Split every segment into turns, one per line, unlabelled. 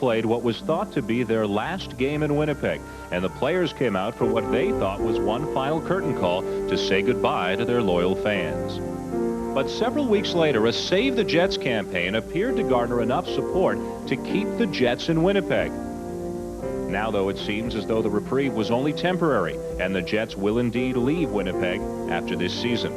played what was thought to be their last game in Winnipeg, and the players came out for what they thought was one final curtain call to say goodbye to their loyal fans. But several weeks later, a Save the Jets campaign appeared to garner enough support to keep the Jets in Winnipeg. Now, though, it seems as though the reprieve was only temporary, and the Jets will indeed leave Winnipeg after this season.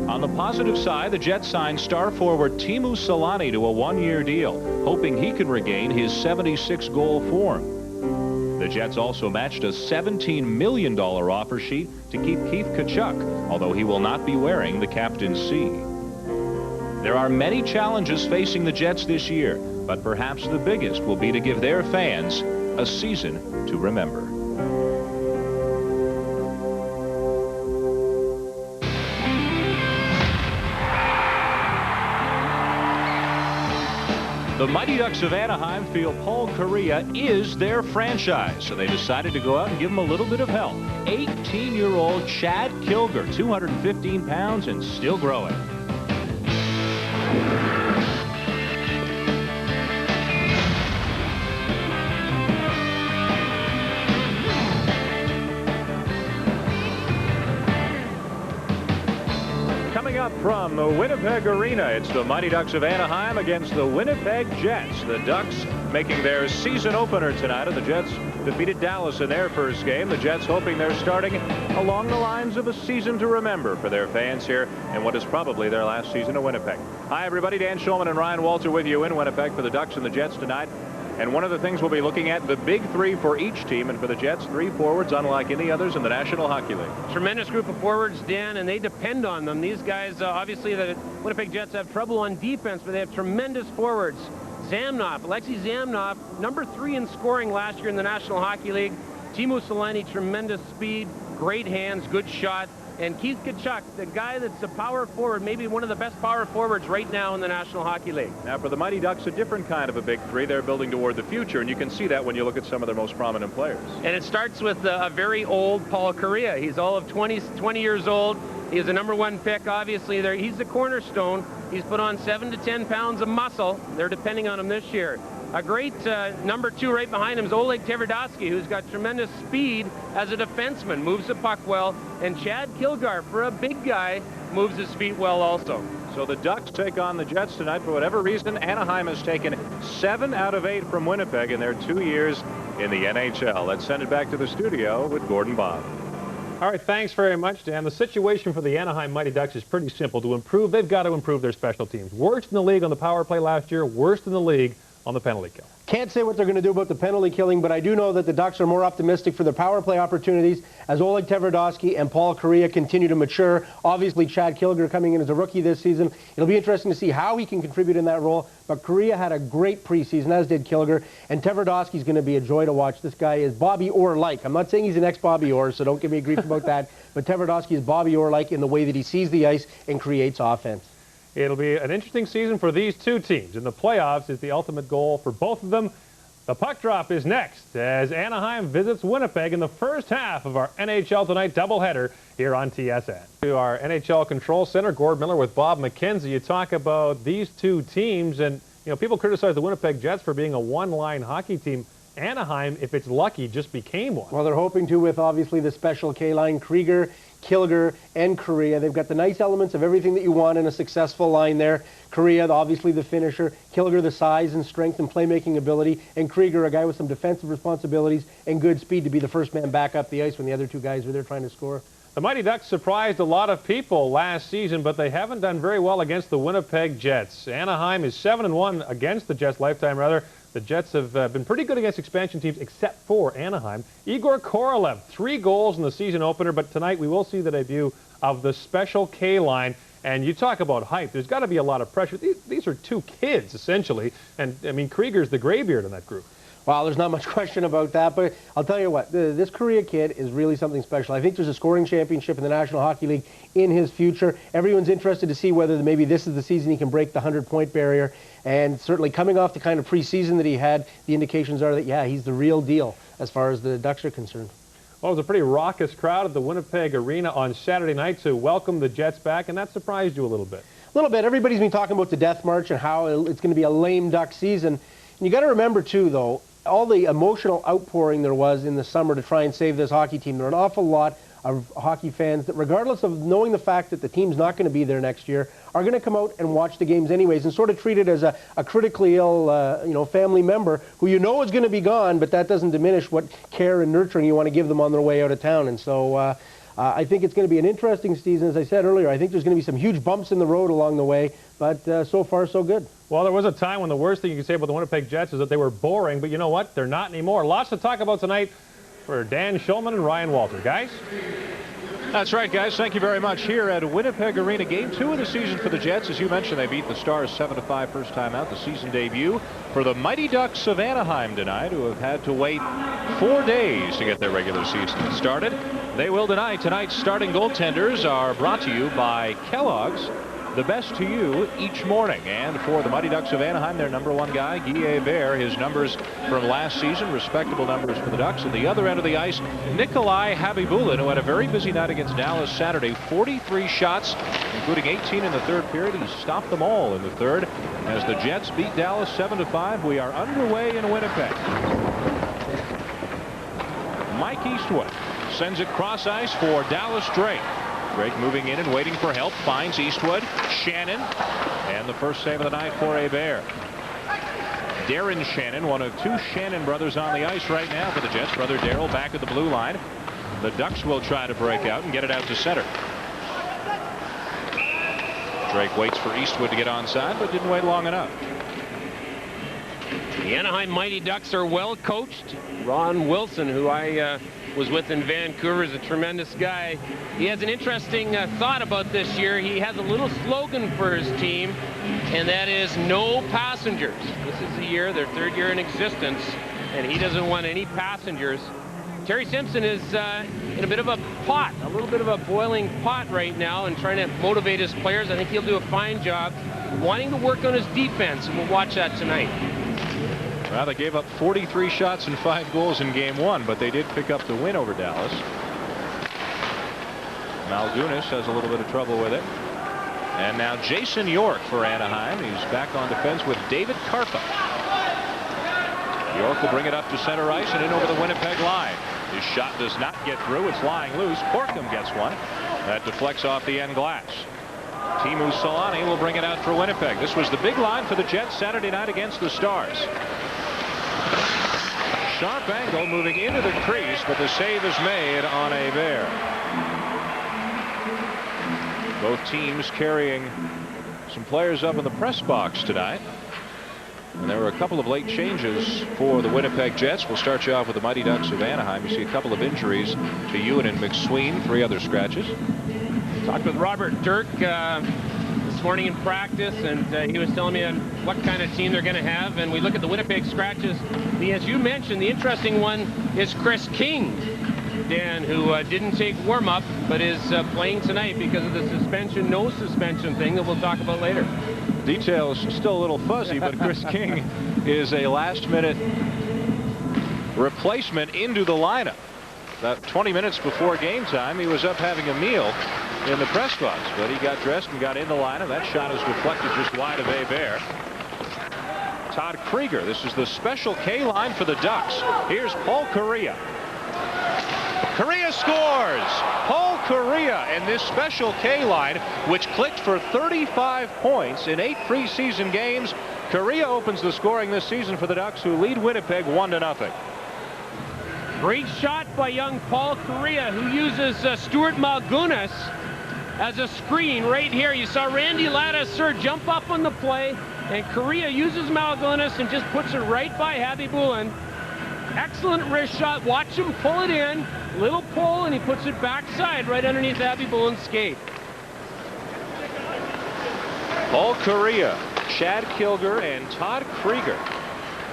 On the positive side, the Jets signed star forward Teemu Selanne to a one-year deal, hoping he can regain his 76-goal form. The Jets also matched a $17 million offer sheet to keep Keith Tkachuk, although he will not be wearing the captain's C. There are many challenges facing the Jets this year, but perhaps the biggest will be to give their fans a season to remember. The Mighty Ducks of Anaheim feel Paul Kariya is their franchise, so they decided to go out and give him a little bit of help. 18-year-old Chad Kilger, 215 pounds and still growing. Coming up from the Winnipeg Arena, it's the Mighty Ducks of Anaheim against the Winnipeg Jets. The Ducks making their season opener tonight, and the Jets defeated Dallas in their first game. The Jets hoping they're starting along the lines of a season to remember for their fans here in what is probably their last season in Winnipeg. Hi, everybody. Dan Shulman and Ryan Walter with you in Winnipeg for the Ducks and the Jets tonight. And one of the things we'll be looking at, the big three for each team, and for the Jets, three forwards unlike any others in the National Hockey League.
Tremendous group of forwards, Dan, and they depend on them. These guys, obviously, the Winnipeg Jets have trouble on defense, but they have tremendous forwards. Alexei Zamnov, number 3 in scoring last year in the National Hockey League. Teemu Selanne, tremendous speed, great hands, good shot. And Keith Tkachuk, the guy that's a power forward, maybe one of the best power forwards right now in the National Hockey League.
Now, for the Mighty Ducks, a different kind of a big three. They're building toward the future, and you can see that when you look at some of their most prominent players.
And it starts with a very old Paul Kariya. He's all of 20 years old. He's a #1 pick, obviously. He's the cornerstone. He's put on 7 to 10 pounds of muscle. They're depending on him this year. A great number 2 right behind him is Oleg Tverdovsky, who's got tremendous speed as a defenseman, moves the puck well, and Chad Kilgar, for a big guy, moves his feet well also.
So the Ducks take on the Jets tonight. For whatever reason, Anaheim has taken 7 out of 8 from Winnipeg in their 2 years in the NHL. Let's send it back to the studio with Gordon Bob.
All right, thanks very much, Dan. The situation for the Anaheim Mighty Ducks is pretty simple. To improve, they've got to improve their special teams. Worst in the league on the power play last year, worst in the league on the penalty kill.
Can't say what they're going to do about the penalty killing, but I do know that the Ducks are more optimistic for their power play opportunities as Oleg Tverdovsky and Paul Kariya continue to mature. Obviously, Chad Kilger coming in as a rookie this season. It'll be interesting to see how he can contribute in that role, but Kariya had a great preseason, as did Kilger, and Tverdovsky's going to be a joy to watch. This guy is Bobby Orr-like. I'm not saying he's an ex-Bobby Orr, so don't give me grief about that, but Tverdovsky is Bobby Orr-like in the way that he sees the ice and creates offense.
It'll be an interesting season for these two teams. In the playoffs is the ultimate goal for both of them. The puck drop is next as Anaheim visits Winnipeg in the first half of our NHL Tonight doubleheader here on TSN. To our NHL Control Center, Gord Miller with Bob McKenzie. You talk about these two teams, and people criticize the Winnipeg Jets for being a one-line hockey team. Anaheim, if it's lucky, just became one.
Well, they're hoping to with obviously the special K-line, Krieger, Kilger, and Kariya. They've got the nice elements of everything that you want in a successful line there. Kariya, obviously the finisher. Kilger, the size and strength and playmaking ability. And Krieger, a guy with some defensive responsibilities and good speed to be the first man back up the ice when the other two guys are there trying to score.
The Mighty Ducks surprised a lot of people last season, but they haven't done very well against the Winnipeg Jets. Anaheim is 7-1 against the Jets lifetime, rather. The Jets have been pretty good against expansion teams, except for Anaheim. Igor Korolev, 3 goals in the season opener, but tonight we will see the debut of the special K-line. And you talk about hype. There's got to be a lot of pressure. These are 2 kids, essentially. And, I mean, Krieger's the graybeard in that group.
Well, there's not much question about that, but I'll tell you what, this Kariya kid is really something special. I think there's a scoring championship in the National Hockey League in his future. Everyone's interested to see whether maybe this is the season he can break the 100-point barrier. And certainly coming off the kind of preseason that he had, the indications are that, yeah, he's the real deal as far as the Ducks are concerned.
Well, it was a pretty raucous crowd at the Winnipeg Arena on Saturday night to welcome the Jets back, and that surprised you a little bit.
little bit. Everybody's been talking about the Death March and how it's going to be a lame Duck season. And you got to remember, too, though, all the emotional outpouring there was in the summer to try and save this hockey team. There are an awful lot of hockey fans that, regardless of knowing the fact that the team's not going to be there next year, are going to come out and watch the games anyways and sort of treat it as a critically ill family member who you know is going to be gone, but that doesn't diminish what care and nurturing you want to give them on their way out of town. And so I think it's going to be an interesting season. As I said earlier, I think there's going to be some huge bumps in the road along the way, but so far so good.
Well, there was a time when the worst thing you could say about the Winnipeg Jets is that they were boring, but you know what? They're not anymore. Lots to talk about tonight for Dan Schulman and Ryan Walter. Guys?
That's right, guys. Thank you very much. Here at Winnipeg Arena, Game 2 of the season for the Jets. As you mentioned, they beat the Stars 7-5 first time out, the season debut for the Mighty Ducks of Anaheim tonight, who have had to wait 4 days to get their regular season started. They will tonight. Tonight's starting goaltenders are brought to you by Kellogg's, the best to you each morning. And for the Mighty Ducks of Anaheim, their #1 guy, Guy Bear, his numbers from last season, respectable numbers for the Ducks. At the other end of the ice, Nikolai Habibulin, who had a very busy night against Dallas Saturday. 43 shots, including 18 in the third period. He stopped them all in the third. As the Jets beat Dallas 7-5, we are underway in Winnipeg. Mike Eastwood sends it cross ice for Dallas Drake. Drake moving in and waiting for help, finds Eastwood, Shannon, and the first save of the night for Hebert. Darren Shannon, one of 2 Shannon brothers on the ice right now for the Jets. Brother Darryl back at the blue line. The Ducks will try to break out and get it out to center. Drake waits for Eastwood to get onside, but didn't wait long enough.
The Anaheim Mighty Ducks are well coached. Ron Wilson, who I was with in Vancouver, is a tremendous guy. He has an interesting thought about this year. He has a little slogan for his team, and that is no passengers. This is the year, their 3rd year in existence, and he doesn't want any passengers. Terry Simpson is in a bit of a pot, a little bit of a boiling pot right now, and trying to motivate his players. I think he'll do a fine job wanting to work on his defense, and we'll watch that tonight.
Well, they gave up 43 shots and 5 goals in Game 1, but they did pick up the win over Dallas. Malgunas has a little bit of trouble with it. And now Jason York for Anaheim. He's back on defense with David Karpa. York will bring it up to center ice and in over the Winnipeg line. His shot does not get through. It's lying loose. Corkum gets one. That deflects off the end glass. Teemu Solani will bring it out for Winnipeg. This was the big line for the Jets Saturday night against the Stars. Sharp angle moving into the crease, but the save is made on Hebert. Both teams carrying some players up in the press box tonight. And there were a couple of late changes for the Winnipeg Jets. We'll start you off with the Mighty Ducks of Anaheim. You see a couple of injuries to Ewan and McSween, 3 other scratches.
Talked with Robert Dirk this morning in practice, and he was telling me what kind of team they're going to have. And we look at the Winnipeg scratches. As you mentioned, the interesting one is Chris King, Dan, who didn't take warm-up, but is playing tonight because of the suspension, no suspension thing that we'll talk about later.
Details still a little fuzzy, but Chris King is a last-minute replacement into the lineup. About 20 minutes before game time, he was up having a meal in the press box, but he got dressed and got in the lineup. That shot is deflected just wide of Hebert. Todd Krieger. This is the special K line for the Ducks. Here's Paul Kariya. Kariya scores! Paul Kariya in this special K line, which clicked for 35 points in 8 preseason games. Kariya opens the scoring this season for the Ducks, who lead Winnipeg 1-0.
Great shot by young Paul Kariya, who uses Stuart Malgunas as a screen right here. You saw Randy Ladouceur jump up on the play, and Kariya uses Malgunas and just puts it right by Habibulin. Excellent wrist shot. Watch him pull it in. Little pull, and he puts it backside right underneath Habibulin's skate.
Paul Kariya, Chad Kilger, and Todd Krieger.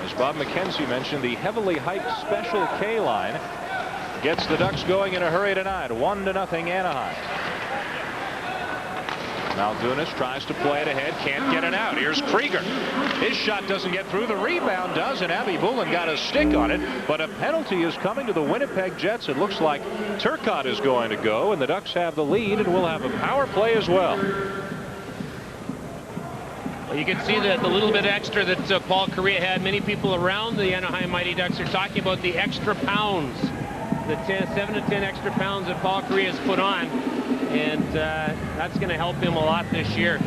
As Bob McKenzie mentioned, the heavily hyped special K line gets the Ducks going in a hurry tonight. 1-0 Anaheim. Malgunas tries to play it ahead, can't get it out. Here's Krieger. His shot doesn't get through. The rebound does, and Habibulin got a stick on it. But a penalty is coming to the Winnipeg Jets. It looks like Turcotte is going to go, and the Ducks have the lead, and will have a power play as well.
Well, you can see that the little bit extra that Paul Kariya had. Many people around the Anaheim Mighty Ducks are talking about the extra pounds, the 7 to 10 extra pounds that Paul Kariya has put on, and that's going to help him a lot this year.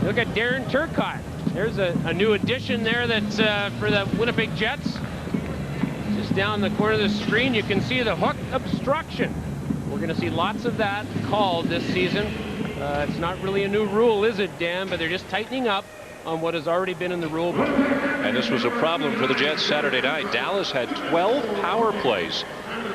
Look at Darren Turcotte. There's a new addition there that's for the Winnipeg Jets. Just down the corner of the screen, you can see the hook obstruction. We're going to see lots of that called this season. It's not really a new rule, is it, Dan? But they're just tightening up on what has already been in the rule book.
And this was a problem for the Jets Saturday night. Dallas had 12 power plays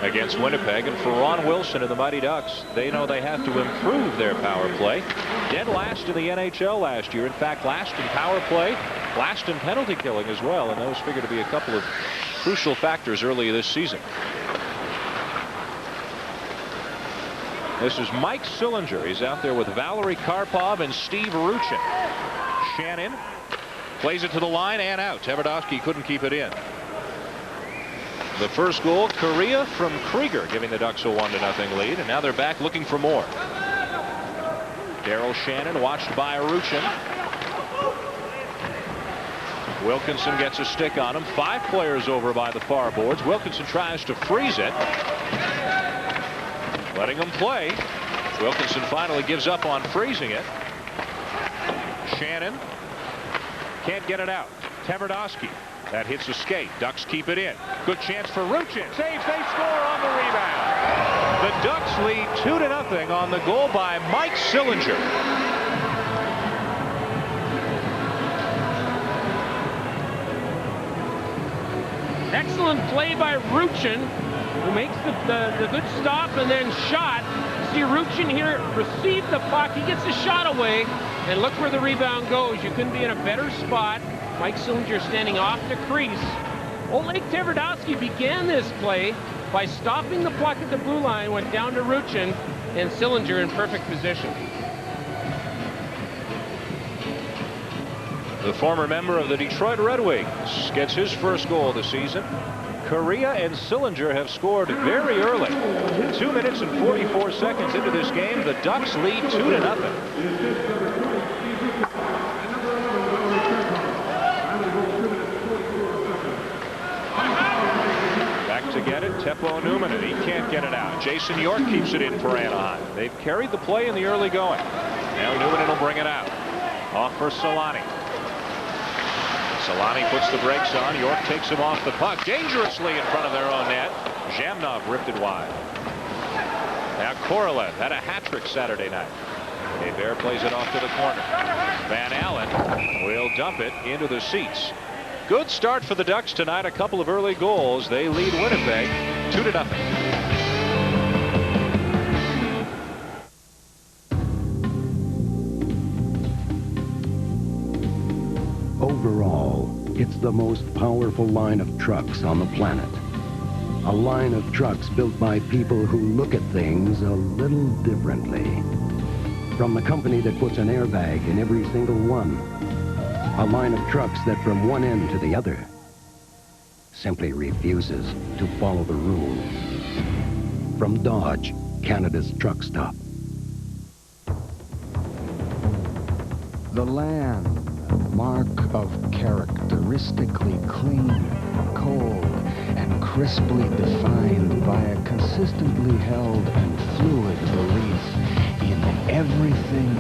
against Winnipeg, and for Ron Wilson and the Mighty Ducks, they know they have to improve their power play. Dead last in the NHL last year. In fact, last in power play, last in penalty killing as well, and those figure to be a couple of crucial factors early this season. This is Mike Sillinger. He's out there with Valerie Karpov and Steve Ruchin. Shannon plays it to the line and out. Tverdovsky couldn't keep it in. The first goal, Kariya from Krieger, giving the Ducks a 1-0 lead, and now they're back looking for more. Daryl Shannon watched by Ruchin. Wilkinson gets a stick on him. 5 players over by the far boards. Wilkinson tries to freeze it. Letting him play. Wilkinson finally gives up on freezing it. Shannon can't get it out. Tverdovsky. That hits a skate. Ducks keep it in. Good chance for Ruchin. Saves. They score on the rebound. The Ducks lead 2-0 on the goal by Mike Sillinger.
Excellent play by Ruchin, who makes the good stop and then shot. See Ruchin here receive the puck. He gets the shot away, and look where the rebound goes. You couldn't be in a better spot. Mike Sillinger standing off the crease. Oleg Tverdovsky began this play by stopping the puck at the blue line, went down to Ruchin, and Sillinger in perfect position.
The former member of the Detroit Red Wings gets his first goal this season. Kariya and Sillinger have scored very early. 2 minutes and 44 seconds into this game, the Ducks lead 2-0. Back to get it, Teppo Newman, and he can't get it out. Jason York keeps it in for Anaheim. They've carried the play in the early going. Now Newman will bring it out. Off for Solani. Solani puts the brakes on. York takes him off the puck dangerously in front of their own net. Zhamnov ripped it wide. Now Korolev had a hat-trick Saturday night. Hebert plays it off to the corner. Van Allen will dump it into the seats. Good start for the Ducks tonight. A couple of early goals. They lead Winnipeg 2-0.
Overall, it's the most powerful line of trucks on the planet. A line of trucks built by people who look at things a little differently. From the company that puts an airbag in every single one. A line of trucks that from one end to the other simply refuses to follow the rules. From Dodge, Canada's truck stop.
The land, mark of characteristically clean, cold, and crisply defined by a consistently held and fluid belief in everything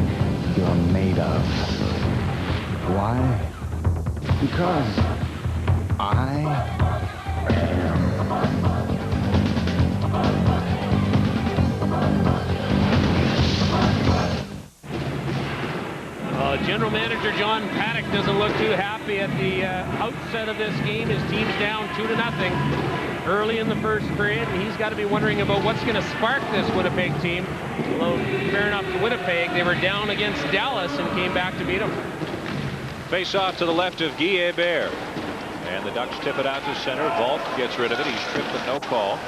you're made of. Why? Because I am.
General Manager John Paddock doesn't look too happy at the outset of this game. His team's down 2-0 early in the first period, and he's got to be wondering about what's going to spark this Winnipeg team. Although, fair enough to Winnipeg, they were down against Dallas and came back to beat them.
Face off to the left of Guy Hebert. And the Ducks tip it out to center. Vault gets rid of it. He's tripped but no call.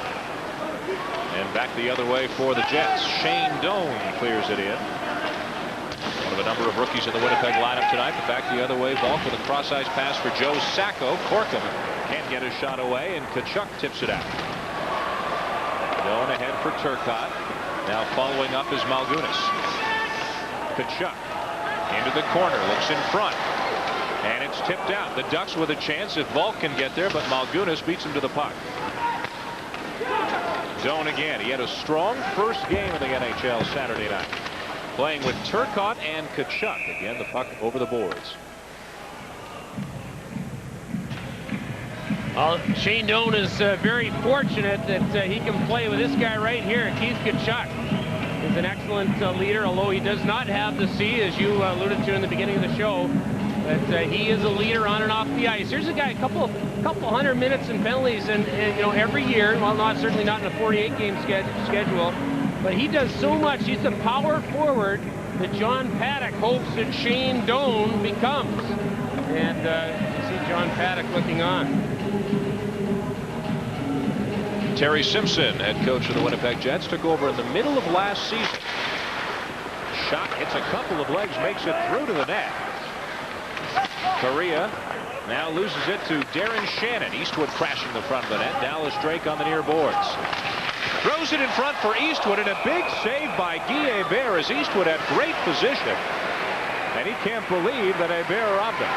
And back the other way for the Jets. Shane Doan clears it in. One of a number of rookies in the Winnipeg lineup tonight, but back the other way. Vault with a cross-ice pass for Joe Sacco. Corkum can't get his shot away, and Tkachuk tips it out. Doan ahead for Turcotte. Now following up is Malgunas. Tkachuk Into the corner, looks in front. And it's tipped out. The Ducks with a chance if Volk can get there, but Malgunas beats him to the puck. Zone again. He had a strong first game of the NHL Saturday night. Playing with Turcotte and Tkachuk. Again, the puck over the boards.
Well, Shane Doan is very fortunate that he can play with this guy right here, Keith Tkachuk. He's an excellent leader, although he does not have the C, as you alluded to in the beginning of the show. But he is a leader on and off the ice. Here's a guy, a couple hundred minutes and penalties, and you know, every year. Well, certainly not in a 48-game schedule, but he does so much. He's the power forward that John Paddock hopes that Shane Doan becomes. And you see John Paddock looking on.
Terry Simpson, head coach of the Winnipeg Jets, took over in the middle of last season. Shot hits a couple of legs, makes it through to the net. Correa now loses it to Darren Shannon. Eastwood crashing the front of the net. Dallas Drake on the near boards. Throws it in front for Eastwood, and a big save by Guy Hebert as Eastwood had great position. And he can't believe that Hebert robbed him.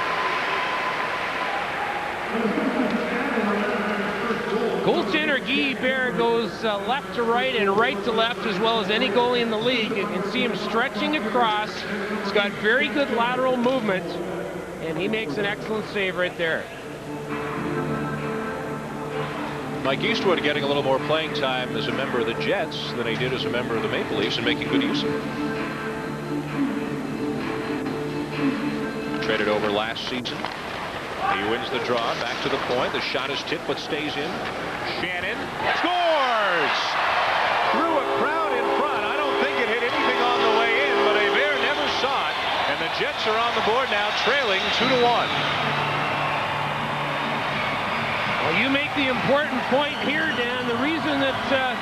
Goaltender Guy Hebert goes left to right and right to left as well as any goalie in the league. You can see him stretching across. He's got very good lateral movement, and he makes an excellent save right there.
Mike Eastwood getting a little more playing time as a member of the Jets than he did as a member of the Maple Leafs, and making good use of it. Traded over last season. He wins the draw, back to the point. The shot is tipped but stays in. Shannon scores! Through a crowd in front. I don't think it hit anything on the way in, but Hebert never saw it. And the Jets are on the board now, trailing 2-1.
Well, you make the important point here, Dan. The reason that Guy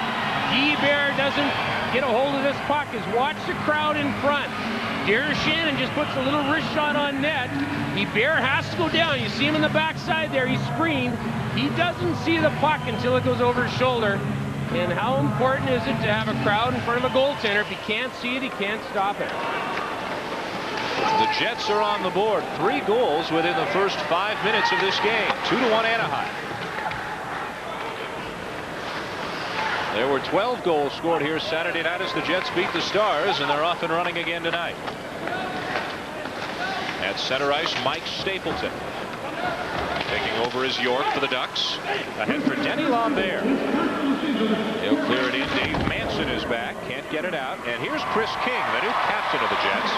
Hebert doesn't get a hold of this puck is watch the crowd in front. Darren Shannon just puts a little wrist shot on net. Hebert has to go down. You see him in the backside there. He's screened. He doesn't see the puck until it goes over his shoulder. And how important is it to have a crowd in front of a goaltender? If he can't see it, he can't stop it.
The Jets are on the board. 3 goals within the first 5 minutes of this game. 2-1 Anaheim. There were 12 goals scored here Saturday night as the Jets beat the Stars, and they're off and running again tonight. At center ice, Mike Stapleton. Taking over is York for the Ducks. Ahead for Denny Lambert. He'll clear it in. Dave Manson is back. Can't get it out. And here's Chris King, the new captain of the Jets.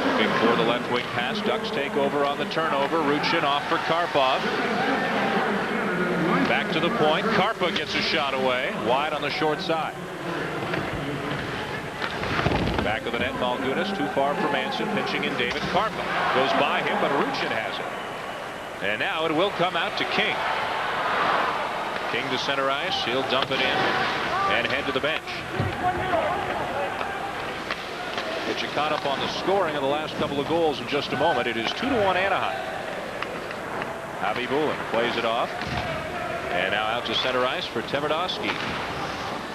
Looking for the left wing pass. Ducks take over on the turnover. Ruchin off for Karpov. Back to the point. Karpa gets a shot away. Wide on the short side. Back of the net, Malgunas, too far for Manson, pinching in David Karpa. Goes by him, but Ruchin has it. And now it will come out to King. King to center ice. He'll dump it in and head to the bench. Get you caught up on the scoring of the last couple of goals in just a moment. It is 2-1 Anaheim. Avi Bulin plays it off. And now out to center ice for Tverdovsky.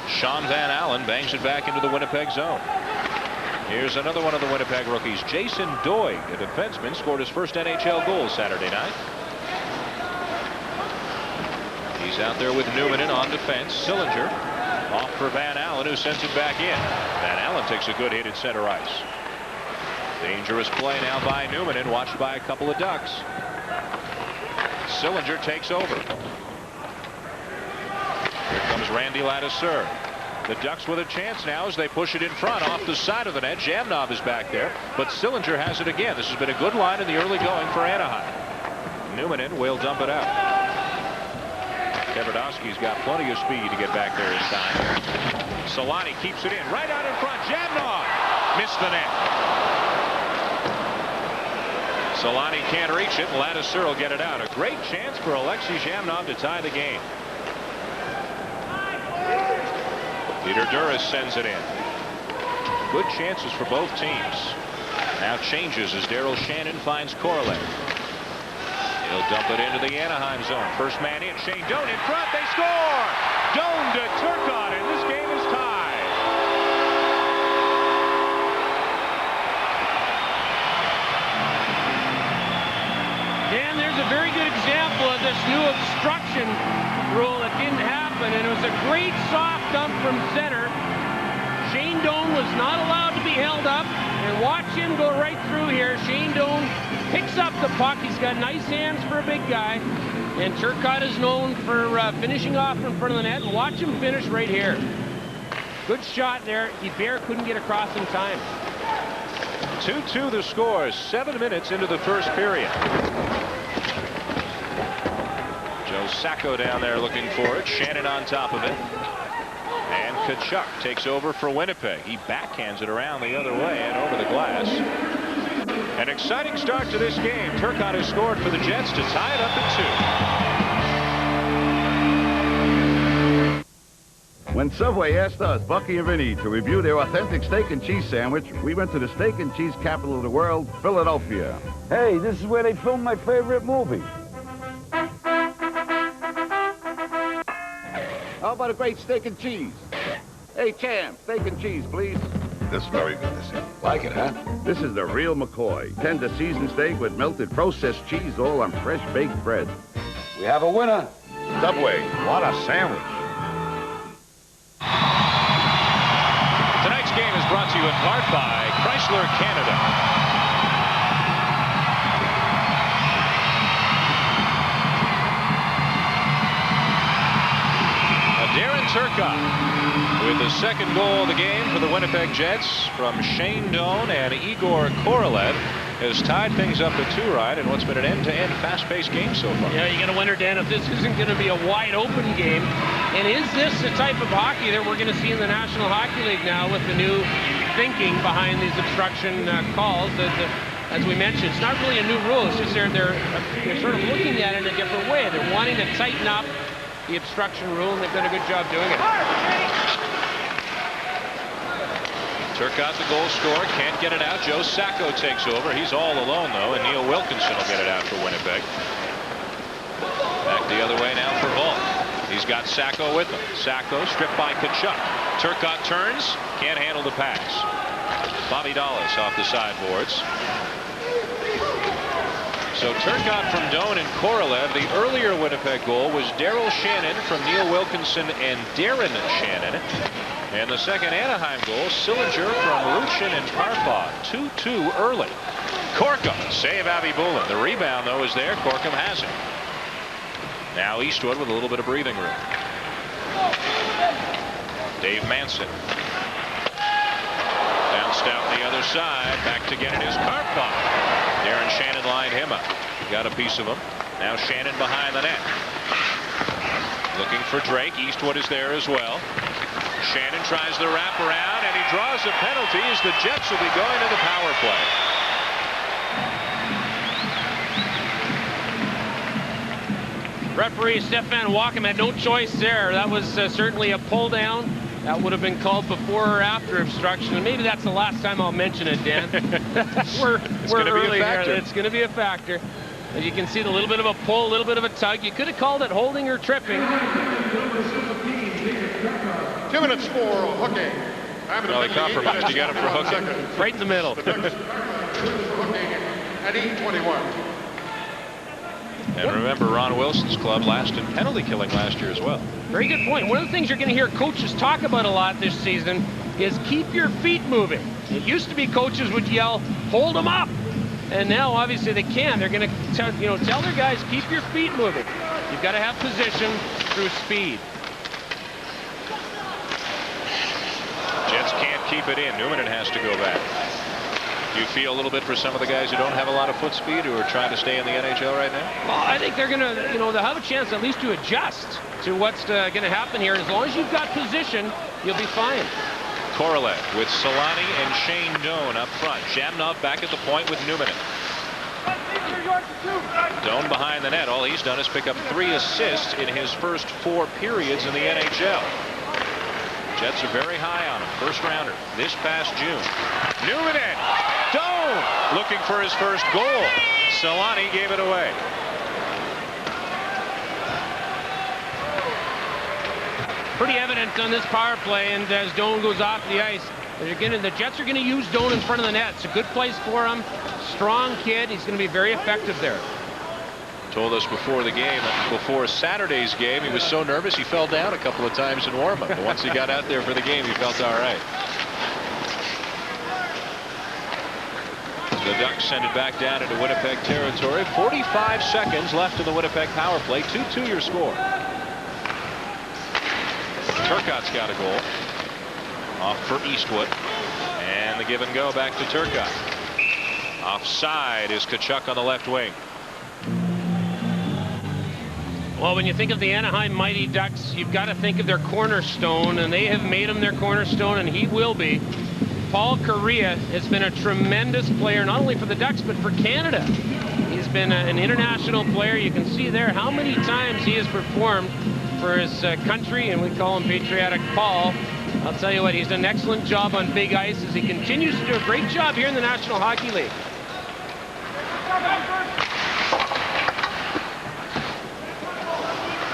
Sean Van Allen bangs it back into the Winnipeg zone. Here's another one of the Winnipeg rookies. Jason Doig, a defenseman, scored his first NHL goal Saturday night. He's out there with Newman on defense. Sillinger off for Van Allen, who sends it back in. Van Allen takes a good hit at center ice. Dangerous play now by Newman, watched by a couple of Ducks. Sillinger takes over. Here comes Randy Ladouceur. The Ducks with a chance now as they push it in front off the side of the net. Jamnov is back there, but Sillinger has it again. This has been a good line in the early going for Anaheim. Newman will dump it out. Tverdovsky's got plenty of speed to get back there in time. Solani keeps it in right out in front. Jamnov missed the net. Solani can't reach it. Ladouceur will get it out. A great chance for Alexei Jamnov to tie the game. Peter Duras sends it in. Good chances for both teams. Now changes as Daryl Shannon finds Korolev. He'll dump it into the Anaheim zone. First man in. Shane Doan in front. They score! Doan to Turcotte, and this game is tied.
Dan, there's a very good example of this new obstruction rule that didn't happen, and it was a great soft dump from center. Shane Doan was not allowed to be held up, and watch him go right through here. Shane Doan picks up the puck. He's got nice hands for a big guy, and Turcotte is known for finishing off in front of the net, and watch him finish right here. Good shot there. Hebert couldn't get across in time.
2-2 the score, 7 minutes into the first period. Joe Sacco down there looking for it. Shannon on top of it. And Tkachuk takes over for Winnipeg. He backhands it around the other way and over the glass. An exciting start to this game. Turcotte has scored for the Jets to tie it up at 2.
When Subway asked us, Bucky and Vinny, to review their authentic steak and cheese sandwich, we went to the steak and cheese capital of the world, Philadelphia.
Hey, this is where they filmed my favorite movie.
How about a great steak and cheese? Hey, champ, steak and cheese, please.
This is very good, this is. Like it, huh?
This is the real McCoy. Tender seasoned steak with melted processed cheese all on fresh baked bread.
We have a winner.
Subway, what a sandwich.
Tonight's game is brought to you in part by Chrysler Canada. Darren Turcotte with the second goal of the game for the Winnipeg Jets from Shane Doan, and Igor Korolev has tied things up at 2 right in what's been an end-to-end fast-paced game so far.
Yeah, you got to wonder, Dan, if this isn't going to be a wide-open game. And is this the type of hockey that we're going to see in the National Hockey League now with the new thinking behind these obstruction calls? As we mentioned, it's not really a new rule. It's just they're sort of looking at it in a different way. They're wanting to tighten up the obstruction rule, and they've done a good job doing it.
Turcotte, the goal scorer, can't get it out. Joe Sacco takes over. He's all alone, though, and Neil Wilkinson will get it out for Winnipeg. Back the other way now for Volk. He's got Sacco with him. Sacco stripped by Tkachuk. Turcotte turns, can't handle the pass. Bobby Dallas off the sideboards. So Turcotte from Doan and Korolev. The earlier Winnipeg goal was Daryl Shannon from Neil Wilkinson and Darren Shannon. And the second Anaheim goal, Sillinger from Luchin and Karpov. 2-2 early. Corkum, save Avi Bullen. The rebound, though, is there. Corkum has it. Now Eastwood with a little bit of breathing room. Dave Manson. Bounced out the other side. Back to get it is Karpov. Darren Shannon lined him up. Got a piece of him. Now Shannon behind the net. Looking for Drake. Eastwood is there as well. Shannon tries the wraparound, and he draws a penalty as the Jets will be going to the power play.
Referee Stefan Wachem had no choice there. That was certainly a pull down. That would have been called before or after obstruction, and maybe that's the last time I'll mention it, Dan. we're early here. It's going to be a factor. As you can see, a little bit of a pull, a little bit of a tug. You could have called it holding or tripping.
2 minutes for hooking.
Well, he compromised. You got him for hooking.
Right in the middle.
At 8:21.
And remember, Ron Wilson's club last in penalty killing last year as well.
Very good point. One of the things you're going to hear coaches talk about a lot this season is keep your feet moving. It used to be coaches would yell, hold them up. And now, obviously, they can. They're going to tell their guys, keep your feet moving. You've got to have position through speed.
Jets can't keep it in. Newman has to go back. Do you feel a little bit for some of the guys who don't have a lot of foot speed who are trying to stay in the NHL right now?
Well, I think they're going to, they'll have a chance at least to adjust to what's going to happen here. As long as you've got position, you'll be fine.
Korolev with Solani and Shane Doan up front. Shamnov back at the point with Newman. Doan behind the net. All he's done is pick up 3 assists in his first 4 periods in the NHL. Jets are very high on him. First rounder this past June. Newman in. Doan looking for his first goal. Solani gave it away.
Pretty evident on this power play, and as Doan goes off the ice, the Jets are going to use Doan in front of the net. It's a good place for him. Strong kid. He's going to be very effective there.
Told us before the game, before Saturday's game, he was so nervous he fell down a couple of times in warm-up. But once he got out there for the game, he felt all right. The Ducks send it back down into Winnipeg territory. 45 seconds left in the Winnipeg power play. 2-2 your score. Turcotte's got a goal. Off for Eastwood. And the give and go back to Turcotte. Offside is Tkachuk on the left wing.
Well, when you think of the Anaheim Mighty Ducks, you've got to think of their cornerstone, and they have made him their cornerstone, and he will be. Paul Kariya has been a tremendous player, not only for the Ducks, but for Canada. He's been an international player. You can see there how many times he has performed for his country, and we call him Patriotic Paul. I'll tell you what, he's done an excellent job on big ice as he continues to do a great job here in the National Hockey League.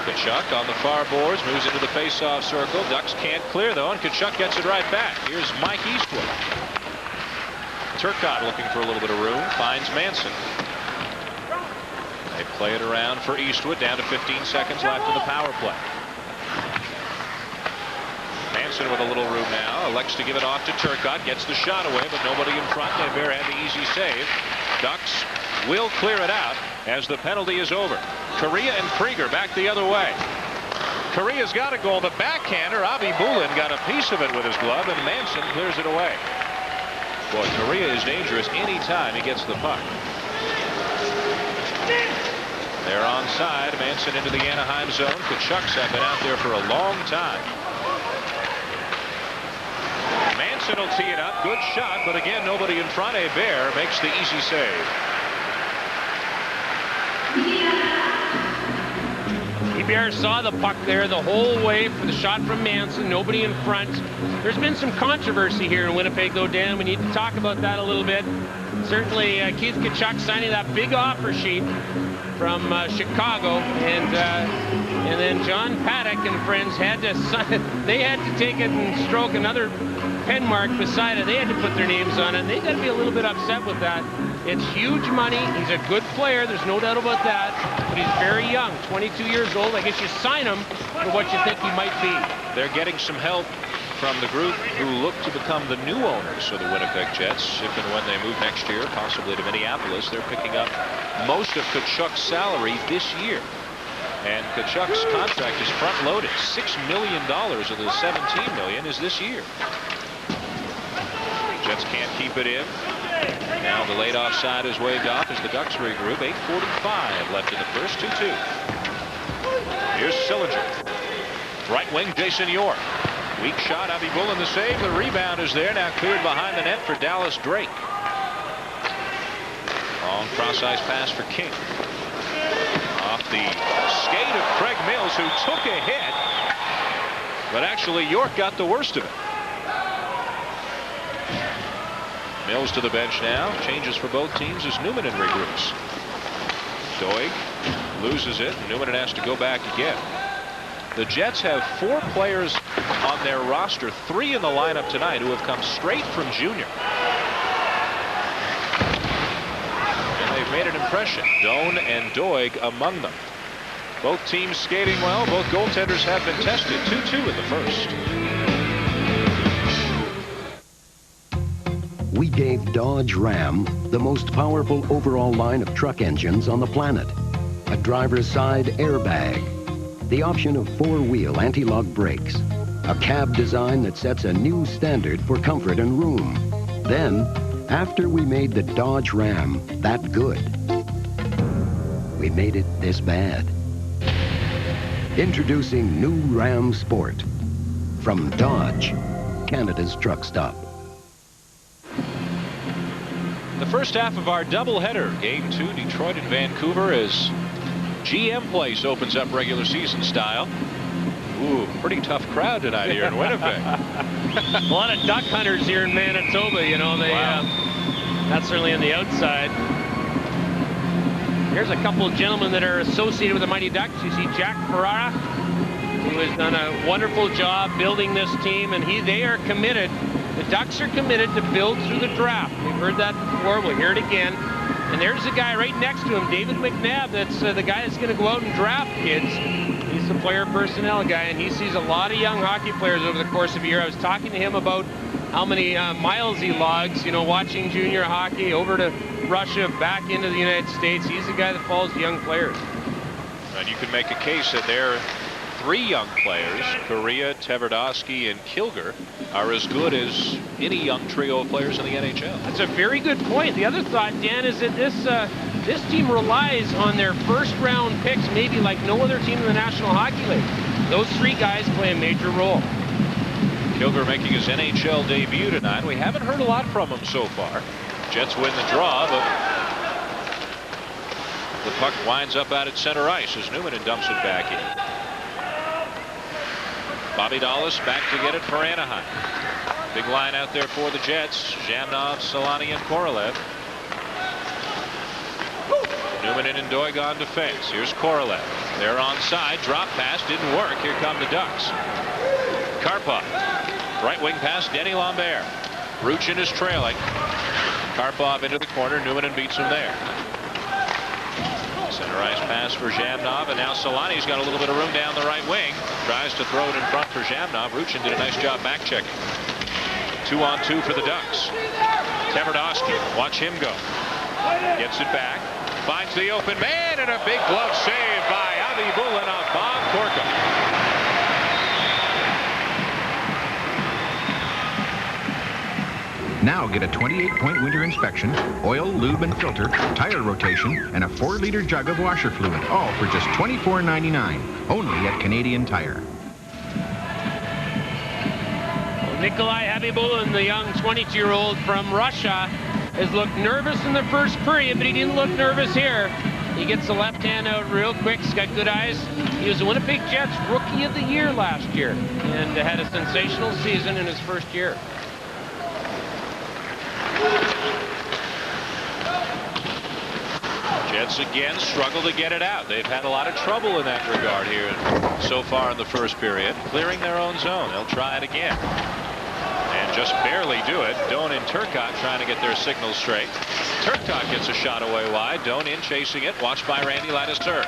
Tkachuk on the far boards, moves into the face-off circle. Ducks can't clear, though, and Tkachuk gets it right back. Here's Mike Eastwood. Turcotte looking for a little bit of room, finds Manson. They play it around for Eastwood, down to 15 seconds left in the power play. Manson with a little room now, elects to give it off to Turcotte, gets the shot away, but nobody in front. Bear had the easy save. Ducks will clear it out as the penalty is over. Kariya and Krieger back the other way. Korea's got a goal. The backhander, Avi Bulin, got a piece of it with his glove, and Manson clears it away. Boy, Kariya is dangerous anytime he gets the puck. They're onside. Manson into the Anaheim zone. Tkachuk's have been out there for a long time. Manson will tee it up. Good shot, but again, nobody in front. Bear makes the easy save.
Bear saw the puck there the whole way for the shot from Manson. Nobody in front. There's been some controversy here in Winnipeg, though, Dan. We need to talk about that a little bit. Certainly, Keith Tkachuk signing that big offer sheet from Chicago, and then John Paddock and friends had to sign. They had to take it and stroke another pen mark beside it. They had to put their names on it. And they got to be a little bit upset with that. It's huge money. He's a good player. There's no doubt about that. But he's very young, 22 years old. I guess you sign him for what you think he might be.
They're getting some help from the group who look to become the new owners of the Winnipeg Jets. If and when they move next year, possibly to Minneapolis, they're picking up most of Tkachuk's salary this year. And Tkachuk's contract is front-loaded. $6 million of the $17 million is this year. Jets can't keep it in. Now the late offside is waved off as the Ducks regroup. 8:45 left in the first. 2-2. Here's Sillinger. Right wing, Jason York. Weak shot. Avi Bulin the save. The rebound is there. Now cleared behind the net for Dallas Drake. Long cross-ice pass for King. Off the skate of Craig Mills, who took a hit. But actually, York got the worst of it. Mills to the bench now. Changes for both teams as Newmanen regroups. Doig loses it. Newmanen has to go back again. The Jets have 4 players on their roster, 3 in the lineup tonight, who have come straight from junior. And they've made an impression. Doan and Doig among them. Both teams skating well. Both goaltenders have been tested. 2-2 in the first.
We gave Dodge Ram the most powerful overall line of truck engines on the planet. A driver's side airbag, the option of 4-wheel anti-lock brakes, a cab design that sets a new standard for comfort and room. Then, after we made the Dodge Ram that good, we made it this bad. Introducing new Ram Sport from Dodge, Canada's truck stop.
The first half of our doubleheader, Game 2, Detroit and Vancouver, as GM Place opens up regular season style. Ooh, pretty tough crowd tonight here in Winnipeg.
A lot of duck hunters here in Manitoba, you know. They, that's certainly on the outside. Here's a couple of gentlemen that are associated with the Mighty Ducks. You see Jack Ferrara, who has done a wonderful job building this team, and they are committed. The Ducks are committed to build through the draft. We've heard that before. We'll hear it again. And there's a guy right next to him, David McNabb, that's the guy that's going to go out and draft kids. He's the player personnel guy, and he sees a lot of young hockey players over the course of a year. I was talking to him about how many miles he logs, you know, watching junior hockey over to Russia, back into the United States. He's the guy that follows the young players.
And you can make a case that there are 3 young players, Korea, Tverdovsky, and Kilger, are as good as any young trio of players in the NHL.
That's a very good point. The other thought, Dan, is that this team relies on their first-round picks, maybe like no other team in the National Hockey League. Those 3 guys play a major role.
Kilger making his NHL debut tonight. We haven't heard a lot from him so far. Jets win the draw, but the puck winds up out at center ice as Newman dumps it back in. Bobby Dallas back to get it for Anaheim. Big line out there for the Jets. Zhamnov, Solani, and Korolev. Newman and Doigon defense. Here's Korolev. They're onside. Drop pass didn't work. Here come the Ducks. Karpov. Right wing pass. Denny Lambert. Ruchin is trailing. Karpov into the corner. Newman beats him there. Center ice pass for Zhamnov, and now Solani's got a little bit of room down the right wing. Tries to throw it in front for Zhamnov. Ruchin did a nice job back checking. 2-on-2 for the Ducks. Tverdovsky, watch him go. Gets it back. Finds the open man, and a big glove save by Avi Bulin off Bob Corkum.
Now get a 28-point winter inspection, oil, lube, and filter, tire rotation, and a 4-liter jug of washer fluid, all for just $24.99, only at Canadian Tire.
Well, Nikolai Habibulin, the young 22-year-old from Russia, has looked nervous in the first period, but he didn't look nervous here. He gets the left hand out real quick. He's got good eyes. He was the Winnipeg Jets Rookie of the Year last year and had a sensational season in his first year.
Jets again struggle to get it out. They've had a lot of trouble in that regard here so far in the first period, clearing their own zone. They'll try it again and just barely do it. Doan and Turcotte trying to get their signals straight. Turcotte gets a shot away wide. Doan in chasing it, watched by Randy Ladouceur.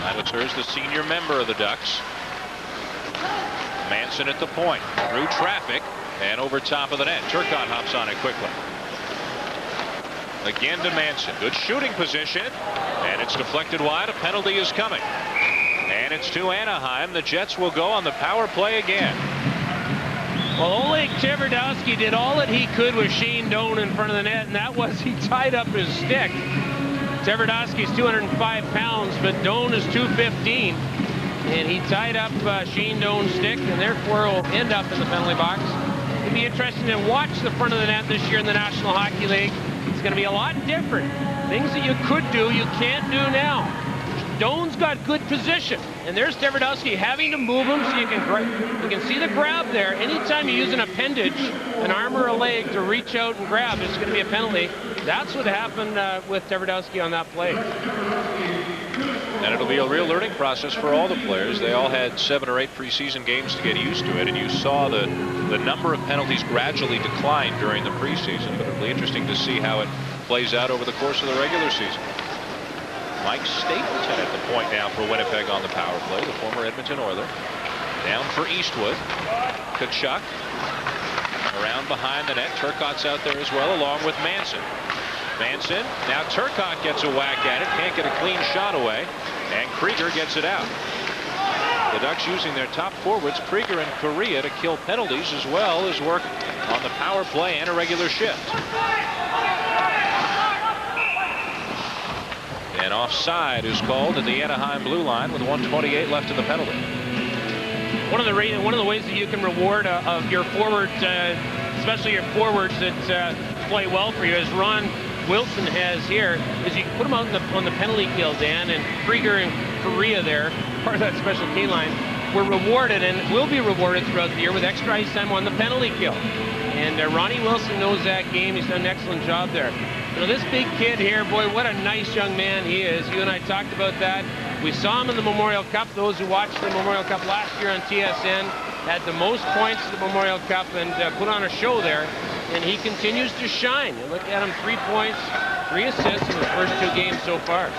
Ladouceur is the senior member of the Ducks. Manson at the point, through traffic and over top of the net. Turcotte hops on it quickly. Again to Manson. Good shooting position. And it's deflected wide. A penalty is coming. And it's to Anaheim. The Jets will go on the power play again.
Well, Oleg Tverdovsky did all that he could with Shane Doan in front of the net, and that was he tied up his stick. Tverdovsky's 205 pounds, but Doan is 215. And he tied up Shane Doan's stick, and therefore will end up in the penalty box. It'll be interesting to watch the front of the net this year in the National Hockey League. It's going to be a lot different. Things that you could do, you can't do now. Doan's got good position, and there's Tverdovsky having to move him so you can see the grab there. Anytime you use an appendage, an arm or a leg to reach out and grab, it's going to be a penalty. That's what happened with Tverdovsky on that play.
And it'll be a real learning process for all the players. They all had 7 or 8 preseason games to get used to it, and you saw the number of penalties gradually decline during the preseason, but it'll be interesting to see how it plays out over the course of the regular season. Mike Stapleton at the point now for Winnipeg on the power play, the former Edmonton Oiler. Down for Eastwood. Tkachuk around behind the net. Turcotte's out there as well, along with Manson. Manson, now Turcotte gets a whack at it, can't get a clean shot away, and Krieger gets it out. The Ducks using their top forwards, Krieger and Korea, to kill penalties as well as work on the power play and a regular shift. And offside is called at the Anaheim blue line with 1:28 left in the penalty.
One of the ways that you can reward of your forwards, especially your forwards that play well for you, as Ron Wilson has here, is you put them out on the penalty kill, Dan, and Krieger and Korea there, part of that special K line, were rewarded and will be rewarded throughout the year with extra ice time on the penalty kill. And Ronnie Wilson knows that game. He's done an excellent job there. You know, this big kid here, boy, what a nice young man he is. You and I talked about that. We saw him in the Memorial Cup. Those who watched the Memorial Cup last year on TSN had the most points at the Memorial Cup and put on a show there. And he continues to shine. You look at him, 3 points, 3 assists in his first 2 games so far.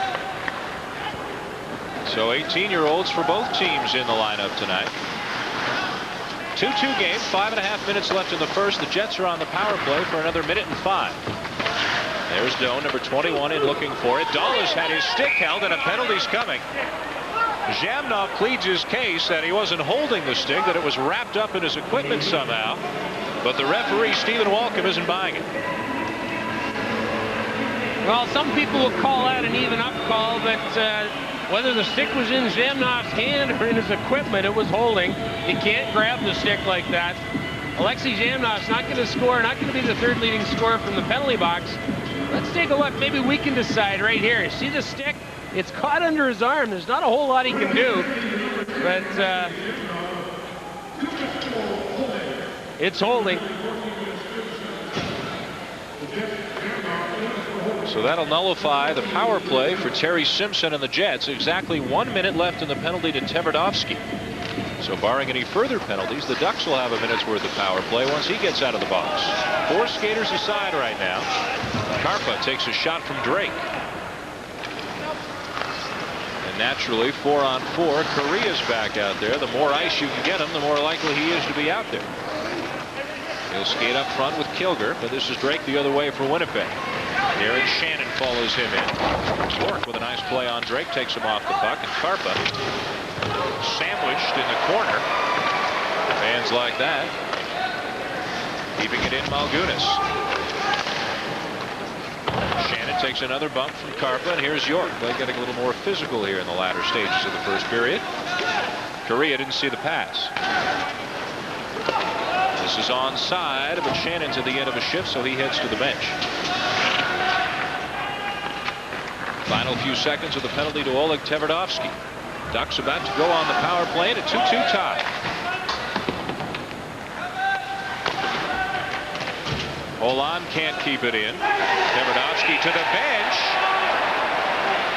So 18-year-olds for both teams in the lineup tonight. 2-2 game, 5.5 minutes left in the first. The Jets are on the power play for another 1:05. There's Doe, number 21, in looking for it. Dulles had his stick held, and a penalty's coming. Zhamnov pleads his case that he wasn't holding the stick, that it was wrapped up in his equipment somehow. But the referee, Stephen Walcom, isn't buying it.
Well, some people will call that an even-up call, but whether the stick was in Zhamnov's hand or in his equipment, it was holding. You can't grab the stick like that. Alexei Zhamnov's not going to score, not going to be the 3rd leading scorer from the penalty box. Let's take a look. Maybe we can decide right here. See the stick? It's caught under his arm. There's not a whole lot he can do, but it's holding.
So that'll nullify the power play for Terry Simpson and the Jets. Exactly 1 minute left in the penalty to Tverdovsky. So barring any further penalties, the Ducks will have a minute's worth of power play once he gets out of the box. 4 skaters aside right now. Karpa takes a shot from Drake. And naturally, 4-on-4, Korea's back out there. The more ice you can get him, the more likely he is to be out there. He'll skate up front with Kilger, but this is Drake the other way for Winnipeg. Darren Shannon follows him in. York with a nice play on Drake, takes him off the puck, and Karpa sandwiched in the corner. Fans like that. Keeping it in, Malgunas. Shannon takes another bump from Karpa, and here's York. They're getting a little more physical here in the latter stages of the first period. Korea didn't see the pass. This is onside, but Shannon's at the end of a shift, so he heads to the bench. Final few seconds of the penalty to Oleg Tverdovsky. Ducks about to go on the power play in a 2-2 tie. Olan can't keep it in. Tverdovsky to the bench.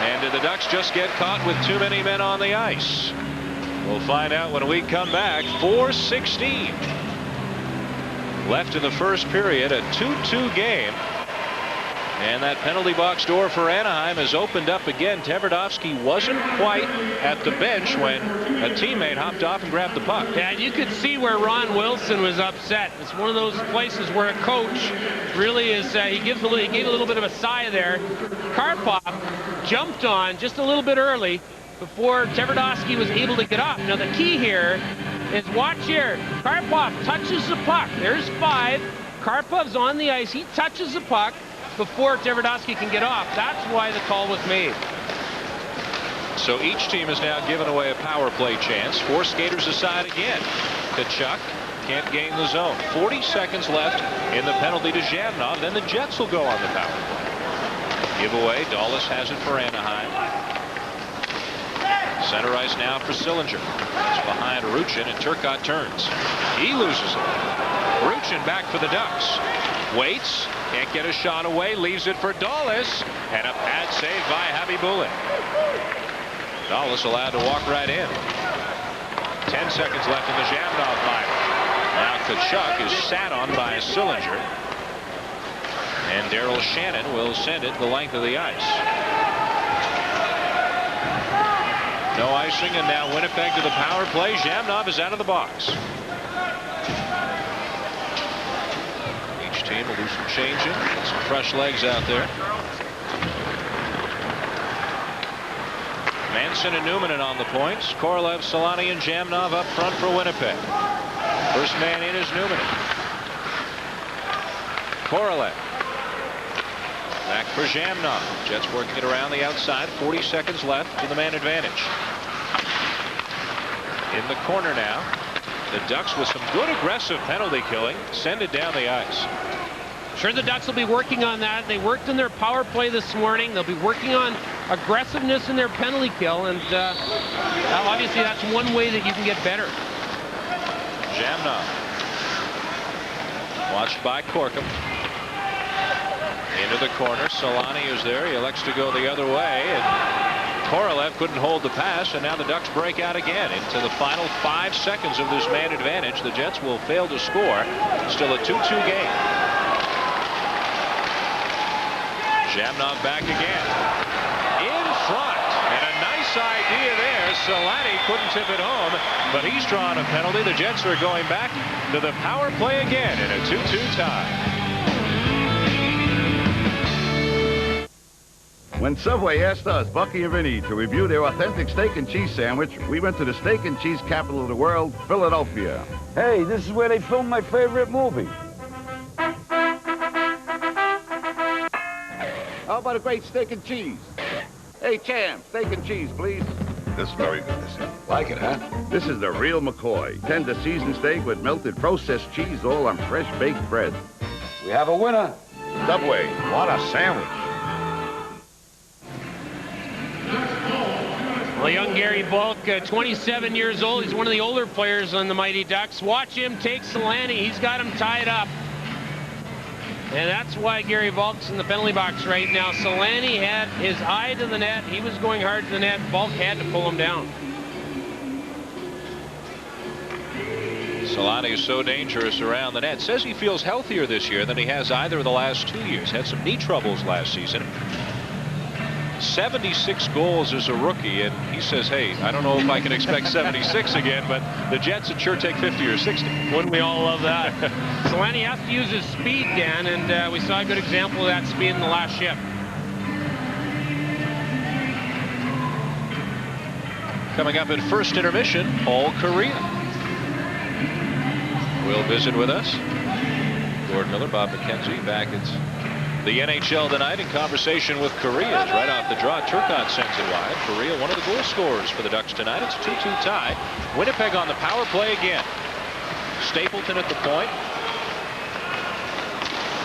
And did the Ducks just get caught with too many men on the ice? We'll find out when we come back. 4:16 left in the first period. A 2-2 game. And that penalty box door for Anaheim has opened up again. Tverdovsky wasn't quite at the bench when a teammate hopped off and grabbed the puck.
Yeah, you could see where Ron Wilson was upset. It's one of those places where a coach really is, he gave a little bit of a sigh there. Karpov jumped on just a little bit early before Tverdovsky was able to get off. Now the key here is, watch here. Karpov touches the puck. There's 5. Karpov's on the ice. He touches the puck before Tverdovsky can get off. That's why the call was made.
So each team has now given away a power play chance. 4 skaters aside again. Tkachuk can't gain the zone. 40 seconds left in the penalty to Zhamnov. Then the Jets will go on the power play. Giveaway. Dulles has it for Anaheim. Center ice now for Sillinger. It's behind Ruchin, and Turcotte turns. He loses it. Ruchin back for the Ducks. Waits. Can't get a shot away. Leaves it for Dulles. And a pad save by Habibulin. Dulles allowed to walk right in. 10 seconds left in the Zhamnov final. Now Tkachuk is sat on by Sillinger. And Darryl Shannon will send it the length of the ice. No icing, and now Winnipeg to the power play. Zhamnov is out of the box. Each team will do some changing. Some fresh legs out there. Manson and Newman on the points. Korolev, Solani, and Zhamnov up front for Winnipeg. First man in is Newman. Korolev. Back for Zhamnov. Jets working it around the outside. 40 seconds left to the man advantage. In the corner now. The Ducks with some good aggressive penalty killing. Send it down the ice.
Sure, the Ducks will be working on that. They worked in their power play this morning. They'll be working on aggressiveness in their penalty kill. And obviously that's one way that you can get better.
Zhamnov. Watched by Corkum. Into the corner. Solani is there. He elects to go the other way. And Korolev couldn't hold the pass, and now the Ducks break out again into the final 5 seconds of this man advantage. The Jets will fail to score. Still a 2-2 game. Jamnov back again. In front. And a nice idea there. Solani couldn't tip it home, but he's drawn a penalty. The Jets are going back to the power play again in a 2-2 tie.
When Subway asked us, Bucky and Vinny, to review their authentic steak and cheese sandwich, we went to the steak and cheese capital of the world, Philadelphia.
Hey, this is where they filmed my favorite movie.
How about a great steak and cheese? Hey, champ, steak and cheese, please.
This is very good, this is. Like it, huh?
This is the real McCoy. Tender seasoned steak with melted processed cheese all on fresh baked bread.
We have a winner.
Subway, what a sandwich.
Well, young Gary Volk, 27 years old. He's one of the older players on the Mighty Ducks. Watch him take Solani. He's got him tied up. And that's why Gary Volk's in the penalty box right now. Solani had his eye to the net. He was going hard to the net. Volk had to pull him down.
Solani is so dangerous around the net. Says he feels healthier this year than he has either of the last 2 years. Had some knee troubles last season. 76 goals as a rookie, and he says, hey, I don't know if I can expect 76 again, but the Jets would sure take 50 or 60.
Wouldn't we all love that? Solani has to use his speed, Dan, and we saw a good example of that speed in the last shift.
Coming up at first intermission, Paul Correa will visit with us. Gord Miller, Bob McKenzie back at the NHL tonight in conversation with Correa. Right off the draw, Turcotte sends it wide. Correa, one of the goal scorers for the Ducks tonight. It's a 2-2 tie. Winnipeg on the power play again. Stapleton at the point.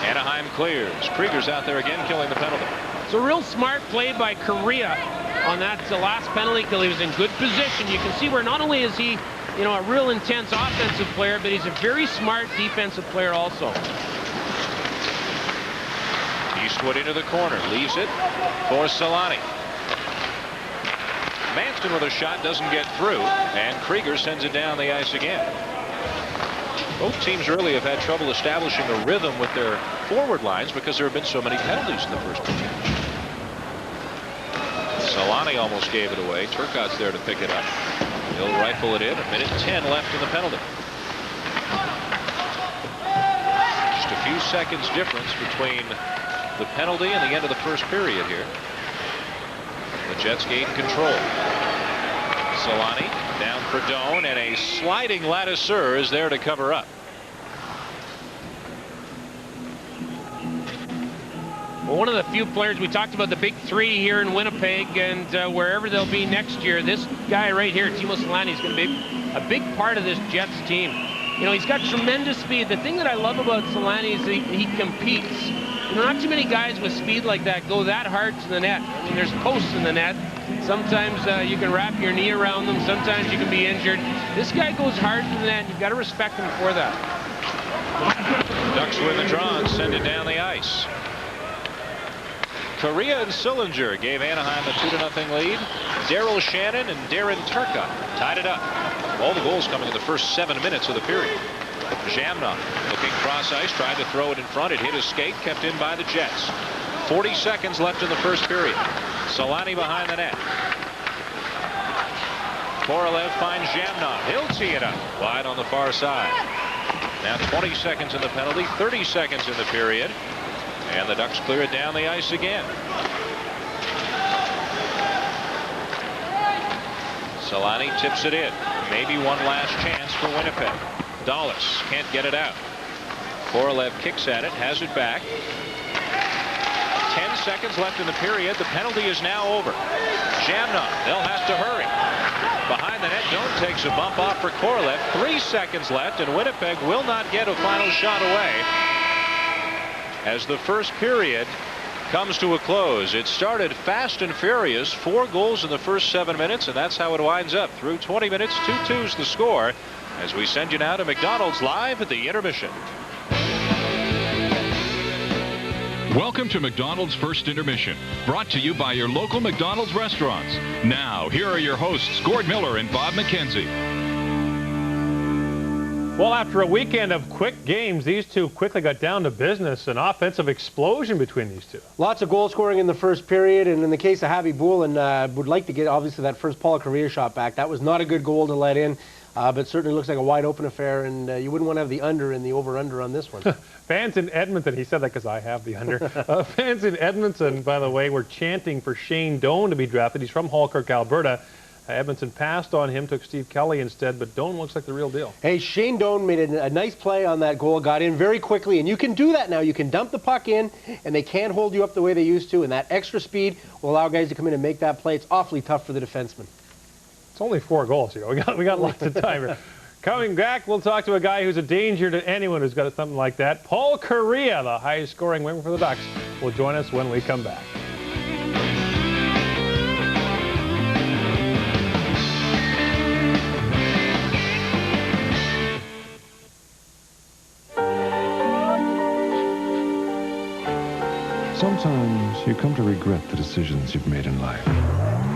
Anaheim clears. Krieger's out there again, killing the penalty.
It's a real smart play by Correa on that last penalty kill. He was in good position. You can see where not only is he, you know, a real intense offensive player, but he's a very smart defensive player also.
Eastwood into the corner, leaves it for Solani. Manston with a shot doesn't get through, and Krieger sends it down the ice again. Both teams really have had trouble establishing a rhythm with their forward lines because there have been so many penalties in the first two games. Solani almost gave it away. Turcotte's there to pick it up. He'll rifle it in. 1:10 left in the penalty. Just a few seconds difference between the penalty and the end of the first period here. The Jets gain control. Solani down for Doan, and a sliding Ladouceur is there to cover up.
Well, one of the few players, we talked about the big three here in Winnipeg, and wherever they'll be next year, this guy right here, Timo Solani, is going to be a big part of this Jets team. You know, he's got tremendous speed. The thing that I love about Solani is he competes. You know, not too many guys with speed like that go that hard to the net. I mean, there's posts in the net. Sometimes you can wrap your knee around them. Sometimes you can be injured. This guy goes hard to the net. You've got to respect him for that.
Ducks win the draw and send it down the ice. Correa and Sillinger gave Anaheim a 2-0 lead. Daryl Shannon and Darren Turcotte tied it up. All the goals coming in the first 7 minutes of the period. Jamnov looking cross ice, tried to throw it in front. It hit his skate, kept in by the Jets. 40 seconds left in the first period. Solani behind the net. Korolev finds Jamnov. He'll tee it up wide on the far side. Now 20 seconds in the penalty, 30 seconds in the period. And the Ducks clear it down the ice again. Solani tips it in. Maybe one last chance for Winnipeg. Dallas can't get it out. Korolev kicks at it, has it back. 10 seconds left in the period. The penalty is now over. Jamnov, they'll have to hurry. Behind the net, Doan takes a bump off for Korolev. 3 seconds left, and Winnipeg will not get a final shot away as the first period comes to a close. It started fast and furious. 4 goals in the first 7 minutes, and that's how it winds up. Through 20 minutes, 2-2's the score, as we send you now to McDonald's live at the intermission.
Welcome to McDonald's First Intermission, brought to you by your local McDonald's restaurants. Now, here are your hosts, Gord Miller and Bob McKenzie.
Well, after a weekend of quick games, these two quickly got down to business. An offensive explosion between these two.
Lots of goal scoring in the first period, and in the case of Javi Bulin, would like to get, obviously, that first Paul Kariya shot back. That was not a good goal to let in, but certainly looks like a wide-open affair, and you wouldn't want to have the under in the over-under on this one.
Fans in Edmonton, he said that because I have the under. Fans in Edmonton, by the way, were chanting for Shane Doan to be drafted. He's from Halkirk, Alberta. Edmonton passed on him, took Steve Kelly instead, but Doan looks like the real deal.
Hey, Shane Doan made a nice play on that goal, got in very quickly, and you can do that now. You can dump the puck in, and they can't hold you up the way they used to, and that extra speed will allow guys to come in and make that play. It's awfully tough for the defenseman.
It's only 4 goals here. We got lots of time here. Coming back, we'll talk to a guy who's a danger to anyone who's got something like that. Paul Kariya, the highest scoring winger for the Ducks, will join us when we come back.
Sometimes you come to regret the decisions you've made in life,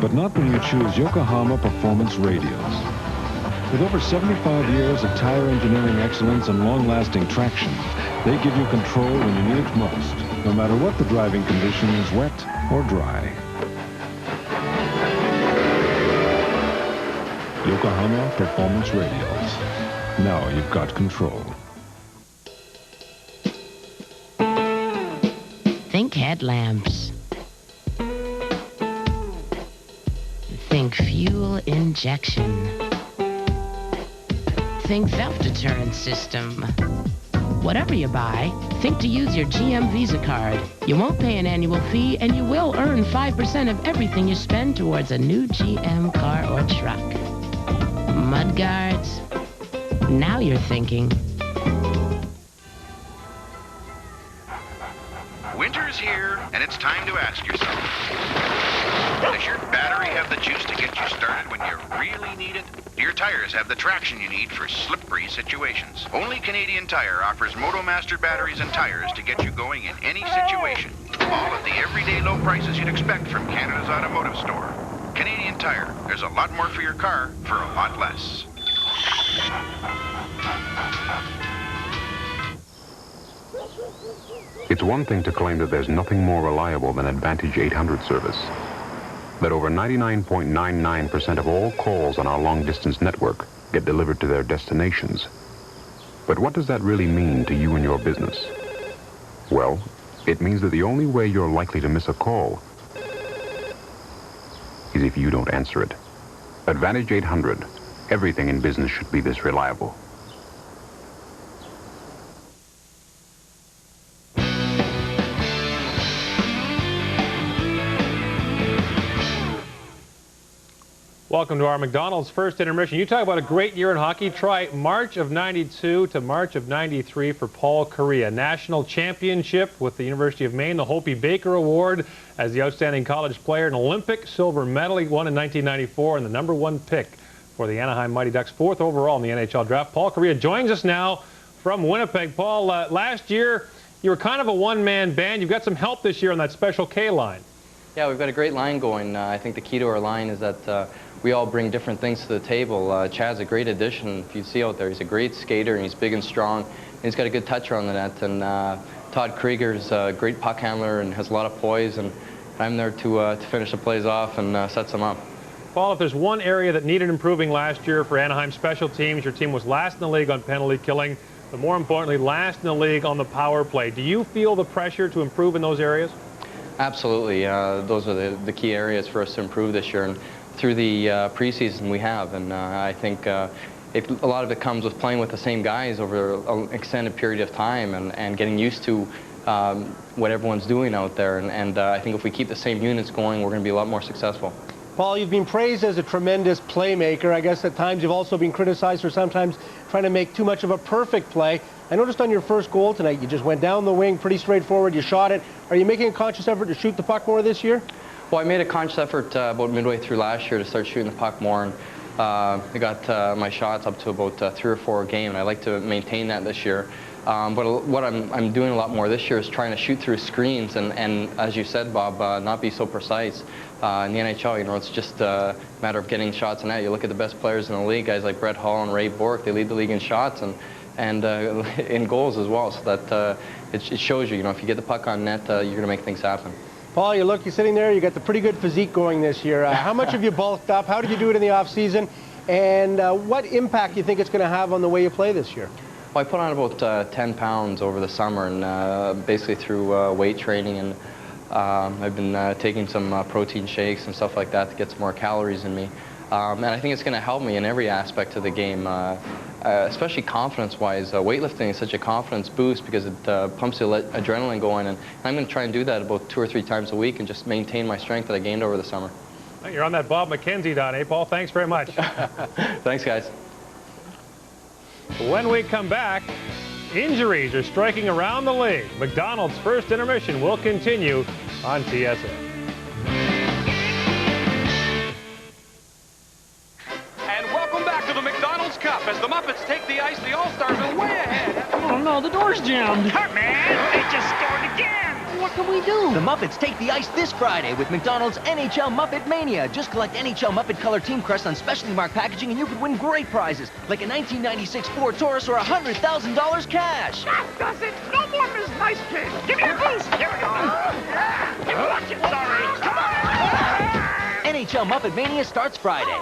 but not when you choose Yokohama Performance Radials. With over 75 years of tire engineering excellence and long-lasting traction, they give you control when you need it most, no matter what the driving condition is, wet or dry. Yokohama Performance Radials. Now you've got control.
Think headlamps. Think fuel injection. Think theft deterrent system. Whatever you buy, think to use your GM Visa card. You won't pay an annual fee, and you will earn 5% of everything you spend towards a new GM car or truck. Mudguards? Now you're thinking.
Winter's here, and it's time to ask yourself, does your battery have the juice to get you started when you really need it? Do your tires have the traction you need for slippery situations? Only Canadian Tire offers MotoMaster batteries and tires to get you going in any situation. All at the everyday low prices you'd expect from Canada's automotive store. Canadian Tire. There's a lot more for your car for a lot less.
It's one thing to claim that there's nothing more reliable than Advantage 800 service. That over 99.99% of all calls on our long-distance network get delivered to their destinations. But what does that really mean to you and your business? Well, it means that the only way you're likely to miss a call is if you don't answer it. Advantage 800. Everything in business should be this reliable.
Welcome to our McDonald's first intermission. You talk about a great year in hockey. Try March of '92 to March of '93 for Paul Kariya. National championship with the University of Maine, the Hopi Baker Award as the outstanding college player, an Olympic silver medal he won in 1994, and the #1 pick for the Anaheim Mighty Ducks, 4th overall in the NHL draft. Paul Kariya joins us now from Winnipeg. Paul, last year you were kind of a one-man band. You've got some help this year on that Special K line.
Yeah, we've got a great line going. I think the key to our line is that we all bring different things to the table. Chad's a great addition. If you see out there, he's a great skater, and he's big and strong, and he's got a good toucher on the net. And Todd Krieger's a great puck handler and has a lot of poise, and I'm there to finish the plays off and set them up.
Paul, if there's one area that needed improving last year for Anaheim special teams, your team was last in the league on penalty killing, but more importantly, last in the league on the power play. Do you feel the pressure to improve in those areas?
Absolutely. Those are the key areas for us to improve this year. And through the preseason we have, and I think a lot of it comes with playing with the same guys over an extended period of time and getting used to what everyone's doing out there. And I think if we keep the same units going, we're going to be a lot more successful.
Paul, you've been praised as a tremendous playmaker. I guess at times you've also been criticized for sometimes trying to make too much of a perfect play. I noticed on your first goal tonight, you just went down the wing, pretty straightforward, you shot it. Are you making a conscious effort to shoot the puck more this year?
Well, I made a conscious effort about midway through last year to start shooting the puck more, and I got my shots up to about 3 or 4 a game, and I like to maintain that this year. But what I'm doing a lot more this year is trying to shoot through screens and as you said, Bob, not be so precise. In the NHL, you know, it's just a matter of getting shots on net. You look at the best players in the league, guys like Brett Hall and Ray Bourque, they lead the league in shots and in goals as well. So that it shows you, you know, if you get the puck on net, you're going to make things happen.
Paul, you're sitting there, you got the pretty good physique going this year. How much have you bulked up? How did you do it in the off season? And what impact do you think it's going to have on the way you play this year?
Well, I put on about 10 pounds over the summer, and basically through weight training, and I've been taking some protein shakes and stuff like that to get some more calories in me. And I think it's going to help me in every aspect of the game, especially confidence-wise. Weightlifting is such a confidence boost because it pumps the adrenaline going, and I'm going to try and do that about 2 or 3 times a week and just maintain my strength that I gained over the summer.
You're on that Bob McKenzie diet, eh, Paul? Thanks very much.
Thanks, guys.
When we come back, injuries are striking around the league. McDonald's first intermission will continue on TSN.
And welcome back to the McDonald's Cup. As the Muppets take the ice, the All-Stars are way ahead.
Oh no, the door's jammed.
Hey, man, they just scored again.
What can we do?
The Muppets take the ice this Friday with McDonald's NHL Muppet Mania. Just collect NHL Muppet Color Team Crest on specially marked packaging and you could win great prizes like a 1996 Ford Taurus or $100,000 cash.
That does it. No more Ms. Nice Kid. Give me a boost. Here we go. Watch it, sorry. Come on.
NHL Muppet Mania starts Friday.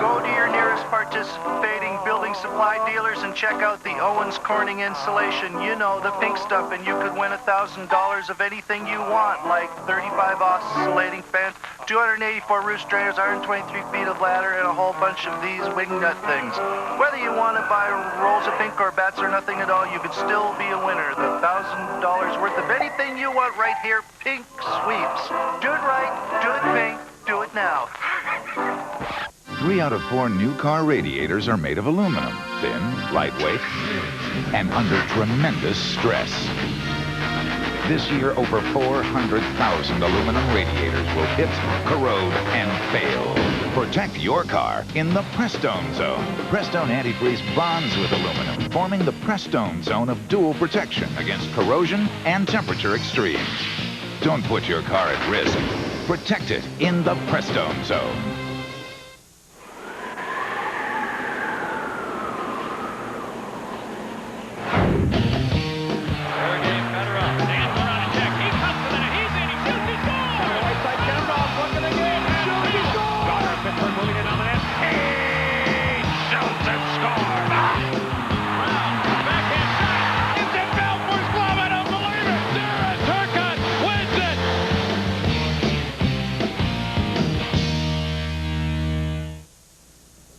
Go to your nearest participating building supply dealers and check out the Owens Corning insulation. You know, the pink stuff, and you could win $1,000 of anything you want, like 35 oscillating fans, 284 roof strainers, 123 feet of ladder, and a whole bunch of these wing nut things. Whether you want to buy rolls of pink or bats or nothing at all, you could still be a winner. The $1,000 worth of anything you want right here, Pink Sweeps. Do it right, do it pink, do it now.
3 out of 4 new car radiators are made of aluminum, thin, lightweight, and under tremendous stress. This year, over 400,000 aluminum radiators will hit, corrode, and fail. Protect your car in the Prestone Zone. Prestone antifreeze bonds with aluminum, forming the Prestone Zone of dual protection against corrosion and temperature extremes. Don't put your car at risk. Protect it in the Prestone Zone.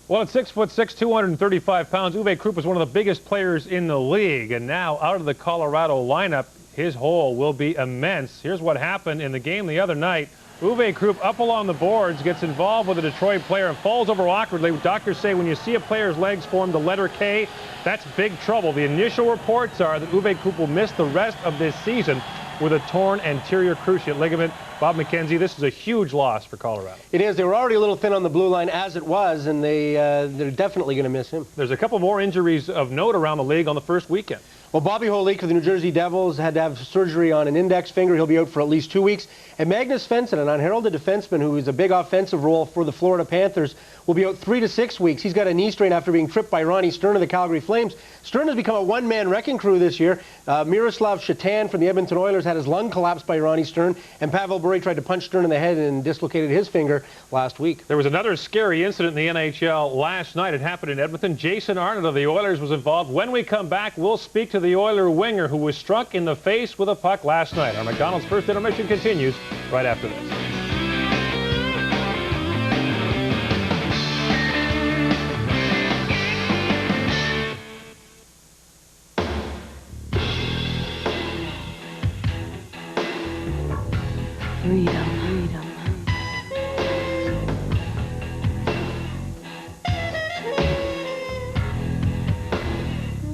Well, at 6'6", 235 pounds, Uwe Krupp was one of the biggest players in the league, and now out of the Colorado lineup, his hole will be immense. Here's what happened in the game the other night. Uwe Krupp up along the boards, gets involved with a Detroit player and falls over awkwardly. Doctors say when you see a player's legs form the letter K, that's big trouble. The initial reports are that Uwe Krupp will miss the rest of this season with a torn anterior cruciate ligament. Bob McKenzie, this is a huge loss for Colorado.
It is. They were already a little thin on the blue line as it was, and they're definitely going to miss him.
There's a couple more injuries of note around the league on the first weekend.
Well, Bobby Holik of the New Jersey Devils had to have surgery on an index finger. He'll be out for at least 2 weeks. And Magnus Svensson, an unheralded defenseman who is a big offensive role for the Florida Panthers, will be out 3 to 6 weeks. He's got a knee strain after being tripped by Ronnie Stern of the Calgary Flames. Stern has become a one-man wrecking crew this year. Miroslav Shatan from the Edmonton Oilers had his lung collapsed by Ronnie Stern, and Pavel Bure tried to punch Stern in the head and dislocated his finger last week.
There was another scary incident in the NHL last night. It happened in Edmonton. Jason Arnott of the Oilers was involved. When we come back, we'll speak to the Oiler winger who was struck in the face with a puck last night. Our McDonald's first intermission continues right after this.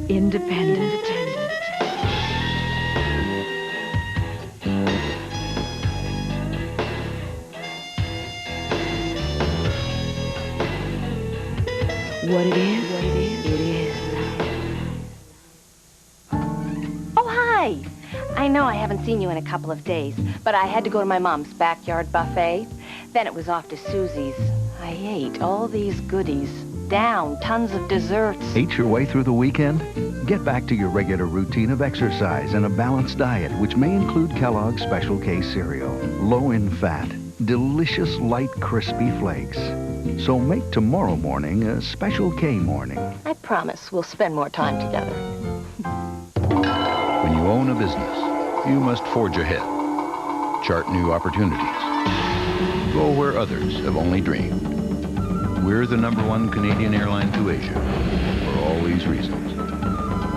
Independent. What it is, it is.
Oh, hi. I know I haven't seen you in a couple of days, but I had to go to my mom's backyard buffet. Then it was off to Susie's. I ate all these goodies. Down, tons of desserts.
Ate your way through the weekend? Get back to your regular routine of exercise and a balanced diet, which may include Kellogg's Special K cereal. Low in fat, delicious light crispy flakes. So make tomorrow morning a Special K morning.
I promise we'll spend more time together.
When you own a business, you must forge ahead, chart new opportunities, go where others have only dreamed. We're the #1 Canadian airline to Asia for all these reasons,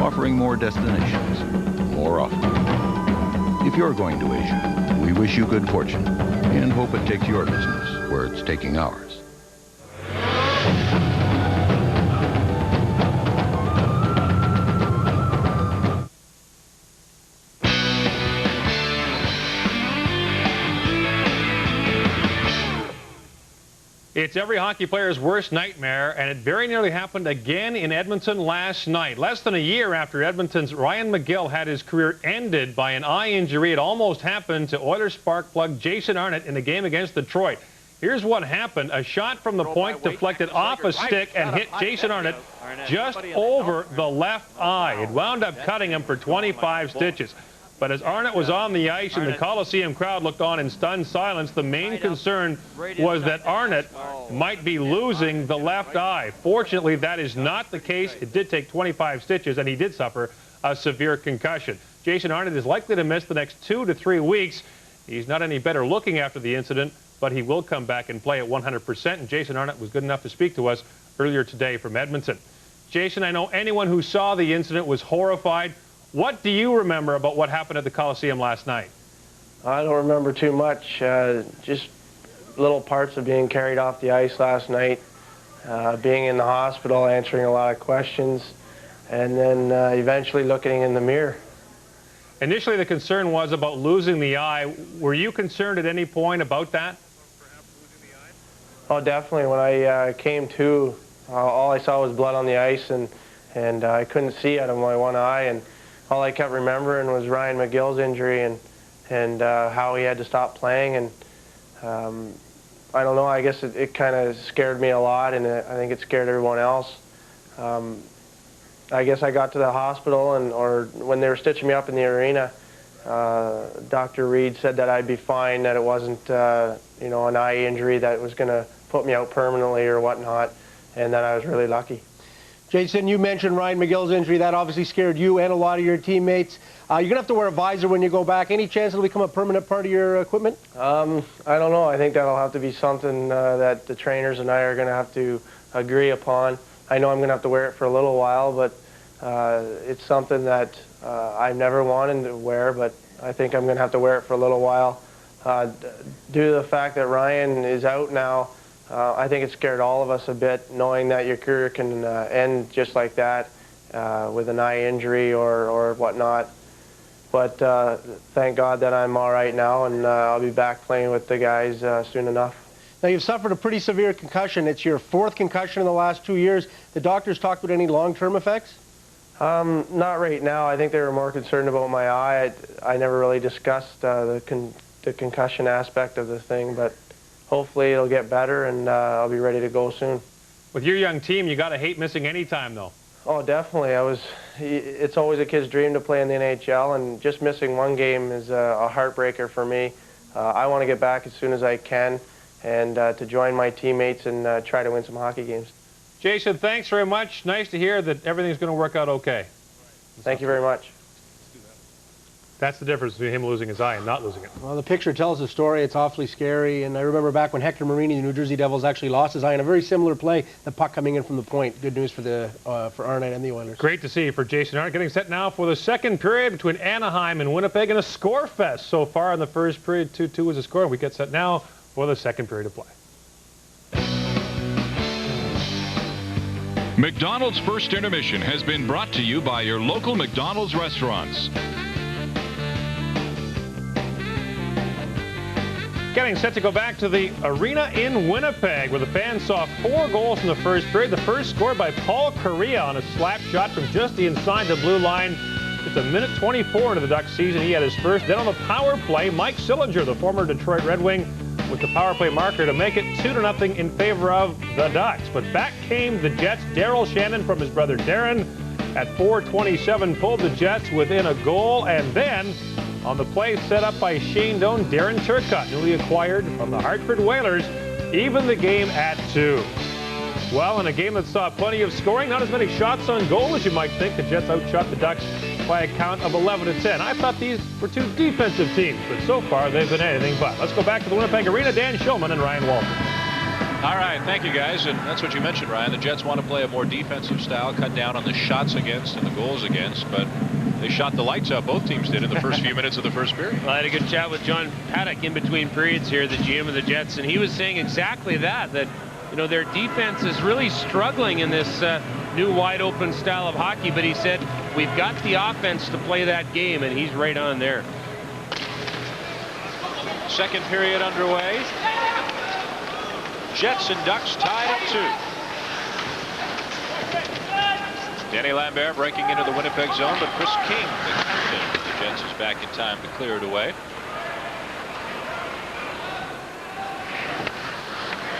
offering more destinations more often. If you're going to Asia, we wish you good fortune and hope it takes your business where it's taking ours.
It's every hockey player's worst nightmare, and it very nearly happened again in Edmonton last night. Less than a year after Edmonton's Ryan McGill had his career ended by an eye injury, it almost happened to Oilers spark plug Jason Arnott in the game against Detroit. Here's what happened. A shot from the point deflected off a stick and hit Jason Arnott just over the left eye. It wound up cutting him for 25 stitches. But as Arnott was on the ice and the Coliseum crowd looked on in stunned silence, the main concern was that Arnott might be losing the left eye. Fortunately, that is not the case. It did take 25 stitches, and he did suffer a severe concussion. Jason Arnott is likely to miss the next 2 to 3 weeks. He's not any better looking after the incident, but he will come back and play at 100%, and Jason Arnott was good enough to speak to us earlier today from Edmonton. Jason, I know anyone who saw the incident was horrified. What do you remember about what happened at the Coliseum last night?
I don't remember too much. Just little parts of being carried off the ice last night, being in the hospital, answering a lot of questions, and then eventually looking in the mirror.
Initially, the concern was about losing the eye. Were you concerned at any point about that?
Oh, definitely. When I came to, all I saw was blood on the ice, and I couldn't see out of my one eye. And all I kept remembering was Ryan McGill's injury and how he had to stop playing. And I don't know, I guess it kind of scared me a lot, and I think it scared everyone else. I guess I got to the hospital, or when they were stitching me up in the arena, Dr. Reed said that I'd be fine, that it wasn't you know, an eye injury that was going to put me out permanently or whatnot, and that I was really lucky.
Jason, you mentioned Ryan McGill's injury. That obviously scared you and a lot of your teammates. You're going to have to wear a visor when you go back. Any chance it'll become a permanent part of your equipment?
I don't know. I think that'll have to be something that the trainers and I are going to have to agree upon. I know I'm going to have to wear it for a little while, but it's something that I've never wanted to wear, but I think I'm going to have to wear it for a little while. Due to the fact that Ryan is out now, I think it scared all of us a bit, knowing that your career can end just like that with an eye injury or whatnot. But thank God that I'm all right now, and I'll be back playing with the guys soon enough.
Now, you've suffered a pretty severe concussion. It's your 4th concussion in the last 2 years. The doctors talked about any long-term effects?
Not right now. I think they were more concerned about my eye. I never really discussed the concussion aspect of the thing, but hopefully it'll get better, and I'll be ready to go soon.
With your young team, you got to hate missing any time, though.
Oh, definitely. It's always a kid's dream to play in the NHL, and just missing one game is a heartbreaker for me. I want to get back as soon as I can and to join my teammates and try to win some hockey games.
Jason, thanks very much. Nice to hear that everything's going to work out okay.
Thank you very much.
That's the difference between him losing his eye and not losing it.
Well, the picture tells the story. It's awfully scary. And I remember back when Hector Marini, the New Jersey Devils, actually lost his eye in a very similar play, the puck coming in from the point. Good news for Arnott and the Oilers.
Great to see for Jason Arnott. Getting set now for the second period between Anaheim and Winnipeg, and a score fest so far in the first period. 2-2 was the score. We get set now for the second period of play.
McDonald's First Intermission has been brought to you by your local McDonald's restaurants.
Getting set to go back to the arena in Winnipeg, where the fans saw 4 goals in the first period. The first scored by Paul Correa on a slap shot from just inside the blue line. It's a minute 24 into the Ducks season. He had his first. Then on the power play, Mike Sillinger, the former Detroit Red Wing, with the power play marker to make it 2-0 in favor of the Ducks. But back came the Jets. Daryl Shannon from his brother Darren at 4:27 pulled the Jets within a goal. And then on the play set up by Shane Doan, Darren Turcotte, newly acquired from the Hartford Whalers, even the game at 2. Well, in a game that saw plenty of scoring, not as many shots on goal as you might think, the Jets outshot the Ducks by a count of 11-10. I thought these were two defensive teams, but so far they've been anything but. Let's go back to the Winnipeg Arena. Dan Shulman and Ryan Walter.
All right, thank you, guys. And that's what you mentioned, Ryan. The Jets want to play a more defensive style, cut down on the shots against and the goals against, but they shot the lights out, both teams did, in the first few minutes of the first period.
Well, I had a good chat with John Paddock in between periods here, the GM of the Jets, and he was saying exactly that you know, their defense is really struggling in this new wide open style of hockey, but he said, we've got the offense to play that game, and he's right on there.
Second period underway. Jets and Ducks tied at 2. Danny Lambert breaking into the Winnipeg zone, but Chris King, the captain of the Jets, is back in time to clear it away.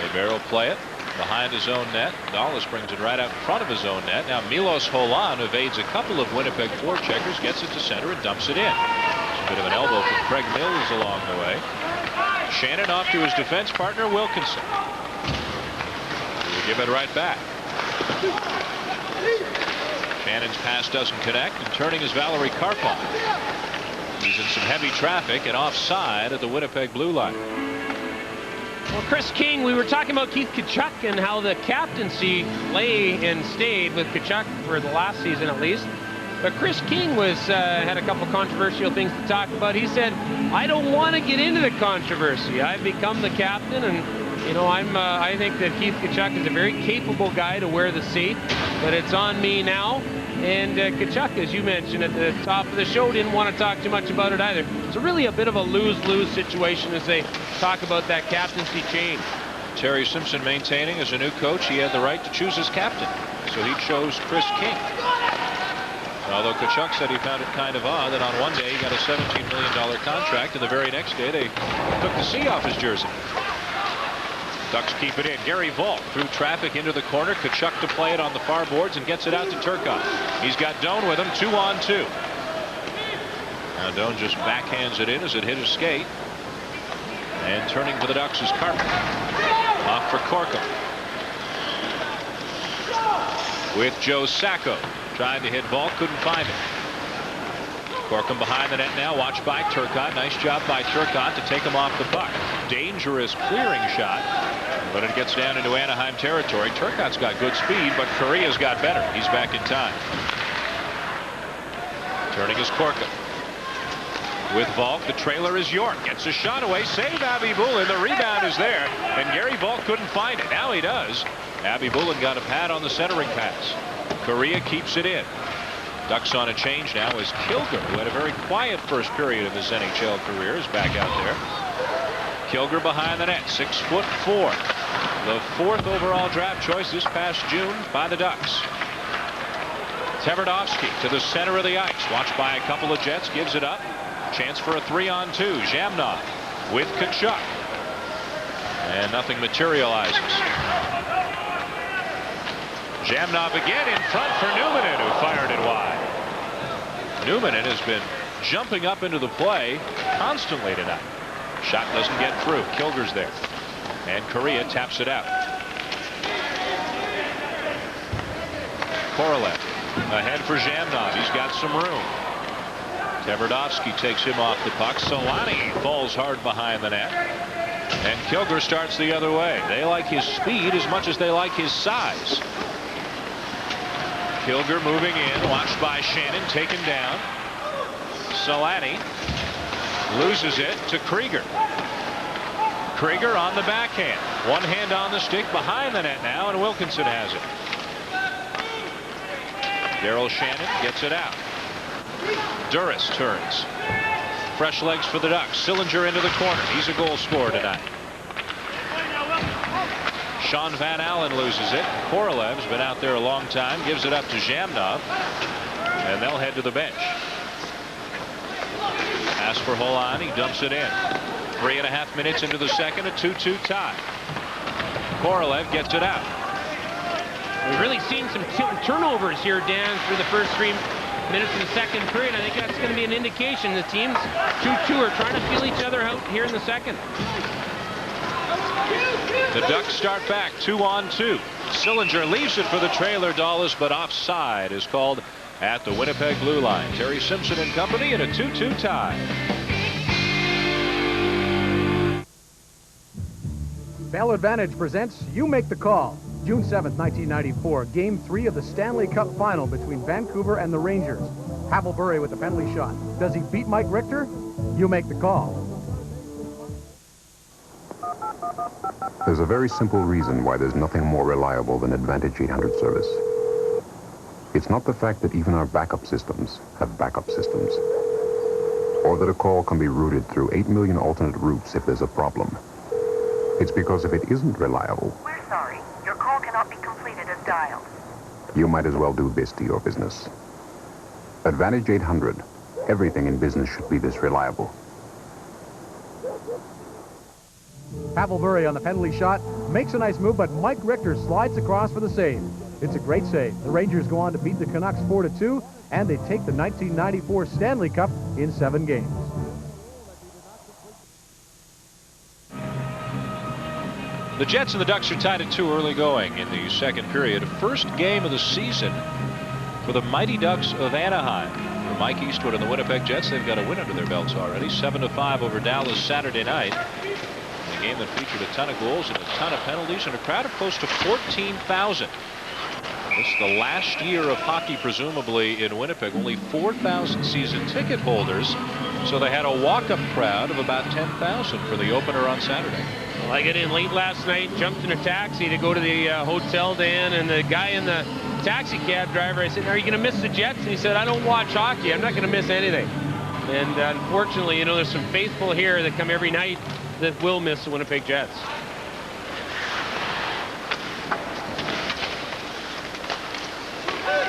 Lambert will play it behind his own net. Dallas brings it right out in front of his own net. Now Milos Holan evades a couple of Winnipeg forecheckers, gets it to center and dumps it in. It's a bit of an elbow from Craig Mills along the way. Shannon off to his defense partner Wilkinson. He'll give it right back. Shannon's pass doesn't connect, and turning is Valerie Karpov. He's in some heavy traffic and offside at the Winnipeg blue line.
Well, Chris King, we were talking about Keith Tkachuk and how the captaincy lay and stayed with Tkachuk for the last season at least. But Chris King had a couple controversial things to talk about. He said, I don't want to get into the controversy. I've become the captain, and you know, I think that Keith Tkachuk is a very capable guy to wear the C, but it's on me now. And Tkachuk, as you mentioned at the top of the show, didn't want to talk too much about it either. It's really a bit of a lose-lose situation as they talk about that captaincy change.
Terry Simpson maintaining as a new coach he had the right to choose his captain, so he chose Chris King. Although Tkachuk said he found it kind of odd that on one day he got a $17 million contract, and the very next day they took the C off his jersey. Ducks keep it in. Gary Volk through traffic into the corner. Tkachuk to play it on the far boards and gets it out to Turcotte. He's got Doan with him, 2-on-2. Now Doan just backhands it in as it hit his skate. And turning for the Ducks is Carpenter. Off for Corkum. With Joe Sacco. Trying to hit Volk, couldn't find it. Corkum behind the net now, watched by Turcotte. Nice job by Turcotte to take him off the puck. Dangerous clearing shot, but it gets down into Anaheim territory. Turcotte's got good speed, but Korea's got better. He's back in time. Turning is Corkum. With Volk, the trailer is York. Gets a shot away, save Abby Bullen. The rebound is there, and Gary Volk couldn't find it. Now he does. Abby Bullen got a pad on the centering pass. Korea keeps it in. Ducks on a change now as Kilger, who had a very quiet first period of his NHL career, is back out there. Kilger behind the net, 6'4". The 4th overall draft choice this past June by the Ducks. Tverdovsky to the center of the ice, watched by a couple of Jets, gives it up. Chance for a 3-on-2. Zhamnov with Tkachuk. And nothing materializes. Zhamnov again in front for Numminen, who fired it wide. Numminen has been jumping up into the play constantly tonight. Shot doesn't get through. Kilger's there. And Korea taps it out. Korolev ahead for Zhamnov. He's got some room. Tverdovsky takes him off the puck. Solani falls hard behind the net. And Kilger starts the other way. They like his speed as much as they like his size. Kilger moving in, watched by Shannon, taken down. Solani loses it to Krieger. Krieger on the backhand. One hand on the stick behind the net now, and Wilkinson has it. Daryl Shannon gets it out. Duras turns. Fresh legs for the Ducks. Sillinger into the corner. He's a goal scorer tonight. Sean Van Allen loses it. Korolev's been out there a long time. Gives it up to Zhamnov. And they'll head to the bench. Pass for Holon. He dumps it in. 3.5 minutes into the second, a 2-2 tie. Korolev gets it out.
We've really seen some turnovers here, Dan, through the first 3 minutes of the second period. I think that's going to be an indication the teams 2-2 are trying to feel each other out here in the second.
The Ducks start back 2-on-2. Sillinger leaves it for the trailer, Dawes, but offside is called at the Winnipeg blue line. Terry Simpson and company in a 2-2 tie.
Bell Advantage presents You Make the Call. June 7th, 1994, Game 3 of the Stanley Cup Final between Vancouver and the Rangers. Pavel Bure with the penalty shot. Does he beat Mike Richter? You make the call.
There's a very simple reason why there's nothing more reliable than Advantage 800 service. It's not the fact that even our backup systems have backup systems, or that a call can be routed through 8 million alternate routes if there's a problem. It's because if it isn't reliable,
we're sorry. Your call cannot be completed as dialed.
You might as well do this to your business. Advantage 800. Everything in business should be this reliable.
Pavel Bure on the penalty shot makes a nice move, but Mike Richter slides across for the save. It's a great save. The Rangers go on to beat the Canucks 4-2, and they take the 1994 Stanley Cup in 7 games.
The Jets and the Ducks are tied at 2 early going in the second period. First game of the season for the Mighty Ducks of Anaheim. For Mike Eastwood and the Winnipeg Jets, they've got a win under their belts already. 7-5 over Dallas Saturday night. A game that featured a ton of goals and a ton of penalties and a crowd of close to 14,000. This is the last year of hockey, presumably, in Winnipeg. Only 4,000 season ticket holders. So they had a walk-up crowd of about 10,000 for the opener on Saturday.
Well, I got in late last night, jumped in a taxi to go to the hotel, Dan, and the guy in the taxi cab driver, I said, are you going to miss the Jets? And he said, I don't watch hockey. I'm not going to miss anything. And unfortunately, you know, there's some faithful here that come every night that will miss the Winnipeg Jets.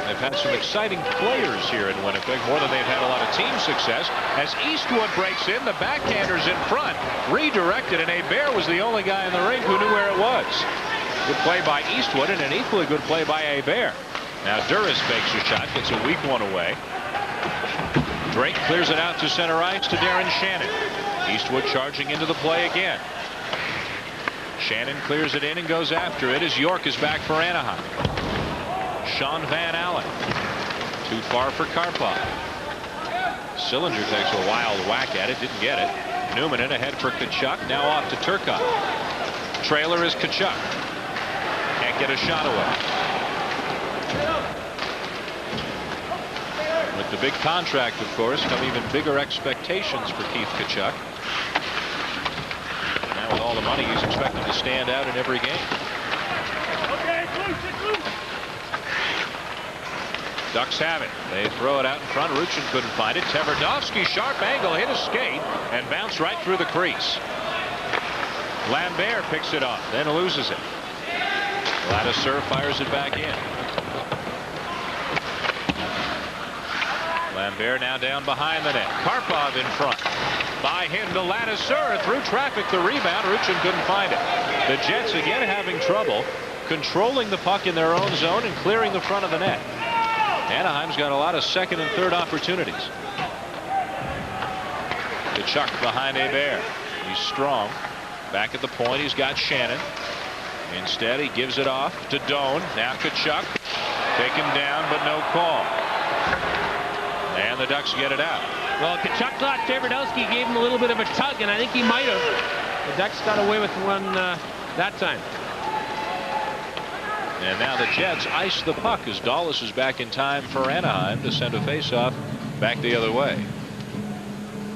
They've had some exciting players here in Winnipeg, more than they've had a lot of team success. As Eastwood breaks in, the backhander's in front, redirected, and Hebert was the only guy in the rink who knew where it was. Good play by Eastwood and an equally good play by Hebert. Now Duras fakes a shot, gets a weak one away. Drake clears it out to center ice to Darren Shannon. Eastwood charging into the play again. Shannon clears it in and goes after it as York is back for Anaheim. Sean Van Allen. Too far for Karpov. Sillinger takes a wild whack at it, didn't get it. Newman in ahead for Tkachuk, now off to Turcotte. Trailer is Tkachuk. Can't get a shot away. With the big contract, of course, come even bigger expectations for Keith Tkachuk. Now with all the money, he's expected to stand out in every game. Ducks have it. They throw it out in front. Ruchin couldn't find it. Tverdovsky, sharp angle, hit a skate, and bounced right through the crease. Lambert picks it up, then loses it. Ladouceur fires it back in. Lambert now down behind the net. Karpov in front. By him to Ladouceur. Through traffic, the rebound. Ruchin couldn't find it. The Jets again having trouble controlling the puck in their own zone and clearing the front of the net. Anaheim's got a lot of second and third opportunities. Tkachuk behind Hebert. He's strong. Back at the point, he's got Shannon. Instead, he gives it off to Doan. Now Tkachuk. Taken down, but no call. And the Ducks get it out.
Well, Tkachuk thought Tverdovsky gave him a little bit of a tug, and I think he might have. The Ducks got away with one that time.
And now the Jets ice the puck as Dawes is back in time for Anaheim to send a faceoff back the other way.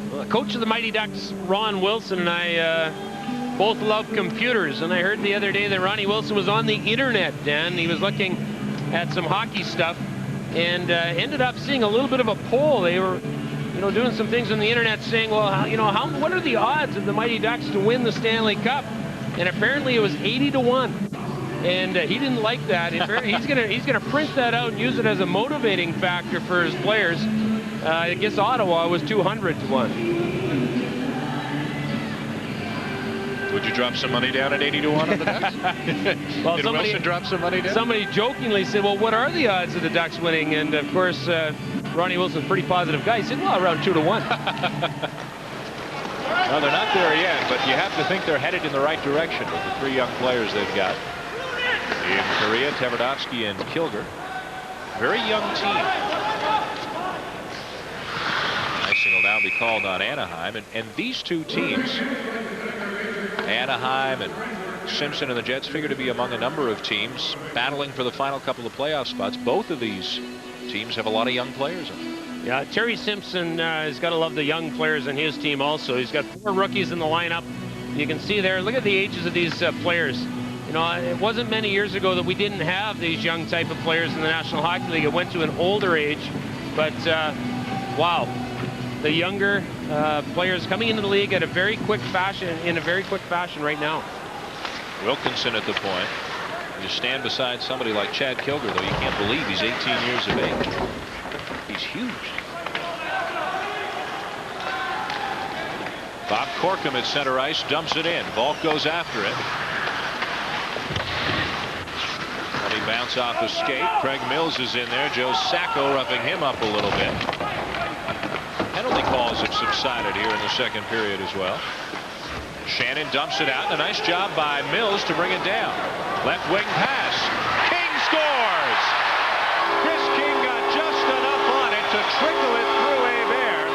Well, the coach of the Mighty Ducks, Ron Wilson, and I both love computers. And I heard the other day that Ronnie Wilson was on the internet, Dan. He was looking at some hockey stuff and ended up seeing a little bit of a poll. They were, you know, doing some things on the internet saying, well, you know, what are the odds of the Mighty Ducks to win the Stanley Cup? And apparently it was 80-1. And he didn't like that. He's gonna print that out and use it as a motivating factor for his players. I guess Ottawa was 200-1.
Did you drop some money down at 80-1 on the Ducks?
Well,
Did Wilson drop some money down?
Somebody jokingly said, well, what are the odds of the Ducks winning? And, of course, Ronnie Wilson's a pretty positive guy. He said, well, around 2-1.
Well, they're not there yet, but you have to think they're headed in the right direction with the 3 young players they've got. In Korea, Tverdovsky and Kilger. Very young team. Icing will now be called on Anaheim. And these two teams, Anaheim and Simpson and the Jets, figure to be among a number of teams battling for the final couple of playoff spots. Both of these teams have a lot of young players in them.
Yeah, Terry Simpson has got to love the young players in his team also. He's got 4 rookies in the lineup. You can see there, look at the ages of these players. You know, it wasn't many years ago that we didn't have these young type of players in the National Hockey League. It went to an older age, but wow. The younger players coming into the league at a very quick fashion, right now.
Wilkinson at the point. You stand beside somebody like Chad Kilger, though, you can't believe he's 18 years of age. He's huge. Bob Corkum at center ice dumps it in. Volk goes after it. And he bounce off a skate. Craig Mills is in there. Joe Sacco roughing him up a little bit. Penalty calls have subsided here in the second period as well. Shannon dumps it out, and a nice job by Mills to bring it down. Left wing pass. King scores! Chris King got just enough on it to trickle it through Hebert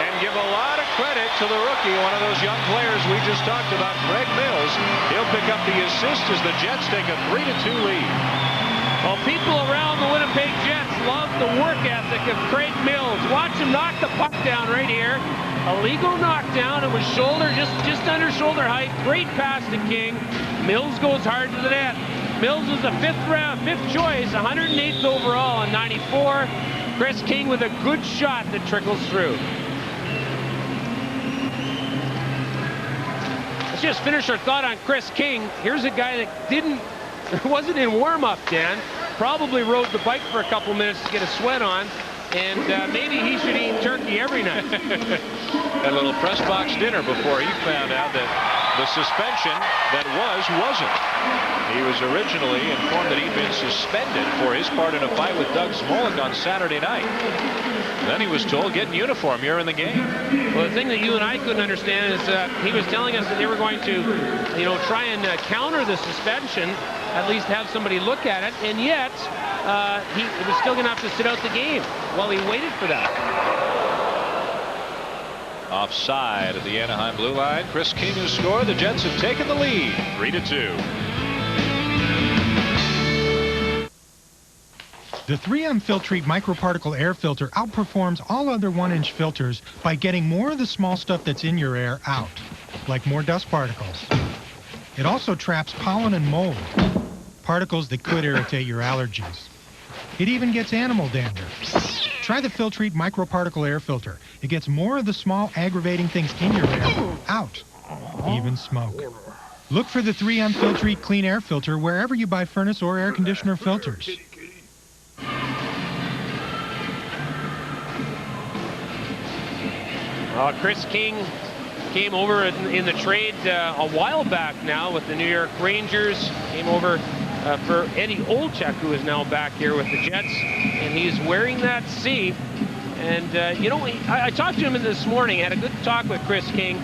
and give a lot of credit to the rookie, one of those young players we just talked about, Craig Mills. He'll pick up the assist as the Jets take a 3-2 lead.
Well, people around the Winnipeg Jets love the work ethic of Craig Mills. Watch him knock the puck down right here. A legal knockdown. It was shoulder, just under shoulder height. Great pass to King. Mills goes hard to the net. Mills was a fifth choice, 108th overall in '94. Chris King with a good shot that trickles through. Let's just finish our thought on Chris King. Here's a guy that wasn't in warm-up, Dan. Probably rode the bike for a couple minutes to get a sweat on. And maybe he should eat turkey every night.
Had a little press box dinner before he found out that the suspension that wasn't. He was originally informed that he'd been suspended for his part in a fight with Doug Smolik on Saturday night. Then he was told, get in uniform, you're in the game.
Well, the thing that you and I couldn't understand is he was telling us that they were going to, try and counter the suspension, at least have somebody look at it, and yet he was still going to have to sit out the game while he waited for that.
Offside at the Anaheim blue line. Chris King has scored. The Jets have taken the lead, 3-2.
The 3M Filtrete microparticle air filter outperforms all other 1-inch filters by getting more of the small stuff that's in your air out, like more dust particles. It also traps pollen and mold, particles that could irritate your allergies. It even gets animal dander. Try the Filtrete microparticle air filter. It gets more of the small aggravating things in your air out, even smoke. Look for the 3M Filtrete clean air filter wherever you buy furnace or air conditioner filters.
Chris King came over in the trade a while back now with the New York Rangers. Came over for Eddie Olczyk, who is now back here with the Jets, and he's wearing that C. And I talked to him this morning. Had a good talk with Chris King,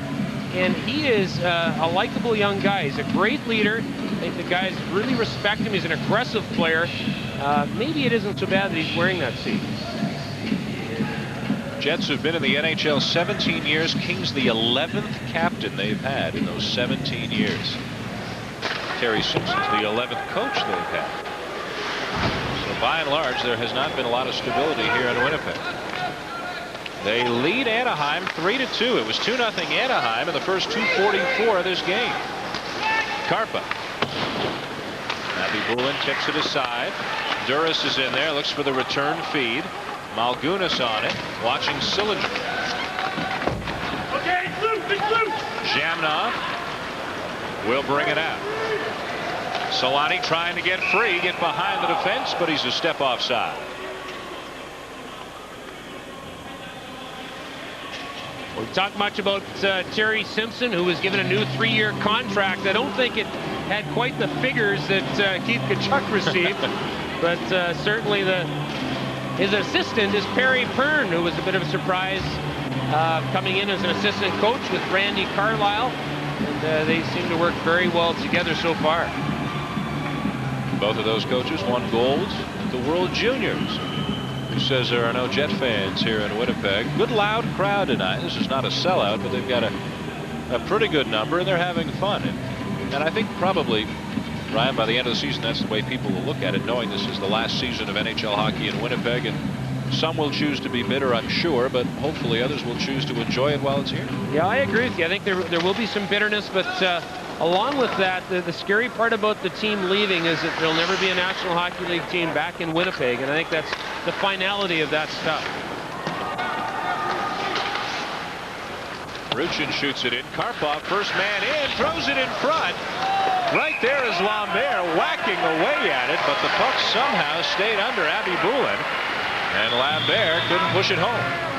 and he is a likable young guy. He's a great leader. I think the guys really respect him. He's an aggressive player. Maybe it isn't so bad that he's wearing that C.
Jets have been in the NHL 17 years. King's the 11th captain they've had in those 17 years. Terry Simpson's the 11th coach they've had. So by and large, there has not been a lot of stability here in Winnipeg. They lead Anaheim 3-2. It was 2-0 Anaheim in the first 2:44 of this game. Karpa. Matthew Bullen tips it aside. Duras is in there, looks for the return feed. Malgunas on it, watching Sillinger.
Okay, it's loose.
Jamnov will bring it out. Solani trying to get free, get behind the defense, but he's a step offside.
Well, talk much about Terry Simpson, who was given a new 3-year contract. I don't think it had quite the figures that Keith Tkachuk received, but certainly his assistant is Perry Pern, who was a bit of a surprise coming in as an assistant coach with Randy Carlyle, and they seem to work very well together so far.
Both of those coaches won gold at the World Juniors. Who says there are no Jet fans here in Winnipeg? Good loud crowd tonight. This is not a sellout, but they've got a pretty good number, and they're having fun. And I think probably, Ryan, by the end of the season, that's the way people will look at it, knowing this is the last season of NHL hockey in Winnipeg. And some will choose to be bitter, I'm sure, but hopefully others will choose to enjoy it while it's here.
Yeah, I agree with you. I think there will be some bitterness, but along with that, the scary part about the team leaving is that there'll never be a National Hockey League team back in Winnipeg, and I think that's the finality of that stuff.
Ruchin shoots it in. Karpov, first man in, throws it in front. Right there is Lambert whacking away at it, but the puck somehow stayed under Abby Boulin, and Lambert couldn't push it home.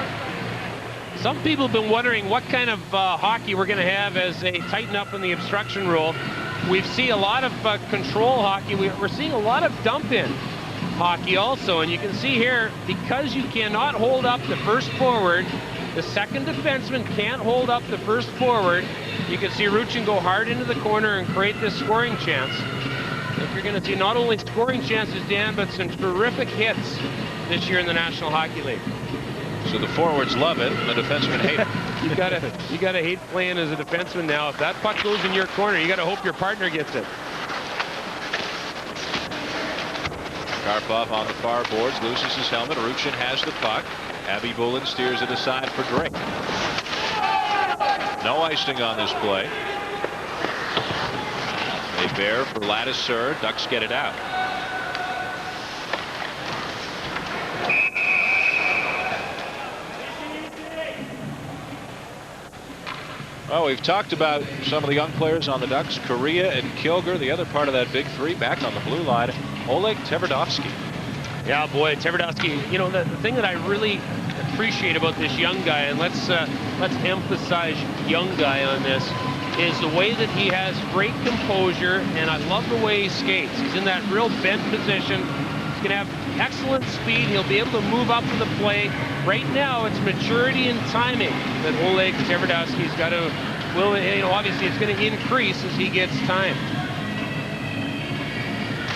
Some people have been wondering what kind of hockey we're going to have as they tighten up in the obstruction rule. We've seen a lot of control hockey. We're seeing a lot of dump-in hockey also, and you can see here, because you cannot hold up the first forward, the second defenseman can't hold up the first forward. You can see Ruchin go hard into the corner and create this scoring chance. If you're going to see not only scoring chances, Dan, but some terrific hits this year in the National Hockey League.
So the forwards love it, and the defensemen hate it.
You gotta hate playing as a defenseman now. If that puck goes in your corner, you gotta hope your partner gets it.
Karpov on the far boards, loses his helmet. Ruchin has the puck. Abby Boulin steers it aside for Drake. No icing on this play. They bear for Ladouceur. Ducks get it out. Well, we've talked about some of the young players on the Ducks, Correa and Kilger, the other part of that big three back on the blue line. Oleg Tverdovsky.
Yeah, boy, Tverdovsky. You know, the thing that I really appreciate about this young guy, and let's emphasize young guy on this, is the way that he has great composure, and I love the way he skates. He's in that real bent position. He's going to have excellent speed. He'll be able to move up to the play. Right now, it's maturity and timing that Oleg Tverdovsky's got to, well, you know, obviously it's going to increase as he gets time.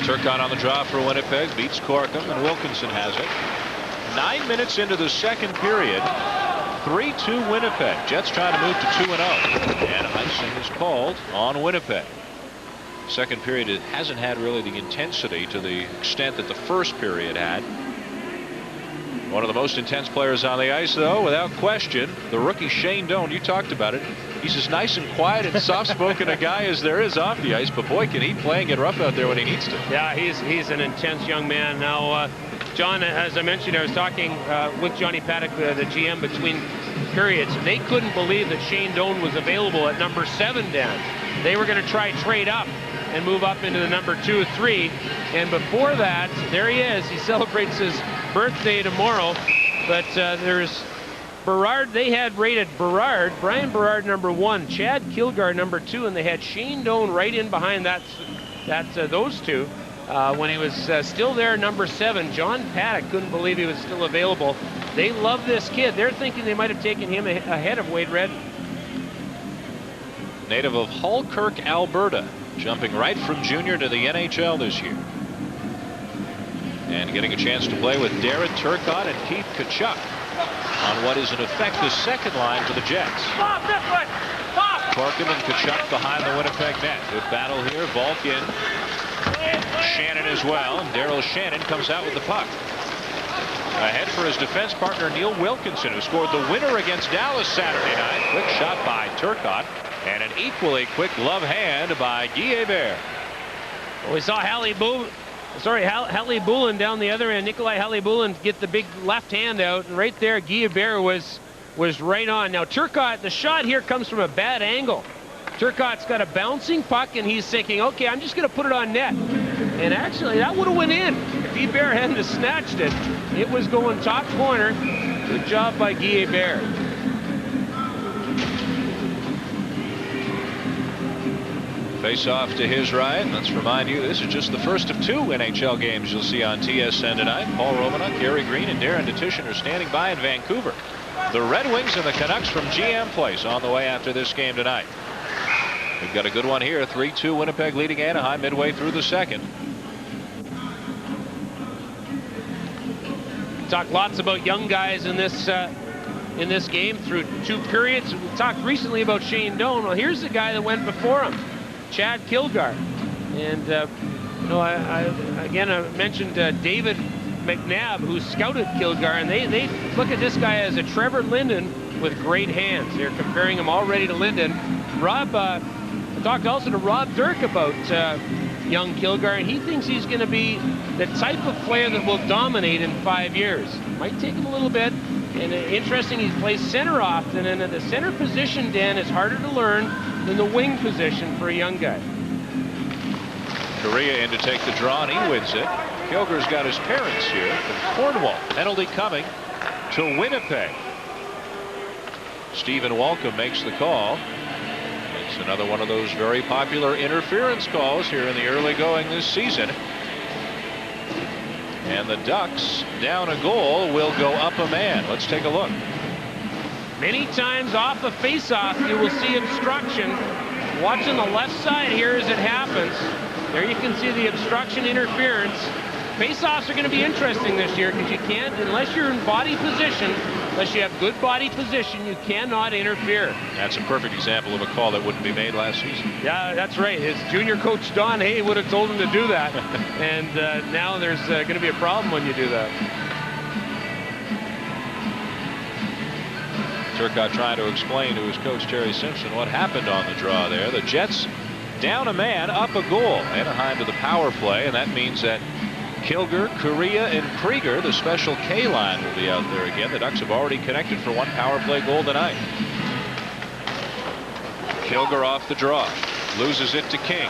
Turcotte on the draw for Winnipeg, beats Corkum, and Wilkinson has it. 9 minutes into the second period, 3-2 Winnipeg. Jets trying to move to 2-0, and icing is called on Winnipeg. Second period, it hasn't had really the intensity to the extent that the first period had. One of the most intense players on the ice, though, without question, the rookie Shane Doan. You talked about it. He's as nice and quiet and soft-spoken a guy as there is off the ice, but boy, can he playing it rough out there when he needs to.
Yeah, he's an intense young man. Now, John, as I mentioned, I was talking with Johnny Paddock, the GM, between periods. They couldn't believe that Shane Doan was available at number 7, Dan. They were going to try trade up and move up into the number 2 or 3. And before that, there he is. He celebrates his birthday tomorrow. But there's Berard. They had rated Brian Berard number 1, Chad Kilgar number 2, and they had Shane Doan right in behind those two. When he was still there, number 7, John Paddock couldn't believe he was still available. They love this kid. They're thinking they might have taken him ahead of Wade Redden.
Native of Halkirk, Alberta, jumping right from junior to the NHL this year. And getting a chance to play with Darren Turcotte and Keith Tkachuk on what is in effect the second line for the Jets.
Stop this one! Stop!
Corkum and Tkachuk behind the Winnipeg net. Good battle here. Volk in. Shannon as well. And Daryl Shannon comes out with the puck. Ahead for his defense partner Neil Wilkinson, who scored the winner against Dallas Saturday night. Quick shot by Turcotte. And an equally quick glove hand by Guy Hebert.
Well, we saw Hallie Boulin down the other end. Nikolai Hallie Boulin get the big left hand out, and right there Guy Hebert was right on. Now Turcotte, the shot here comes from a bad angle. Turcotte's got a bouncing puck, and he's thinking, okay, I'm just going to put it on net. And actually, that would have went in. If Hebert hadn't have snatched it, it was going top corner. Good job by Guy Hebert.
Face off to his right. Let's remind you, this is just the first of 2 NHL games you'll see on TSN tonight. Paul Romanuk, Gary Green, and Darren Detition are standing by in Vancouver. The Red Wings and the Canucks from GM Place on the way after this game tonight. We've got a good one here. 3-2 Winnipeg leading Anaheim midway through the second.
Talked lots about young guys in this game through 2 periods. We talked recently about Shane Doan. Well, here's the guy that went before him, Chad Kilgar. And you know, I mentioned David McNabb, who scouted Kilgar, and they look at this guy as a Trevor Linden with great hands. They're comparing him already to Linden. Rob, I talked also to Rob Dirk about young Kilgar, and he thinks he's going to be the type of player that will dominate in 5 years. Might take him a little bit. And interesting, he plays center often, and the center position, Dan, is harder to learn than the wing position for a young guy.
Correa in to take the draw, and he wins it. Kilgar's got his parents here from Cornwall. Penalty coming to Winnipeg. Stephen Walcom makes the call. It's another one of those very popular interference calls here in the early going this season. And the Ducks, down a goal, will go up a man. Let's take a look.
Many times off a face-off, you will see obstruction. Watching the left side here as it happens. There you can see the obstruction interference. Face-offs are going to be interesting this year because you can't, unless you're in body position, unless you have good body position, you cannot interfere.
That's a perfect example of a call that wouldn't be made last season.
Yeah, that's right. His junior coach, Don Hay, would have told him to do that. And now there's going to be a problem when you do that.
Turcotte trying to explain to his coach, Terry Simpson, what happened on the draw there. The Jets down a man, up a goal. Anaheim to the power play, and that means that Kilgar, Correa, and Krieger, the special K line, will be out there again. The Ducks have already connected for 1 power play goal tonight. Kilgar off the draw, loses it to King.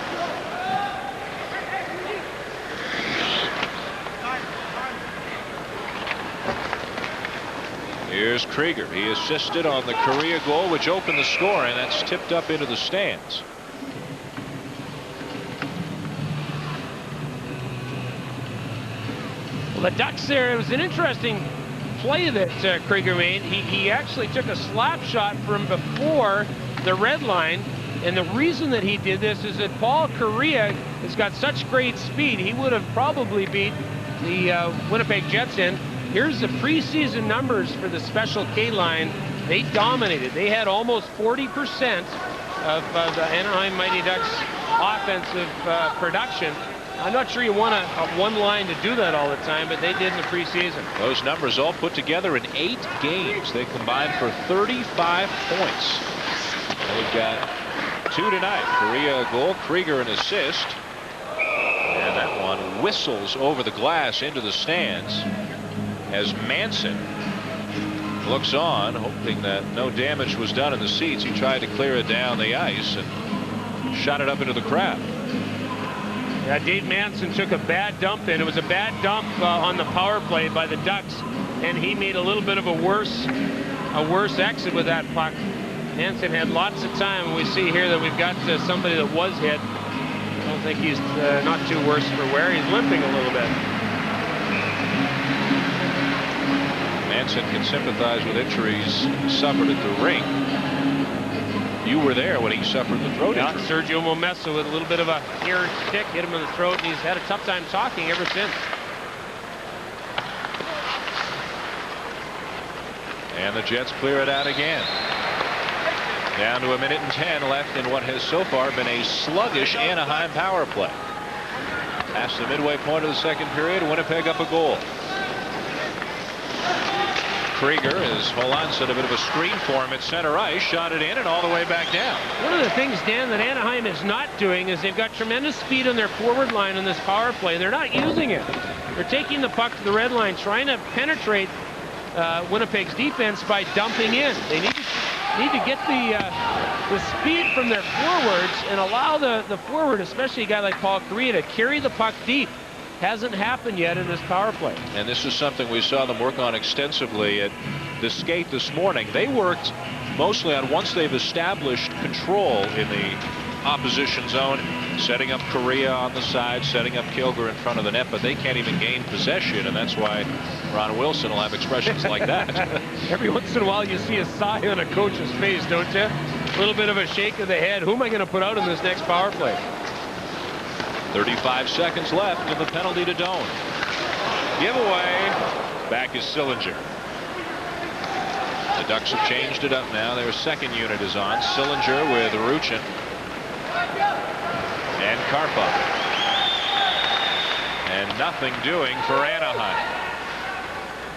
Here's Krieger. He assisted on the Correa goal, which opened the score, and that's tipped up into the stands.
Well, the Ducks there, it was an interesting play that Krieger made. He actually took a slap shot from before the red line, and the reason that he did this is that Paul Correa has got such great speed, he would have probably beat the Winnipeg Jets in. Here's the preseason numbers for the special K line. They dominated. They had almost 40% of the Anaheim Mighty Ducks offensive production. I'm not sure you want a one line to do that all the time, but they did in the preseason.
Those numbers all put together in 8 games. They combined for 35 points. They've got 2 tonight. Correa a goal, Krieger an assist. And that one whistles over the glass into the stands as Manson looks on, hoping that no damage was done in the seats. He tried to clear it down the ice and shot it up into the crowd.
Yeah, Dave Manson took a bad dump in. It was a bad dump on the power play by the Ducks, and he made a little bit of a worse exit with that puck. Manson had lots of time. We see here that we've got somebody that was hit. I don't think he's not too worse for wear. He's limping a little bit.
Manson can sympathize with injuries suffered at the rink. You were there when he suffered the throat injury.
Sergio Momesa with a little bit of a ear stick hit him in the throat, and he's had a tough time talking ever since.
And the Jets clear it out again. Down to 1:10 left in what has so far been a sluggish Anaheim power play. Past the midway point of the second period, Winnipeg up a goal. Krieger, as Holland said, a bit of a screen for him at center ice, shot it in and all the way back down.
One of the things, Dan, that Anaheim is not doing is they've got tremendous speed on their forward line on this power play. They're not using it. They're taking the puck to the red line, trying to penetrate Winnipeg's defense by dumping in. They need to get the speed from their forwards and allow the forward, especially a guy like Paul Correa, to carry the puck deep. Hasn't happened yet in this power play.
And this is something we saw them work on extensively at the skate this morning. They worked mostly on once they've established control in the opposition zone, setting up Correa on the side, setting up Kilger in front of the net, but they can't even gain possession, and that's why Ron Wilson will have expressions like that.
Every once in a while you see a sigh on a coach's face, don't you? A little bit of a shake of the head. Who am I going to put out in this next power play?
35 seconds left in the penalty to Doan. Giveaway. Back is Sillinger. The Ducks have changed it up now. Their second unit is on. Sillinger with Ruchin and Karpov. And nothing doing for Anaheim.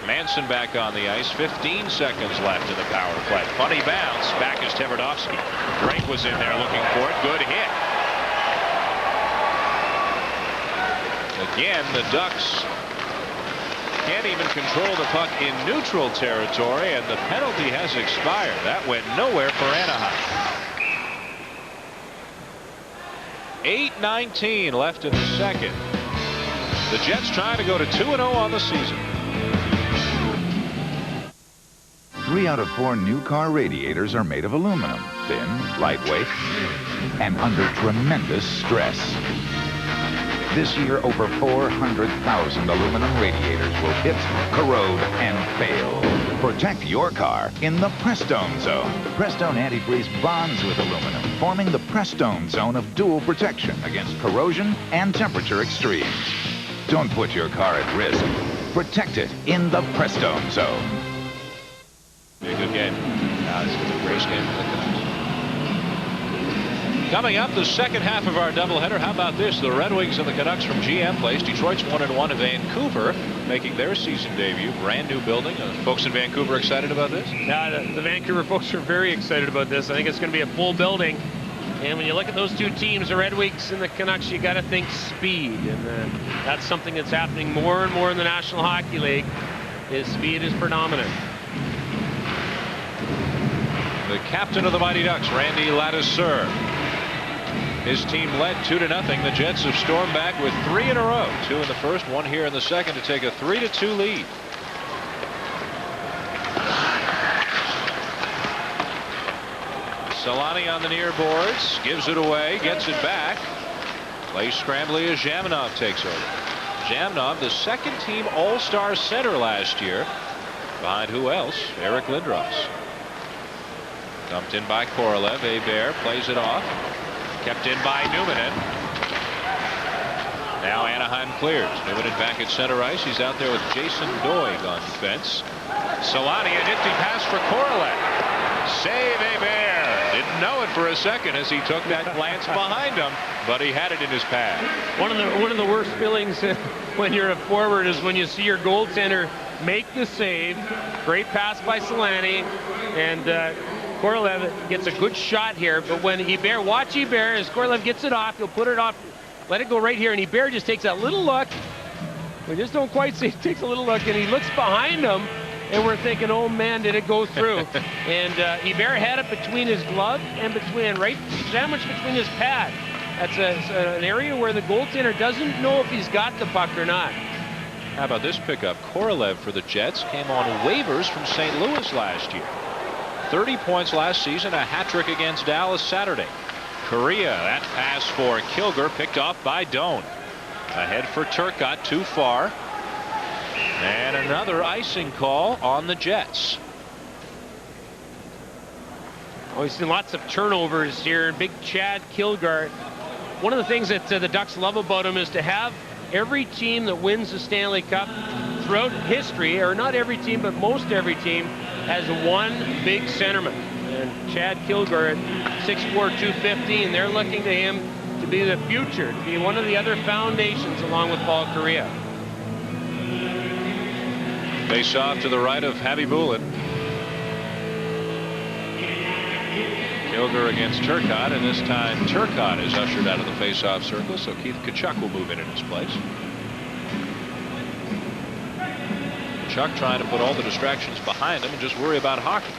Manson back on the ice. 15 seconds left in the power play. Funny bounce. Back is Tverdovsky. Drake was in there looking for it. Good hit. Again, the Ducks can't even control the puck in neutral territory, and the penalty has expired. That went nowhere for Anaheim. 8:19 left in the second. The Jets trying to go to 2-0 on the season.
3 out of 4 new car radiators are made of aluminum, thin, lightweight, and under tremendous stress. This year, over 400,000 aluminum radiators will hit, corrode, and fail. Protect your car in the Prestone Zone. Prestone Antifreeze bonds with aluminum, forming the Prestone Zone of dual protection against corrosion and temperature extremes. Don't put your car at risk. Protect it in the Prestone Zone.
Be a good game. This is a great game for the Canucks. Coming up, the second half of our doubleheader. How about this? The Red Wings and the Canucks from GM Place. Detroit's 1-1 in Vancouver, making their season debut. Brand new building. Folks in Vancouver excited about this?
Yeah, the Vancouver folks are very excited about this. I think it's going to be a full building. And when you look at those two teams, the Red Wings and the Canucks, you got to think speed. And that's something that's happening more and more in the National Hockey League. Is speed is predominant.
The captain of the Mighty Ducks, Randy Ladouceur. His team led 2-0. The Jets have stormed back with 3 in a row. 2 in the first, 1 here in the second to take a 3-2 lead. Solani on the near boards, gives it away, gets it back. Plays scrambly as Zhamnov takes over. Zhamnov, the second team All-Star center last year. Behind who else? Eric Lindros. Dumped in by Korolev. Hebert plays it off. Kept in by Numanen. Now Anaheim clears. Numanen back at center ice. He's out there with Jason Doig on defense. Solani, a nifty pass for Korolev. Save Hebert. Didn't know it for a second as he took that glance behind him, but he had it in his pad.
One of the worst feelings when you're a forward is when you see your goaltender make the save. Great pass by Solani, and Korolev gets a good shot here, but when Hebert, watch Hebert, as Korolev gets it off, he'll put it off, let it go right here, and Hebert just takes that little look. We just don't quite see, he takes a little look, and he looks behind him, and we're thinking, oh man, did it go through? And Hebert had it between his glove and right sandwiched between his pad. That's an area where the goaltender doesn't know if he's got the puck or not.
How about this pickup? Korolev for the Jets came on waivers from St. Louis last year. 30 points last season, a hat-trick against Dallas Saturday. Correa, that pass for Kilger, picked off by Doan. Ahead for Turcotte, too far. And another icing call on the Jets.
Oh, we've seen lots of turnovers here. Big Chad Kilgore. One of the things that the Ducks love about him is to have every team that wins the Stanley Cup throughout history, or not every team, but most every team, has one big centerman. And Chad Kilgore at 6'4", 215, they're looking to him to be the future, to be one of the other foundations along with Paul Correa.
Face off to the right of Habibulin. Kilgore against Turcotte, and this time Turcotte is ushered out of the face-off circle, so Keith Tkachuk will move in his place. Tkachuk trying to put all the distractions behind him and just worry about hockey.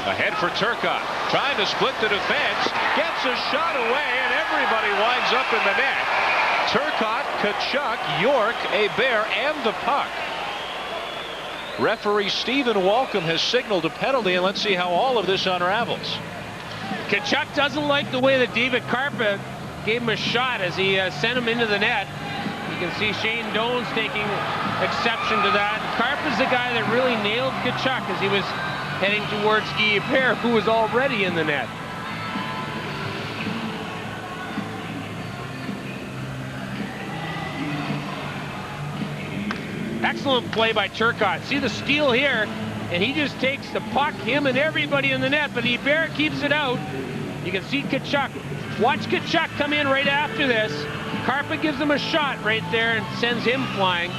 Ahead for Turcotte, trying to split the defense, gets a shot away, and everybody winds up in the net. Turcotte, Tkachuk, York, Hebert, and the puck. Referee Stephen Walcom has signaled a penalty, and let's see how all of this unravels.
Tkachuk doesn't like the way that David Karpa gave him a shot as he sent him into the net. You can see Shane Doan's taking exception to that. Karpa's the guy that really nailed Tkachuk as he was heading towards Guy Hebert, who was already in the net. Excellent play by Turcotte. See the steal here, and he just takes the puck, him and everybody in the net, but Hebert keeps it out. You can see Tkachuk. Watch Tkachuk come in right after this. Karpa gives him a shot right there and sends him flying.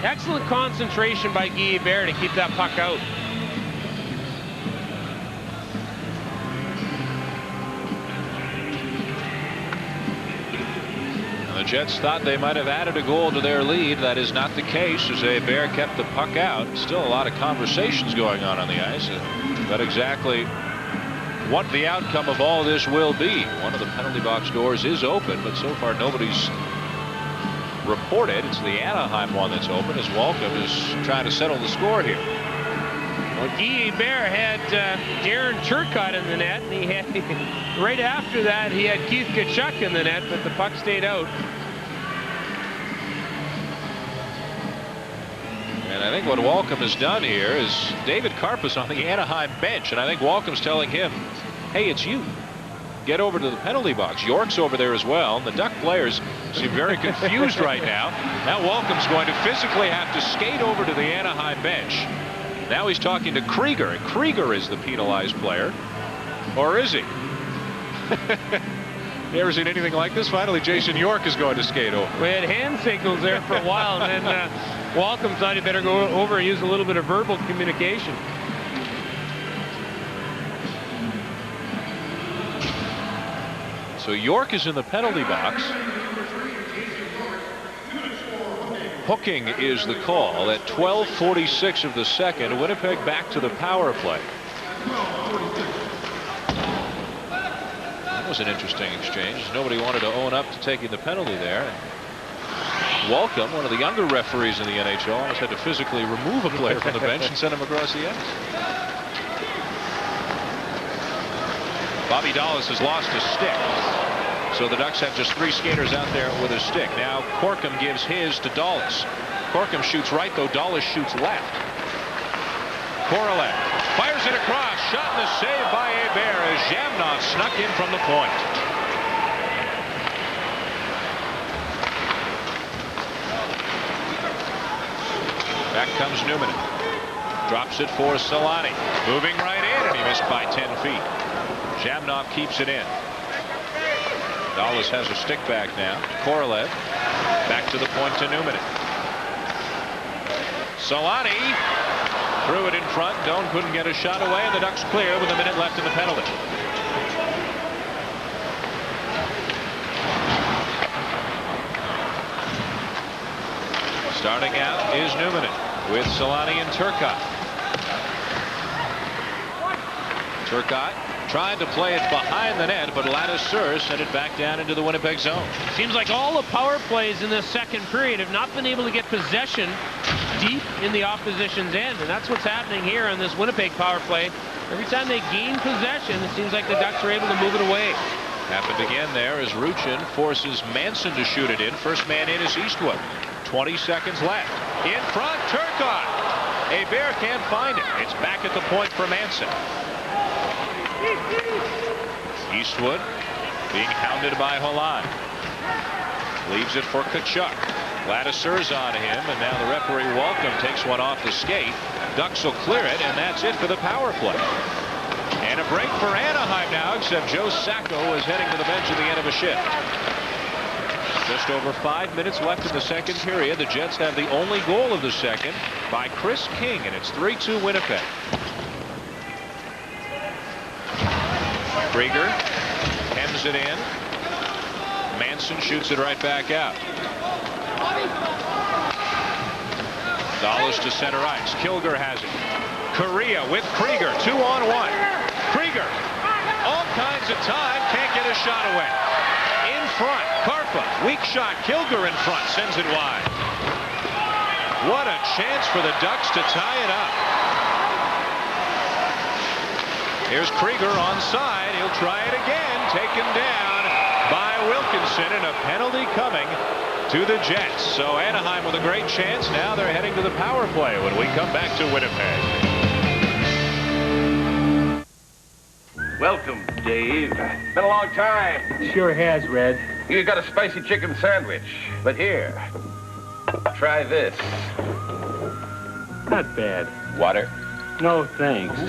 Excellent concentration by Guy Hebert to keep that puck out.
The Jets thought they might have added a goal to their lead. That is not the case, as Hebert kept the puck out. Still a lot of conversations going on the ice, but exactly what the outcome of all this will be. One of the penalty box doors is open, but so far nobody's reported. It's the Anaheim one that's open, as Walcom is trying to settle the score here.
Well, Guy Hebert had Darren Turcotte in the net, and he had right after that he had Keith Tkachuk in the net, but the puck stayed out.
And I think what Walcom has done here is David Karpa's on the Anaheim bench, and I think Walcom's telling him, hey, it's you. Get over to the penalty box. York's over there as well. And the Duck players seem very confused right now. Now Walcom's going to physically have to skate over to the Anaheim bench. Now he's talking to Krieger, and Krieger is the penalized player. Or is he? You ever seen anything like this? Finally, Jason York is going to skate over.
We had hand signals there for a while, and then Walcom thought he'd better go over and use a little bit of verbal communication.
So York is in the penalty box. Hooking is the call at 12:46 of the second. Winnipeg back to the power play. That was an interesting exchange. Nobody wanted to own up to taking the penalty there. Walcom, one of the younger referees in the NHL, almost had to physically remove a player from the bench and send him across the ice. Bobby Dallas has lost a stick. So the Ducks have just 3 skaters out there with a stick. Now Corkum gives his to Dallas. Corkum shoots right, though Dallas shoots left. Korolev fires it across. Shot and a save by Hebert as Jamnov snuck in from the point. Back comes Newman. Drops it for Solani. Moving right in, and he missed by 10 feet. Jamnov keeps it in. Dallas has a stick back now. Korolev back to the point to Newman. Solani threw it in front. Doan couldn't get a shot away, and the Ducks clear with a minute left in the penalty. Starting out is Newman with Solani and Turcotte. Turcotte tried to play it behind the net, but Ladouceur sent it back down into the Winnipeg zone.
Seems like all the power plays in this second period have not been able to get possession deep in the opposition's end, and that's what's happening here on this Winnipeg power play. Every time they gain possession, it seems like the Ducks are able to move it away.
Happened again there as Ruchin forces Manson to shoot it in. First man in is Eastwood. 20 seconds left. In front, Turcotte. Hebert can't find it. It's back at the point for Manson. Eastwood being hounded by Holland. Leaves it for Tkachuk. Ladouceur's on him, and now the referee Walcom takes one off the skate. Ducks will clear it, and that's it for the power play. And a break for Anaheim now, except Joe Sacco is heading to the bench at the end of a shift. Just over 5 minutes left in the second period. The Jets have the only goal of the second by Chris King, and it's 3-2 Winnipeg. Krieger hems it in. Manson shoots it right back out. Dallas to center ice. Kilger has it. Correa with Krieger. 2-on-1. Krieger. All kinds of time. Can't get a shot away. In front. Karpa. Weak shot. Kilger in front. Sends it wide. What a chance for the Ducks to tie it up. Here's Krieger onside. He'll try it again. Taken down by Wilkinson, and a penalty coming to the Jets. So Anaheim with a great chance. Now they're heading to the power play when we come back to Winnipeg.
Welcome, Dave. Been a long time.
Sure has, Red.
You got a spicy chicken sandwich. But here, try this.
Not bad.
Water?
No, thanks.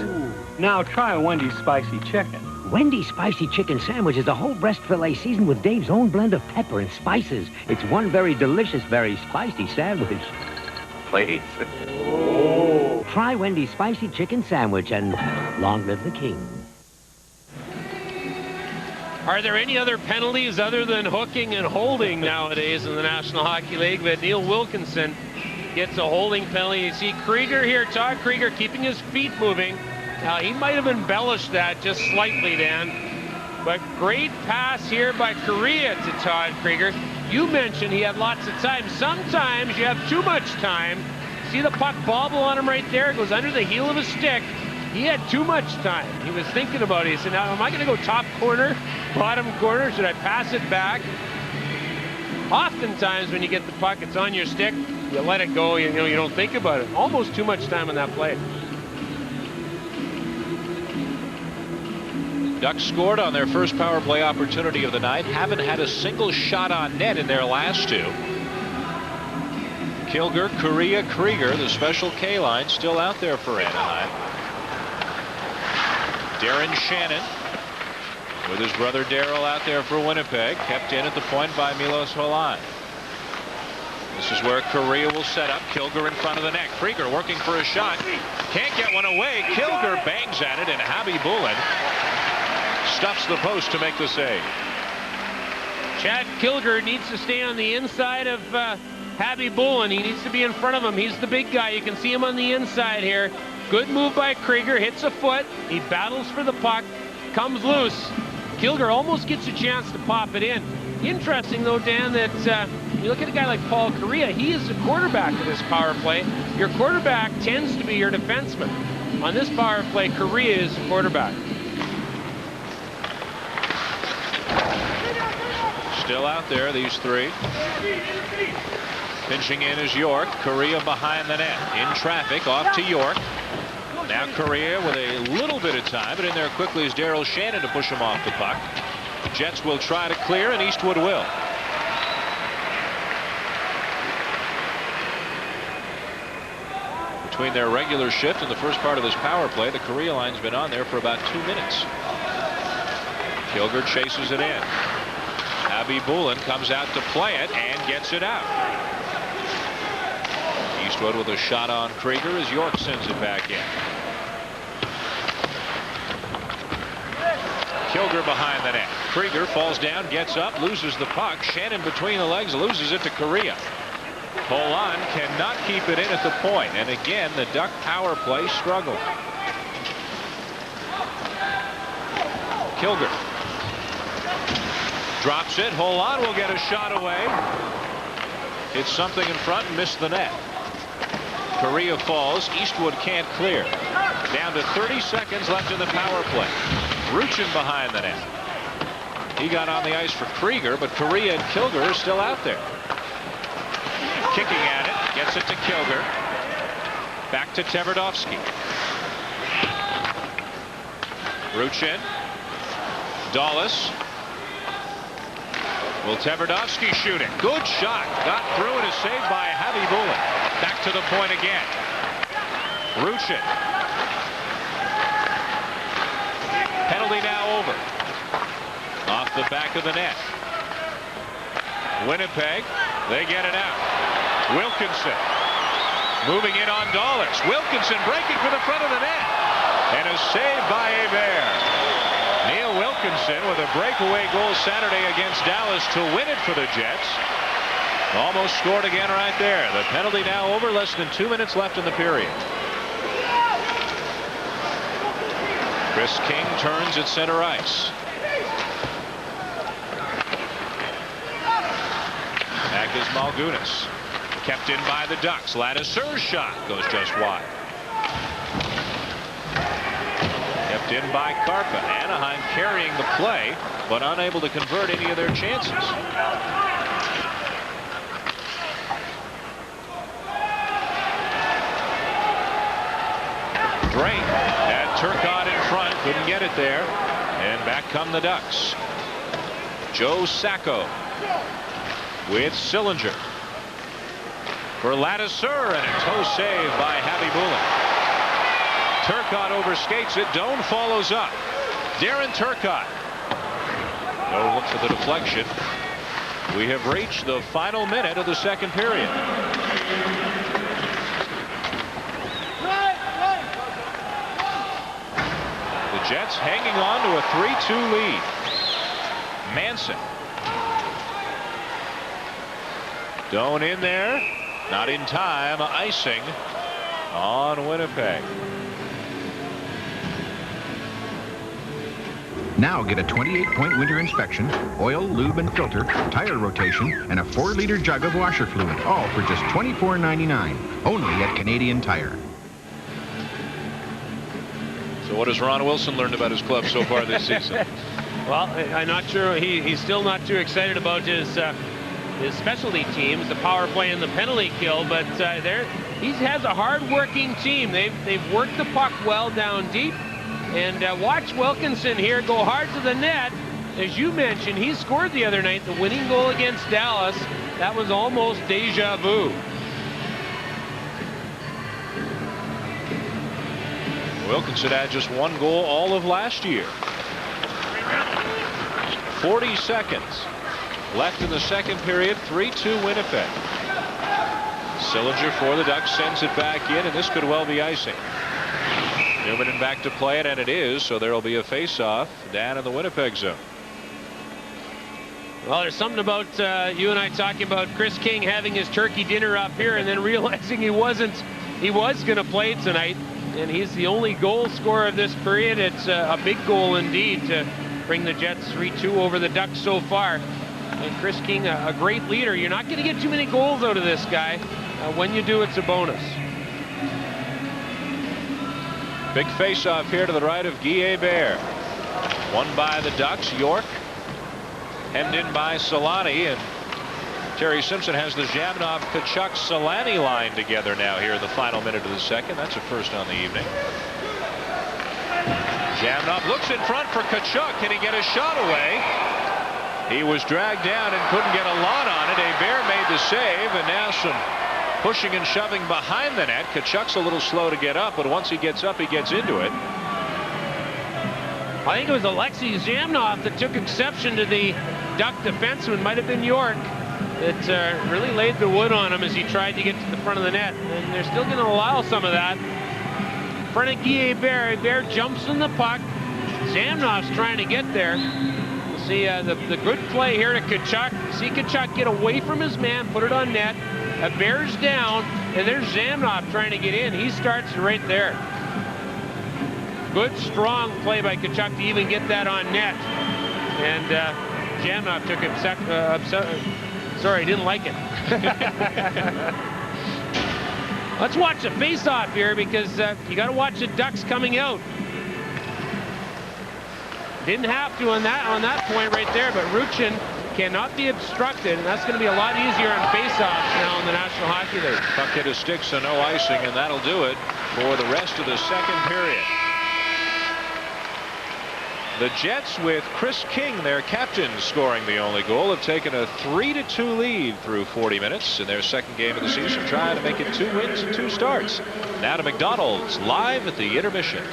Now try a Wendy's spicy chicken.
Wendy's spicy chicken sandwich is a whole breast fillet seasoned with Dave's own blend of pepper and spices. It's one very delicious, very spicy sandwich.
Please.
Try Wendy's spicy chicken sandwich, and long live the king.
Are there any other penalties other than hooking and holding nowadays in the National Hockey League? But Neil Wilkinson gets a holding penalty. You see Krieger here, Todd Krieger, keeping his feet moving. Now, he might have embellished that just slightly, Dan. But great pass here by Correa to Todd Krieger. You mentioned he had lots of time. Sometimes you have too much time. See the puck bobble on him right there? It goes under the heel of his stick. He had too much time. He was thinking about it. He said, now, am I going to go top corner, bottom corner? Should I pass it back? Oftentimes, when you get the puck, it's on your stick. You let it go. You know, you don't think about it. Almost too much time on that play.
Ducks scored on their first power play opportunity of the night. Haven't had a single shot on net in their last two. Kilger, Correa, Krieger, the special K line still out there for Anaheim. Darren Shannon with his brother Darryl out there for Winnipeg. Kept in at the point by Milos Holan. This is where Correa will set up. Kilger in front of the net. Krieger working for a shot. Can't get one away. Kilger bangs at it, and Habby Bullen stuffs the post to make the save.
Chad Kilger needs to stay on the inside of Habby Bullen. He needs to be in front of him. He's the big guy. You can see him on the inside here. Good move by Krieger. Hits a foot. He battles for the puck. Comes loose. Kilger almost gets a chance to pop it in. Interesting, though, Dan, that you look at a guy like Paul Correa. He is the quarterback of this power play. Your quarterback tends to be your defenseman. On this power play, Correa is the quarterback.
Still out there, these three. Pinching in is York. Correa behind the net. In traffic, off to York. Now Correa with a little bit of time, but in there quickly is Darryl Shannon to push him off the puck. Jets will try to clear, and Eastwood will. Between their regular shift and the first part of this power play, the Correa line's been on there for about 2 minutes. Kilger chases it in. Habby Bullen comes out to play it and gets it out. Eastwood with a shot on Krieger as York sends it back in. Kilger behind the net. Krieger falls down, gets up, loses the puck. Shannon between the legs loses it to Correa. Holan cannot keep it in at the point, and again the Duck power play struggled. Kilger drops it. Holan will get a shot away. Hits something in front and missed the net. Correa falls. Eastwood can't clear. Down to 30 seconds left in the power play. Ruchin behind the net. He got on the ice for Krieger, but Correa and Kilger are still out there. Kicking at it. Gets it to Kilger. Back to Tverdovsky. Ruchin. Dawlis. Will Tverdovsky shoot it? Good shot. Got through and is saved by Habby Bullen. Back to the point again. Ruchin. Penalty now over. Off the back of the net. Winnipeg, they get it out. Wilkinson moving in on Dawlis. Wilkinson breaking for the front of the net. And a save by Hebert. Neil Wilkinson with a breakaway goal Saturday against Dallas to win it for the Jets. Almost scored again right there. The penalty now over. Less than 2 minutes left in the period. Chris King turns at center ice. Back is Malgunas. Kept in by the Ducks. Ladouceur's shot goes just wide. Kept in by Karpa. Anaheim carrying the play, but unable to convert any of their chances. Drake had Turcotte in front, couldn't get it there, and back come the Ducks. Joe Sacco with Sillinger for Ladouceur, and a toe save by Javi Bulin. Turcotte overskates it. Doan follows up. Darren Turcotte. No look for the deflection. We have reached the final minute of the second period. The Jets hanging on to a 3-2 lead. Manson. Doan in there. Not in time. Icing on Winnipeg.
Now get a 28-point winter inspection, oil, lube, and filter, tire rotation, and a 4-liter jug of washer fluid, all for just $24.99, only at Canadian Tire.
So what has Ron Wilson learned about his club so far this season?
Well, I'm not sure. He's still not too excited about his specialty teams, the power play and the penalty kill, but he has a hard-working team. They've worked the puck well down deep. And watch Wilkinson here go hard to the net. As you mentioned, he scored the other night, the winning goal against Dallas. That was almost deja vu.
Wilkinson had just one goal all of last year. 40 seconds left in the second period. 3-2 Winnipeg. Sillinger for the Ducks sends it back in, and this could well be icing. Newman back to play it, and it is, so there will be a face-off down in the Winnipeg zone.
Well, there's something about you and I talking about Chris King having his turkey dinner up here and then realizing he was going to play tonight, and he's the only goal scorer of this period. It's a big goal indeed to bring the Jets 3-2 over the Ducks so far. And Chris King, a great leader. You're not going to get too many goals out of this guy. When you do, it's a bonus.
Big face-off here to the right of Guy Hebert. Won by the Ducks. York hemmed in by Solani, and Terry Simpson has the Zhamnov-Tkachuk-Solani line together now here in the final minute of the second. That's a first on the evening. Zhamnov looks in front for Tkachuk. Can he get a shot away? He was dragged down and couldn't get a lot on it. Hebert made the save, and now some pushing and shoving behind the net. Tkachuk's a little slow to get up, but once he gets up, he gets into it.
I think it was Alexei Zhamnov that took exception to the Duck defenseman. Might have been York that really laid the wood on him as he tried to get to the front of the net. And they're still going to allow some of that. In front of Guy Hebert. Hebert jumps in the puck. Zhamnov's trying to get there. We'll see the good play here to Tkachuk. See Tkachuk get away from his man, put it on net. Hebert's down, and there's Zhamnov trying to get in. He starts right there. Good, strong play by Tkachuk to even get that on net. And Zhamnov took it. Sorry, didn't like it. Let's watch the face-off here, because you got to watch the Ducks coming out. Didn't have to on that point right there, but Ruchin cannot be obstructed, and that's going to be a lot easier on face-offs now in the National Hockey League.
Puck hit a stick, so no icing, and that'll do it for the rest of the second period. The Jets, with Chris King, their captain, scoring the only goal, have taken a 3-2 lead through 40 minutes in their second game of the season, trying to make it 2 wins and 2 starts. Now to McDonald's, live at the intermission.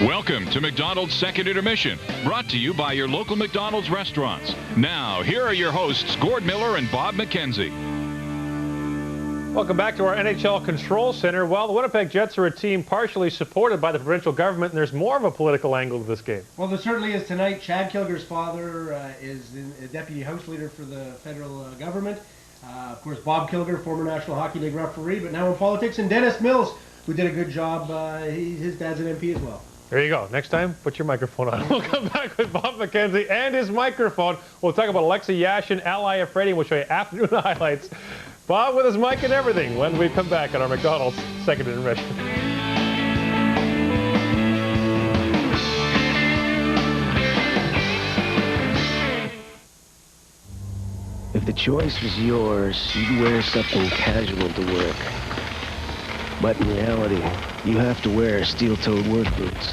Welcome to McDonald's Second Intermission, brought to you by your local McDonald's restaurants. Now, here are your hosts, Gord Miller and Bob McKenzie.
Welcome back to our NHL Control Center. Well, the Winnipeg Jets are a team partially supported by the provincial government, and there's more of a political angle to this game.
Well, there certainly is tonight. Chad Kilger's father is the Deputy House Leader for the federal government. Of course, Bob Kilger, former National Hockey League referee, but now in politics. And Dennis Mills, who did a good job. His dad's an MP as well.
There you go. Next time, put your microphone on. We'll come back with Bob McKenzie and his microphone. We'll talk about Alexa Yashin, Ally Afraidy. We'll show you afternoon highlights. Bob with his mic and everything when we come back on our McDonald's second intermission.
If the choice was yours, you'd wear something casual to work. But in reality, you have to wear steel-toed work boots.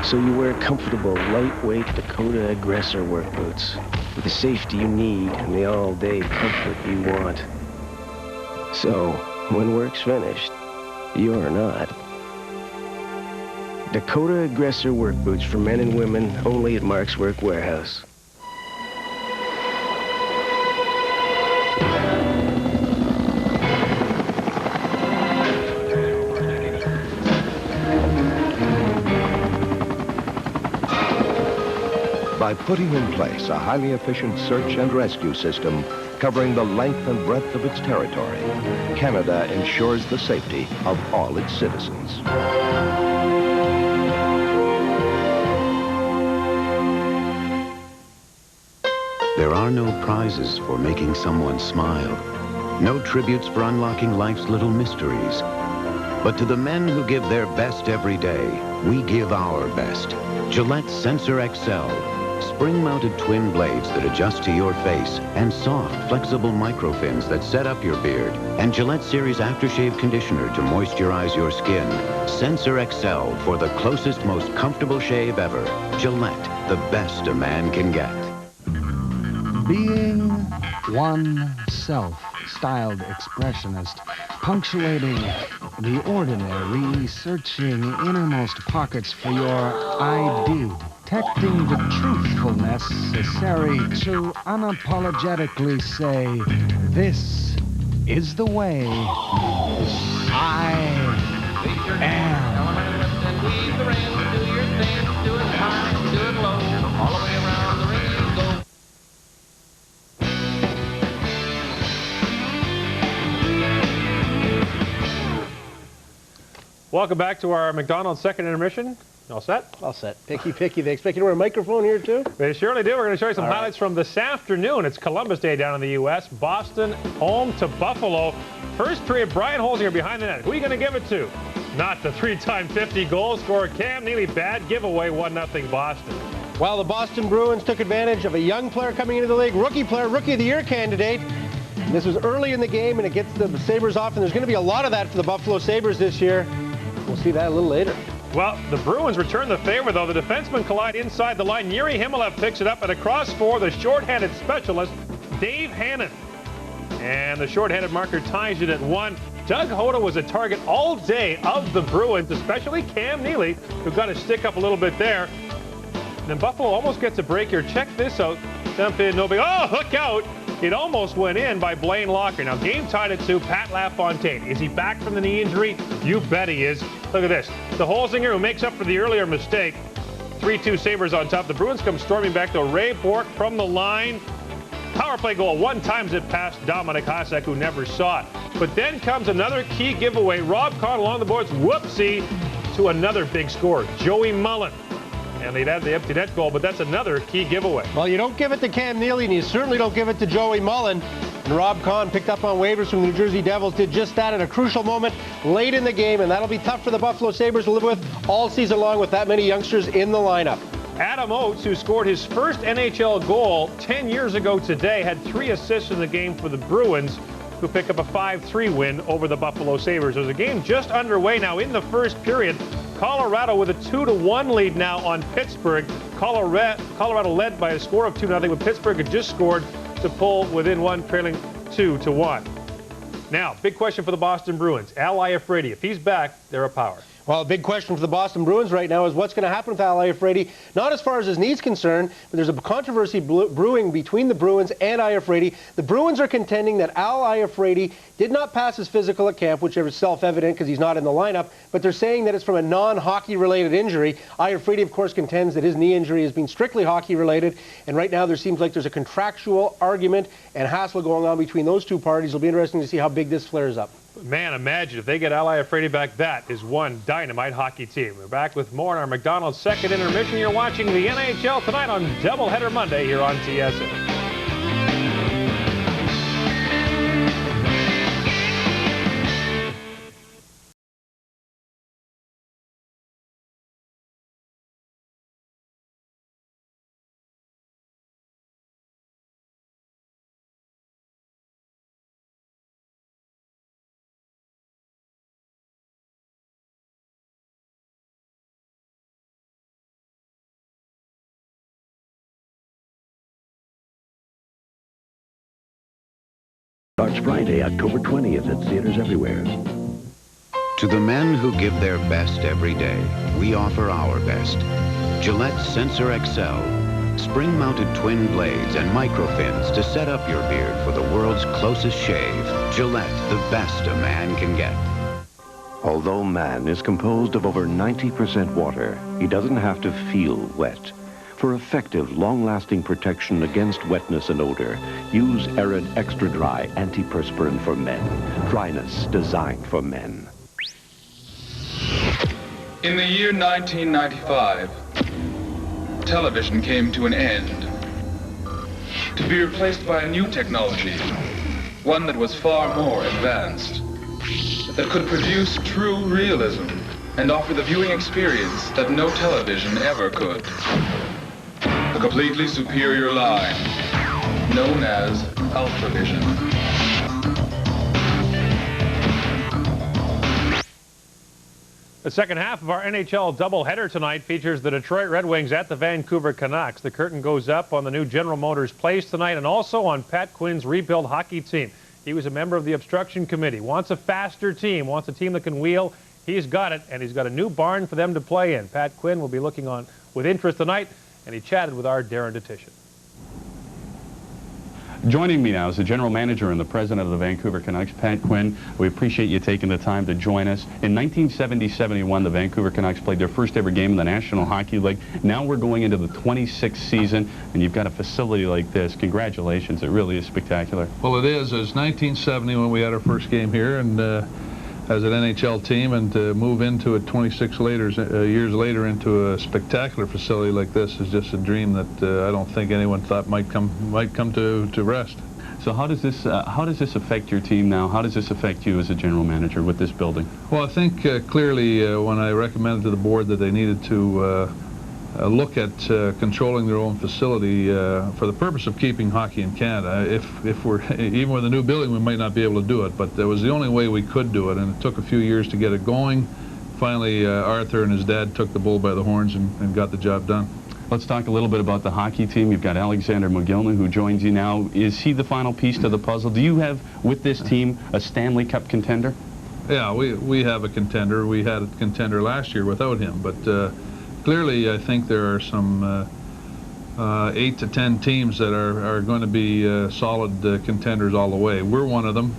So you wear comfortable, lightweight Dakota Aggressor work boots with the safety you need and the all-day comfort you want. So, when work's finished, you're not. Dakota Aggressor work boots for men and women only at Mark's Work Warehouse.
By putting in place a highly efficient search and rescue system covering the length and breadth of its territory, Canada ensures the safety of all its citizens.
There are no prizes for making someone smile, no tributes for unlocking life's little mysteries. But to the men who give their best every day, we give our best. Gillette Sensor XL. Spring-mounted twin blades that adjust to your face, and soft, flexible microfins that set up your beard, and Gillette Series aftershave conditioner to moisturize your skin. Sensor XL for the closest, most comfortable shave ever. Gillette, the best a man can get.
Being oneself, styled expressionist, punctuating the ordinary, searching innermost pockets for your ID. Detecting the truthfulness necessary to unapologetically say, this is the way I am.
Welcome back to our McDonald's second intermission. All set?
All set. Picky. They expect you to wear a microphone here, too?
They surely do. We're going to show you some highlights from this afternoon. It's Columbus Day down in the U.S. Boston home to Buffalo. First period, Brian Holzinger behind the net. Who are you going to give it to? Not the 3-time 50-goal scorer, Cam Neely. Bad giveaway, 1-0 Boston.
Well, the Boston Bruins took advantage of a young player coming into the league, rookie player, Rookie of the Year candidate. And this was early in the game, and it gets the Sabres off, and there's going to be a lot of that for the Buffalo Sabres this year. We'll see that a little later.
Well, the Bruins return the favor, though. The defensemen collide inside the line. Yuri Himalev picks it up, and across for the shorthanded specialist, Dave Hannon. And the shorthanded marker ties it at 1. Doug Hoda was a target all day of the Bruins, especially Cam Neely, who got his stick up a little bit there. And then Buffalo almost gets a break here. Check this out. Dump in, no big. Oh, hook out. It almost went in by Blaine Locker. Now, game tied at 2. Pat LaFontaine. Is he back from the knee injury? You bet he is. Look at this. The Holzinger, who makes up for the earlier mistake. 3-2 Sabres on top. The Bruins come storming back to Ray Bourque from the line. Power play goal. 1 times it past Dominic Hasek, who never saw it. But then comes another key giveaway. Rob Conn along the boards. Whoopsie to another big scorer, Joey Mullen. And they'd had the empty net goal, but that's another key giveaway.
Well, you don't give it to Cam Neely, and you certainly don't give it to Joey Mullen. And Rob Conn, picked up on waivers from the New Jersey Devils, did just that at a crucial moment late in the game, and that'll be tough for the Buffalo Sabres to live with all season long with that many youngsters in the lineup.
Adam Oates, who scored his first NHL goal 10 years ago today, had 3 assists in the game for the Bruins, who pick up a 5-3 win over the Buffalo Sabres. There's a game just underway now in the first period. Colorado with a 2-1 lead now on Pittsburgh. Colorado led by a score of 2-0, but Pittsburgh had just scored to pull within 1, trailing 2-1. Now, big question for the Boston Bruins. Ally Afraidy, if he's back, they're a power.
Well, a big question for the Boston Bruins right now is what's going to happen with Ally Afraidy. Not as far as his knee's concerned, but there's a controversy brewing between the Bruins and Afraidy. The Bruins are contending that Ally Afraidy did not pass his physical at camp, which is self-evident because he's not in the lineup, but they're saying that it's from a non-hockey related injury. Afraidy, of course, contends that his knee injury has been strictly hockey related, and right now there seems like there's a contractual argument and hassle going on between those two parties. It'll be interesting to see how big this flares up.
Man, imagine if they get Ally Afraidy back. That is one dynamite hockey team. We're back with more in our McDonald's second intermission. You're watching the NHL tonight on Doubleheader Monday here on TSN.
Starts Friday, October 20th at theaters everywhere. To the men who give their best every day, we offer our best. Gillette Sensor XL. Spring-mounted twin blades and microfins to set up your beard for the world's closest shave. Gillette, the best a man can get.
Although man is composed of over 90% water, he doesn't have to feel wet. For effective, long-lasting protection against wetness and odor, use Arid Extra Dry Antiperspirant for Men. Dryness designed for men.
In the year 1995, television came to an end, to be replaced by a new technology, one that was far more advanced, that could produce true realism and offer the viewing experience that no television ever could. A completely superior line, known as Ultravision.
The second half of our NHL doubleheader tonight features the Detroit Red Wings at the Vancouver Canucks. The curtain goes up on the new General Motors Place tonight and also on Pat Quinn's rebuild hockey team. He was a member of the obstruction committee, wants a faster team, wants a team that can wheel. He's got it, and he's got a new barn for them to play in. Pat Quinn will be looking on with interest tonight, and he chatted with our Darren Detition.
Joining me now is the general manager and the president of the Vancouver Canucks, Pat Quinn. We appreciate you taking the time to join us. In 1970-71, the Vancouver Canucks played their first ever game in the National Hockey League. Now we're going into the 26th season, and you've got a facility like this. Congratulations. It really is spectacular.
Well, it is. It was 1970 when we had our first game here, and as an NHL team, and to move into it 26 years later into a spectacular facility like this is just a dream that I don't think anyone thought might come to rest.
So how does this affect your team now? How does this affect you as a general manager with this building?
Well, I think clearly when I recommended to the board that they needed to look at controlling their own facility for the purpose of keeping hockey in Canada. If we're even with a new building, we might not be able to do it, but that was the only way we could do it, and it took a few years to get it going. Finally, Arthur and his dad took the bull by the horns and got the job done.
Let's talk a little bit about the hockey team. You've got Alexander McGillman, who joins you now. Is he the final piece to the puzzle? Do you have, with this team, a Stanley Cup contender?
Yeah, we have a contender. We had a contender last year without him, but clearly, I think there are some 8 to 10 teams that are going to be solid contenders all the way. We're one of them.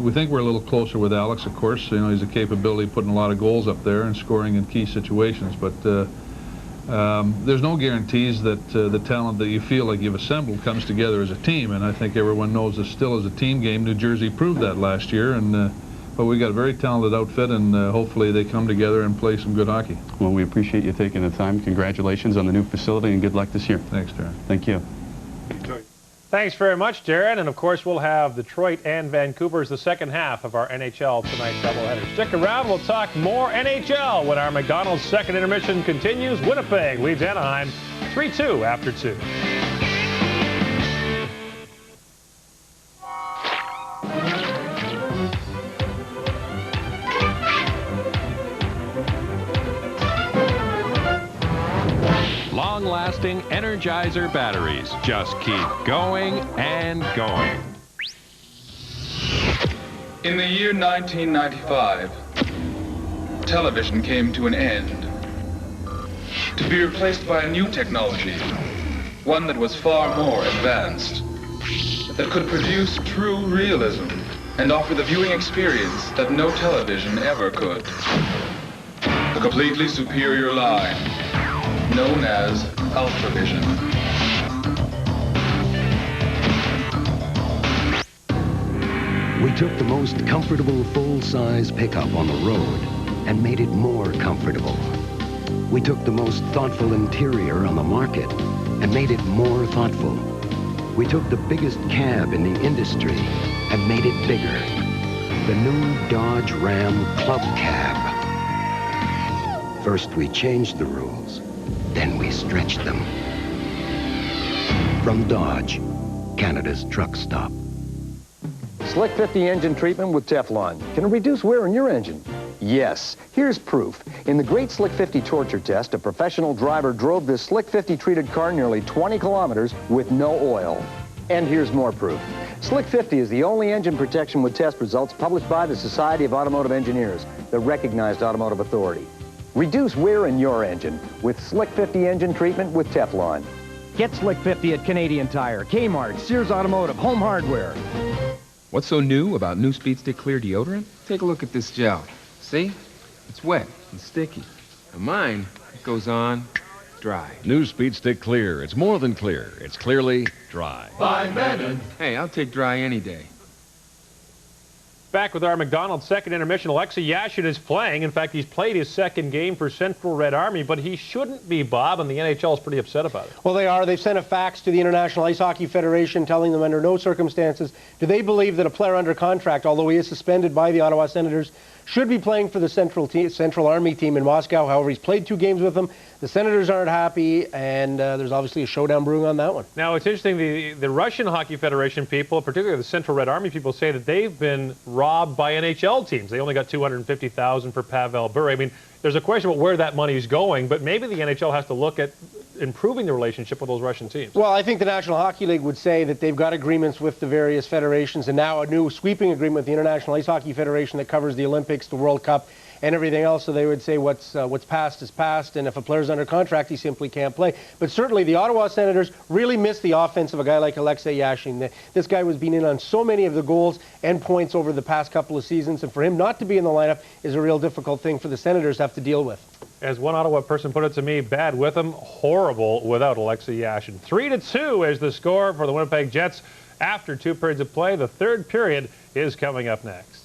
We think we're a little closer with Alex, of course. You know, he's a capability of putting a lot of goals up there and scoring in key situations. But there's no guarantees that the talent that you feel like you've assembled comes together as a team. And I think everyone knows this still is a team game. New Jersey proved that last year. And but we got a very talented outfit, and hopefully they come together and play some good hockey.
Well, we appreciate you taking the time. Congratulations on the new facility, and good luck this year.
Thanks, Darren.
Thank you.
Thanks very much, Darren. And, of course, we'll have Detroit and Vancouver as the second half of our NHL Tonight doubleheader. Stick around. We'll talk more NHL when our McDonald's second intermission continues. Winnipeg leads Anaheim 3-2 after 2.
Long-lasting Energizer batteries just keep going and going.
In the year 1995, television came to an end, to be replaced by a new technology, one that was far more advanced, that could produce true realism and offer the viewing experience that no television ever could. A completely superior line, known as Ultravision.
We We took the most comfortable full-size pickup on the road and made it more comfortable. We took the most thoughtful interior on the market and made it more thoughtful. We took the biggest cab in the industry and made it bigger. The new Dodge Ram Club Cab. First we changed the rules, then we stretched them. From Dodge, Canada's truck stop.
Slick 50 engine treatment with Teflon. Can it reduce wear in your engine? Yes. Here's proof. In the Great Slick 50 torture test, a professional driver drove this Slick 50 treated car nearly 20 kilometers with no oil. And here's more proof. Slick 50 is the only engine protection with test results published by the Society of Automotive Engineers, the recognized automotive authority. Reduce wear in your engine with Slick 50 engine treatment with Teflon.
Get Slick 50 at Canadian Tire, Kmart, Sears Automotive, Home Hardware.
What's so new about new Speed Stick Clear deodorant? Take a look at this gel. See? It's wet and sticky. And mine, it goes on dry.
New Speed Stick Clear. It's more than clear. It's clearly dry.
By Menon. Hey, I'll take dry any day.
Back with our McDonald's second intermission, Alexei Yashin is playing. In fact, he's played his second game for Central Red Army, but he shouldn't be, Bob, and the NHL is pretty upset about it.
Well, they are. They've sent a fax to the International Ice Hockey Federation telling them under no circumstances do they believe that a player under contract, although he is suspended by the Ottawa Senators, should be playing for the Central Army team in Moscow. However, he's played 2 games with them. The Senators aren't happy, and there's obviously a showdown brewing on that one.
Now, it's interesting, the Russian Hockey Federation people, particularly the Central Red Army people, say that they've been robbed by NHL teams. They only got $250,000 for Pavel Bure. I mean, there's a question about where that money is going, but maybe the NHL has to look at improving the relationship with those Russian teams.
Well, I think the National Hockey League would say that they've got agreements with the various federations, and now a new sweeping agreement with the International Ice Hockey Federation that covers the Olympics, the World Cup, and everything else. So they would say what's past is past, and if a player's under contract, he simply can't play. But certainly the Ottawa Senators really miss the offense of a guy like Alexei Yashin. This guy was being in on so many of the goals and points over the past couple of seasons, and for him not to be in the lineup is a real difficult thing for the Senators to have to deal with.
As one Ottawa person put it to me, bad with him, horrible without Alexei Yashin. 3-2 is the score for the Winnipeg Jets after 2 periods of play. The third period is coming up next.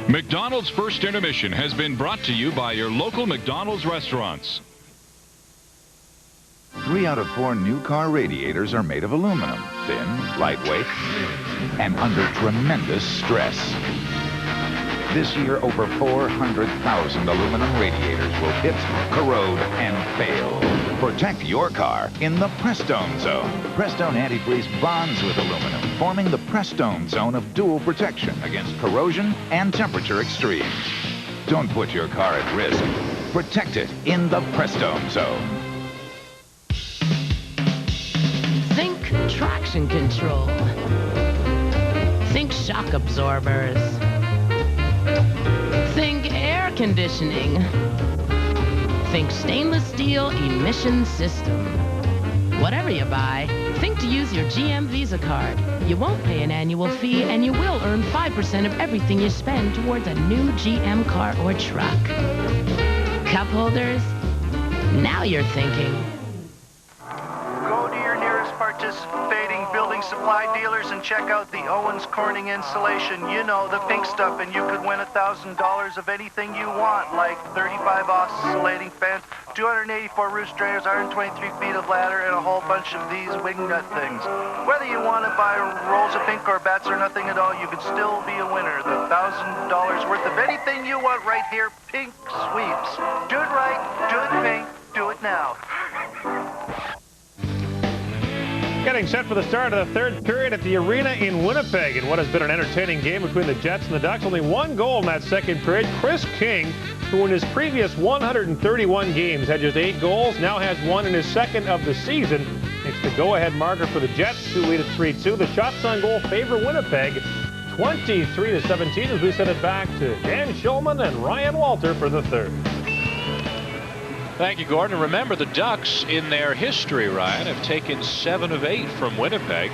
McDonald's First Intermission has been brought to you by your local McDonald's restaurants.
3 out of 4 new car radiators are made of aluminum, thin, lightweight, and under tremendous stress. This year, over 400,000 aluminum radiators will hit, corrode, and fail. Protect your car in the Prestone Zone. Prestone antifreeze bonds with aluminum, forming the Prestone Zone of dual protection against corrosion and temperature extremes. Don't put your car at risk. Protect it in the Prestone Zone.
Think traction control. Think shock absorbers. Think air conditioning. Think stainless steel emission system. Whatever you buy, think to use your GM Visa card. You won't pay an annual fee, and you will earn 5% of everything you spend towards a new GM car or truck. Cup holders? Now you're thinking.
Go to your nearest participating building supply dealers and check out the Owens Corning insulation. You know, the pink stuff, and you could win $1,000 of anything you want, like 35 oscillating fans, 284 roof strainers, 123 feet of ladder, and a whole bunch of these wing nut things. Whether you want to buy rolls of pink or bats or nothing at all, you could still be a winner. The $1,000 worth of anything you want right here, Pink Sweeps. Do it right, do it pink, do it now.
Getting set for the start of the third period at the arena in Winnipeg in what has been an entertaining game between the Jets and the Ducks. Only 1 goal in that second period. Chris King, who in his previous 131 games had just 8 goals, now has 1 in his second of the season. It's the go-ahead marker for the Jets, who lead at 3-2. The shots on goal favor Winnipeg 23-17 as we send it back to Dan Shulman and Ryan Walter for the third.
Thank you, Gordon. Remember, the Ducks, in their history, Ryan, have taken 7 of 8 from Winnipeg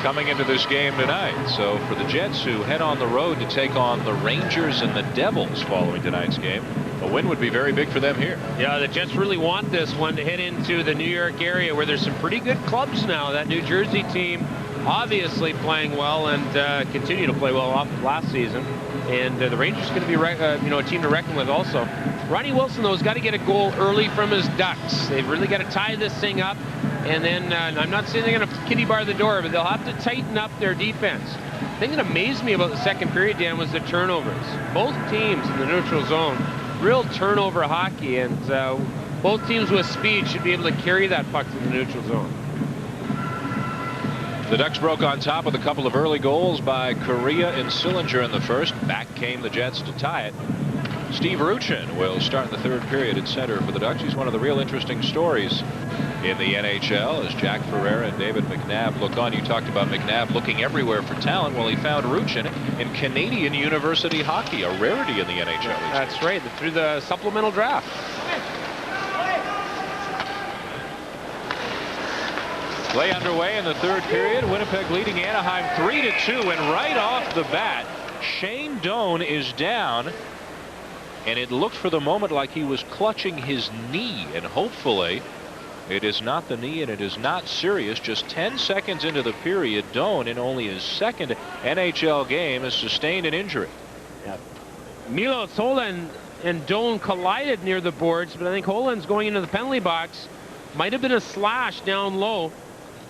coming into this game tonight. So for the Jets, who head on the road to take on the Rangers and the Devils following tonight's game, A win would be very big for them here.
Yeah, the Jets really want this one to head into the New York area where there's some pretty good clubs now. That New Jersey team obviously playing well and continue to play well off last season. And the Rangers going to be a team to reckon with also. Ronnie Wilson, though, has got to get a goal early from his Ducks. They've really got to tie this thing up. And then I'm not saying they're going to kitty bar the door, but they'll have to tighten up their defense. The thing that amazed me about the second period, Dan, was the turnovers. Both teams in the neutral zone, real turnover hockey, and both teams with speed should be able to carry that puck to the neutral zone.
The Ducks broke on top with a couple of early goals by Correa and Sillinger in the first. Back came the Jets to tie it. Steve Ruchin will start the third period at center for the Ducks. He's one of the real interesting stories in the NHL as Jack Ferreira and David McNabb look on. You talked about McNabb looking everywhere for talent. Well, he found Ruchin in Canadian university hockey, a rarity in the NHL.
That's right, through the supplemental draft.
Play underway in the third period. Winnipeg leading Anaheim 3-2, and right off the bat, Shane Doan is down. And it looked for the moment like he was clutching his knee, and hopefully it is not the knee and it is not serious. Just 10 seconds into the period, Doan, in only his second NHL game, has sustained an injury.
Yeah. Milos Holan and Doan collided near the boards, but I think Holan's going into the penalty box. Might have been a slash down low.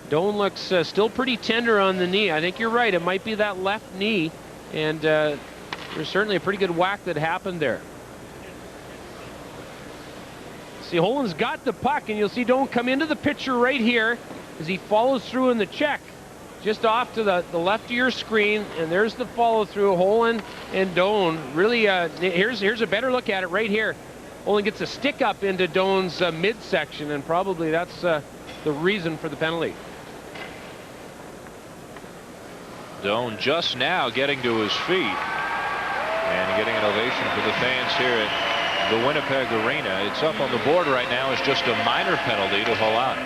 Doan looks still pretty tender on the knee. I think you're right. It might be that left knee, and there's certainly a pretty good whack that happened there. See, Holan's got the puck, and you'll see Doan come into the picture right here as he follows through in the check. Just off to the left of your screen, and there's the follow through. Holan and Doan really, here's a better look at it right here. Holan gets a stick up into Doan's midsection, and probably that's the reason for the penalty.
Doan just now getting to his feet and getting an ovation for the fans here at the Winnipeg Arena. It's up on the board right now as just a minor penalty to Holan.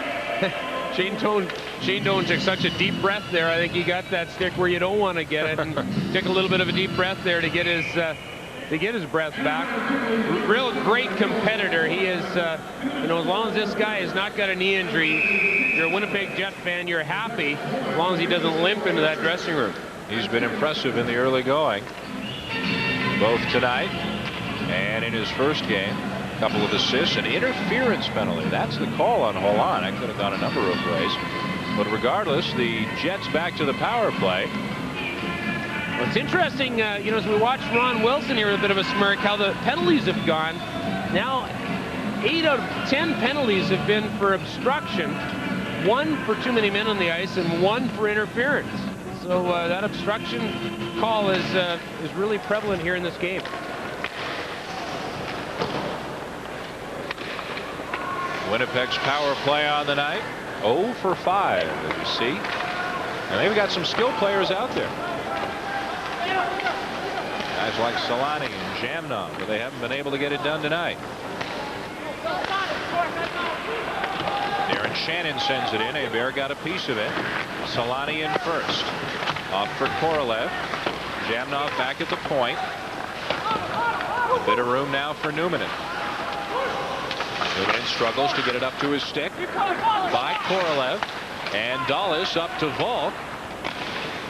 Shane Doan took such a deep breath there. I think he got that stick where you don't want to get it, and took a little bit of a deep breath there to get his breath back. Real great competitor. He is, as long as this guy has not got a knee injury, you're a Winnipeg Jet fan, you're happy as long as he doesn't limp into that dressing room.
He's been impressive in the early going, both tonight and in his first game. A couple of assists, an interference penalty. That's the call on Holan. That could have gone a number of ways. But regardless, the Jets back to the power play.
Well, it's interesting, as we watch Ron Wilson here with a bit of a smirk, how the penalties have gone. Now, 8 out of 10 penalties have been for obstruction, 1 for too many men on the ice, and 1 for interference. So that obstruction call is really prevalent here in this game.
Winnipeg's power play on the night, 0 for 5, as you see. And they've got some skilled players out there. Guys like Solani and Jamnov, but they haven't been able to get it done tonight. Darren Shannon sends it in. Hebert got a piece of it. Solani in first. Off for Korolev. Jamnov back at the point. A bit of room now for Numminen. Numminen struggles to get it up to his stick by Korolev, and Dulles up to Volk.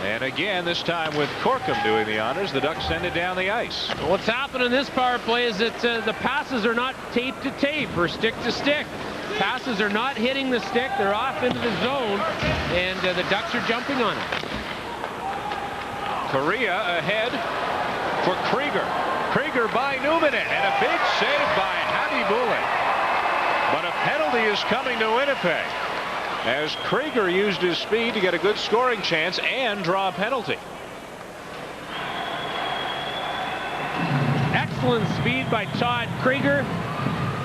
And again, this time with Corkum doing the honors, the Ducks send it down the ice.
What's happened in this power play is that the passes are not tape to tape or stick to stick. Passes are not hitting the stick. They're off into the zone, and the Ducks are jumping on it.
Correa ahead for Krieger. Krieger by Numminen, and a big save by Habibulin. But a penalty is coming to Winnipeg as Krieger used his speed to get a good scoring chance and draw a penalty.
Excellent speed by Todd Krieger,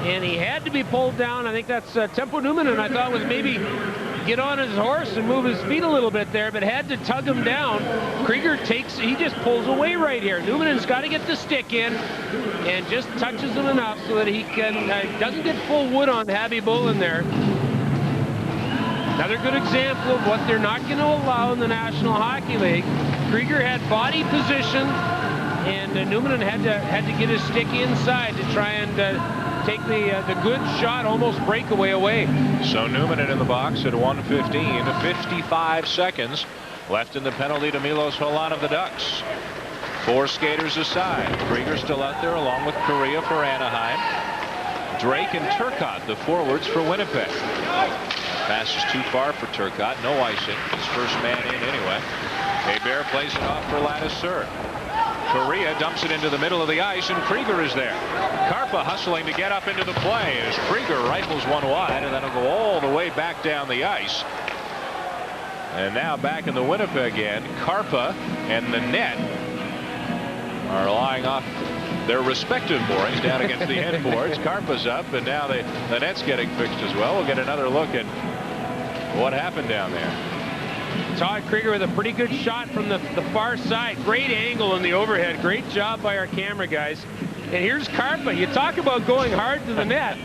and he had to be pulled down. I think that's Tempo Numminen, I thought, was maybe get on his horse and move his feet a little bit there, but had to tug him down. Krieger he just pulls away right here. Numminen's got to get the stick in and just touches him enough so that he can doesn't get full wood on Habibulin there. Another good example of what they're not going to allow in the National Hockey League. Krieger had body position, and Newman had to get his stick inside to try and take the good shot, almost breakaway away.
So Newman in the box at 1:15, 55 seconds left in the penalty to Milos Holan of the Ducks. 4 skaters aside. Krieger still out there along with Correa for Anaheim. Drake and Turcotte, the forwards for Winnipeg. Pass is too far for Turcotte. No icing. His first man in anyway. Hebert plays it off for Ladouceur. Correa dumps it into the middle of the ice, and Krieger is there. Karpa hustling to get up into the play as Krieger rifles one wide, and then it'll go all the way back down the ice. And now back in the Winnipeg end, Karpa and the net are lying off their respective moorings down against the headboards. Karpa's up, and now the net's getting fixed as well. We'll get another look at what happened down there.
Todd Krieger with a pretty good shot from the far side. Great angle in the overhead. Great job by our camera guys. And here's Karpa. You talk about going hard to the net.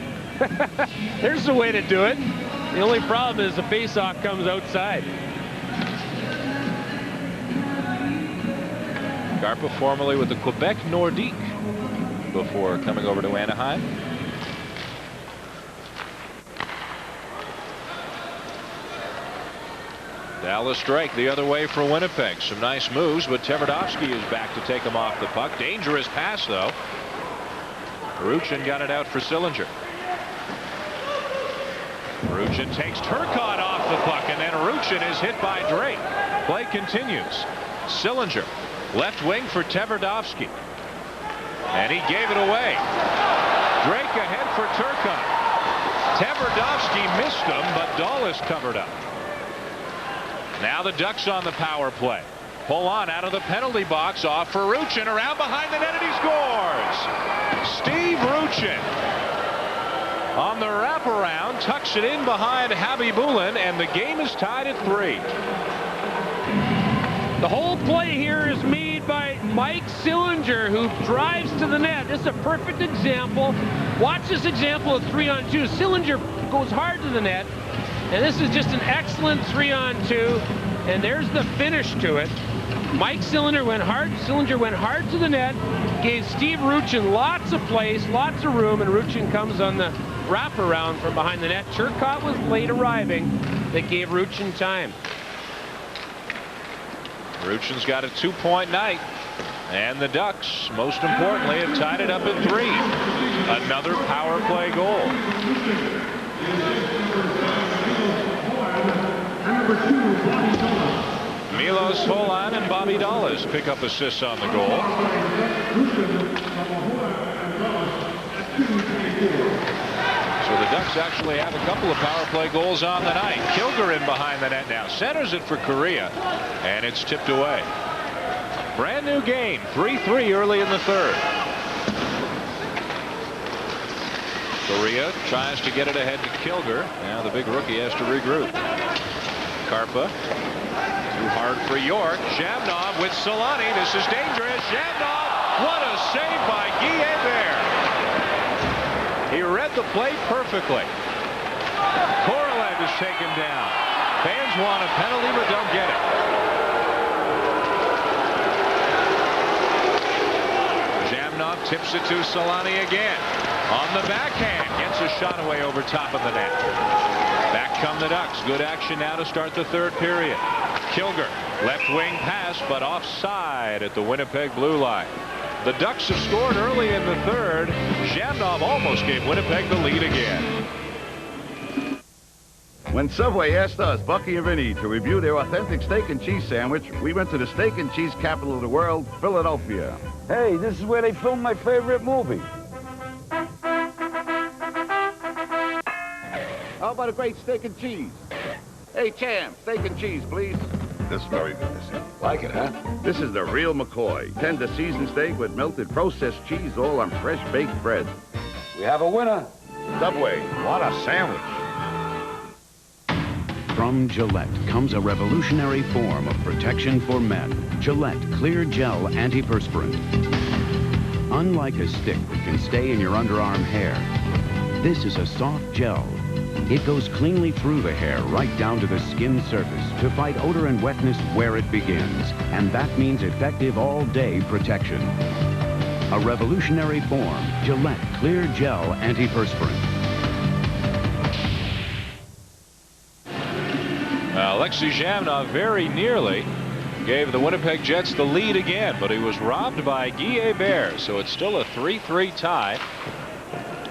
There's the way to do it. The only problem is the face-off comes outside.
Karpa formerly with the Quebec Nordique before coming over to Anaheim. Dallas Drake the other way for Winnipeg. Some nice moves, but Tverdovsky is back to take him off the puck. Dangerous pass, though. Ruchin got it out for Sillinger. Ruchin takes Turcotte off the puck, and then Ruchin is hit by Drake. Play continues. Sillinger, left wing for Tverdovsky. And he gave it away. Drake ahead for Turcotte. Tverdovsky missed him, but Dawlis covered up. Now the Ducks on the power play. Pull on out of the penalty box, off for Ruchin, around behind the net, and he scores! Steve Ruchin on the wraparound, tucks it in behind Habibulin, and the game is tied at 3.
The whole play here is made by Mike Sillinger, who drives to the net. This is a perfect example. Watch this example of 3-on-2. Sillinger goes hard to the net, and this is just an excellent 3-on-2, and there's the finish to it. Mike Sillinger went hard to the net, gave Steve Ruchin lots of place, lots of room, and Ruchin comes on the wraparound from behind the net. Turcotte was late arriving. That gave Ruchin time.
Ruchin's got a 2-point night, and the Ducks, most importantly, have tied it up at 3. Another power play goal. Milos Holan and Bobby Dawlis pick up assists on the goal. So the Ducks actually have a couple of power play goals on the night. Kilger in behind the net now. Centers it for Correa, and it's tipped away. Brand new game, 3-3 early in the third. Correa tries to get it ahead to Kilger. Now the big rookie has to regroup. Karpa. Too hard for York. Shamnov with Solani. This is dangerous. Shamnov. What a save by Guy Hebert. He read the play perfectly. Korolev is taken down. Fans want a penalty but don't get it. Shamnov tips it to Solani again. On the backhand. Gets a shot away over top of the net. Back come the Ducks. Good action now to start the third period. Kilger, left wing pass, but offside at the Winnipeg blue line. The Ducks have scored early in the third. Shamnov almost gave Winnipeg the lead again.
When Subway asked us, Bucky and Vinny, to review their authentic steak and cheese sandwich, we went to the steak and cheese capital of the world, Philadelphia.
Hey, this is where they filmed my favorite movie.
How about a great steak and cheese? Hey, champ, steak and cheese, please. This is very good, this. Like it, huh? This is the real McCoy. Tender seasoned steak with melted processed cheese all on fresh baked bread.
We have a winner.
Subway, what a sandwich.
From Gillette comes a revolutionary form of protection for men. Gillette Clear Gel Antiperspirant. Unlike a stick that can stay in your underarm hair, this is a soft gel It goes cleanly through the hair, right down to the skin surface to fight odor and wetness where it begins. And that means effective all-day protection. A revolutionary form, Gillette Clear Gel Antiperspirant.
Alexei Zhamnov very nearly gave the Winnipeg Jets the lead again, but he was robbed by Guy Hebert, so it's still a 3-3 tie.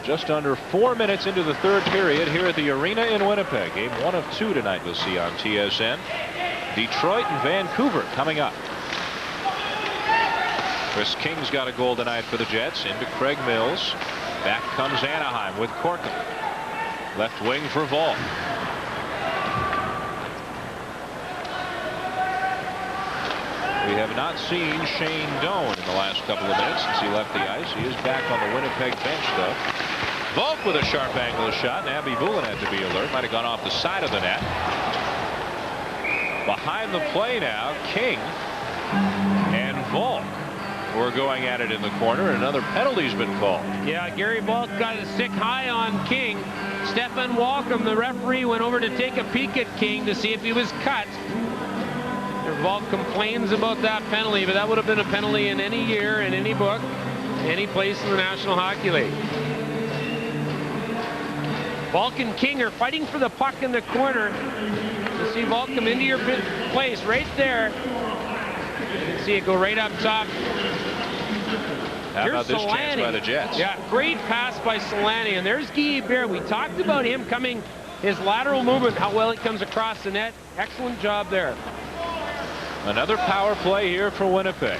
Just under 4 minutes into the third period here at the arena in Winnipeg. Game 1 of 2 tonight we'll see on TSN. Detroit and Vancouver coming up. Chris King's got a goal tonight for the Jets. Into Craig Mills. Back comes Anaheim with Corkum. Left wing for Volk. We have not seen Shane Doan in the last couple of minutes since he left the ice. He is back on the Winnipeg bench, though. Volk with a sharp angle shot, and Abby Boulin had to be alert. Might have gone off the side of the net. Behind the play now, King and Volk were going at it in the corner. Another penalty's been called.
Yeah, Gary Volk got a stick high on King. Stefan Walkom, the referee, went over to take a peek at King to see if he was cut. Volk complains about that penalty, but that would have been a penalty in any year, in any book, any place in the National Hockey League. Volk and King are fighting for the puck in the corner. You see Volk come into your place right there. You can see it go right up top.
How about this chance by the Jets?
Yeah, great pass by Solani, and there's Guy Hebert. We talked about him coming, his lateral movement, how well it comes across the net. Excellent job there.
Another power play here for Winnipeg.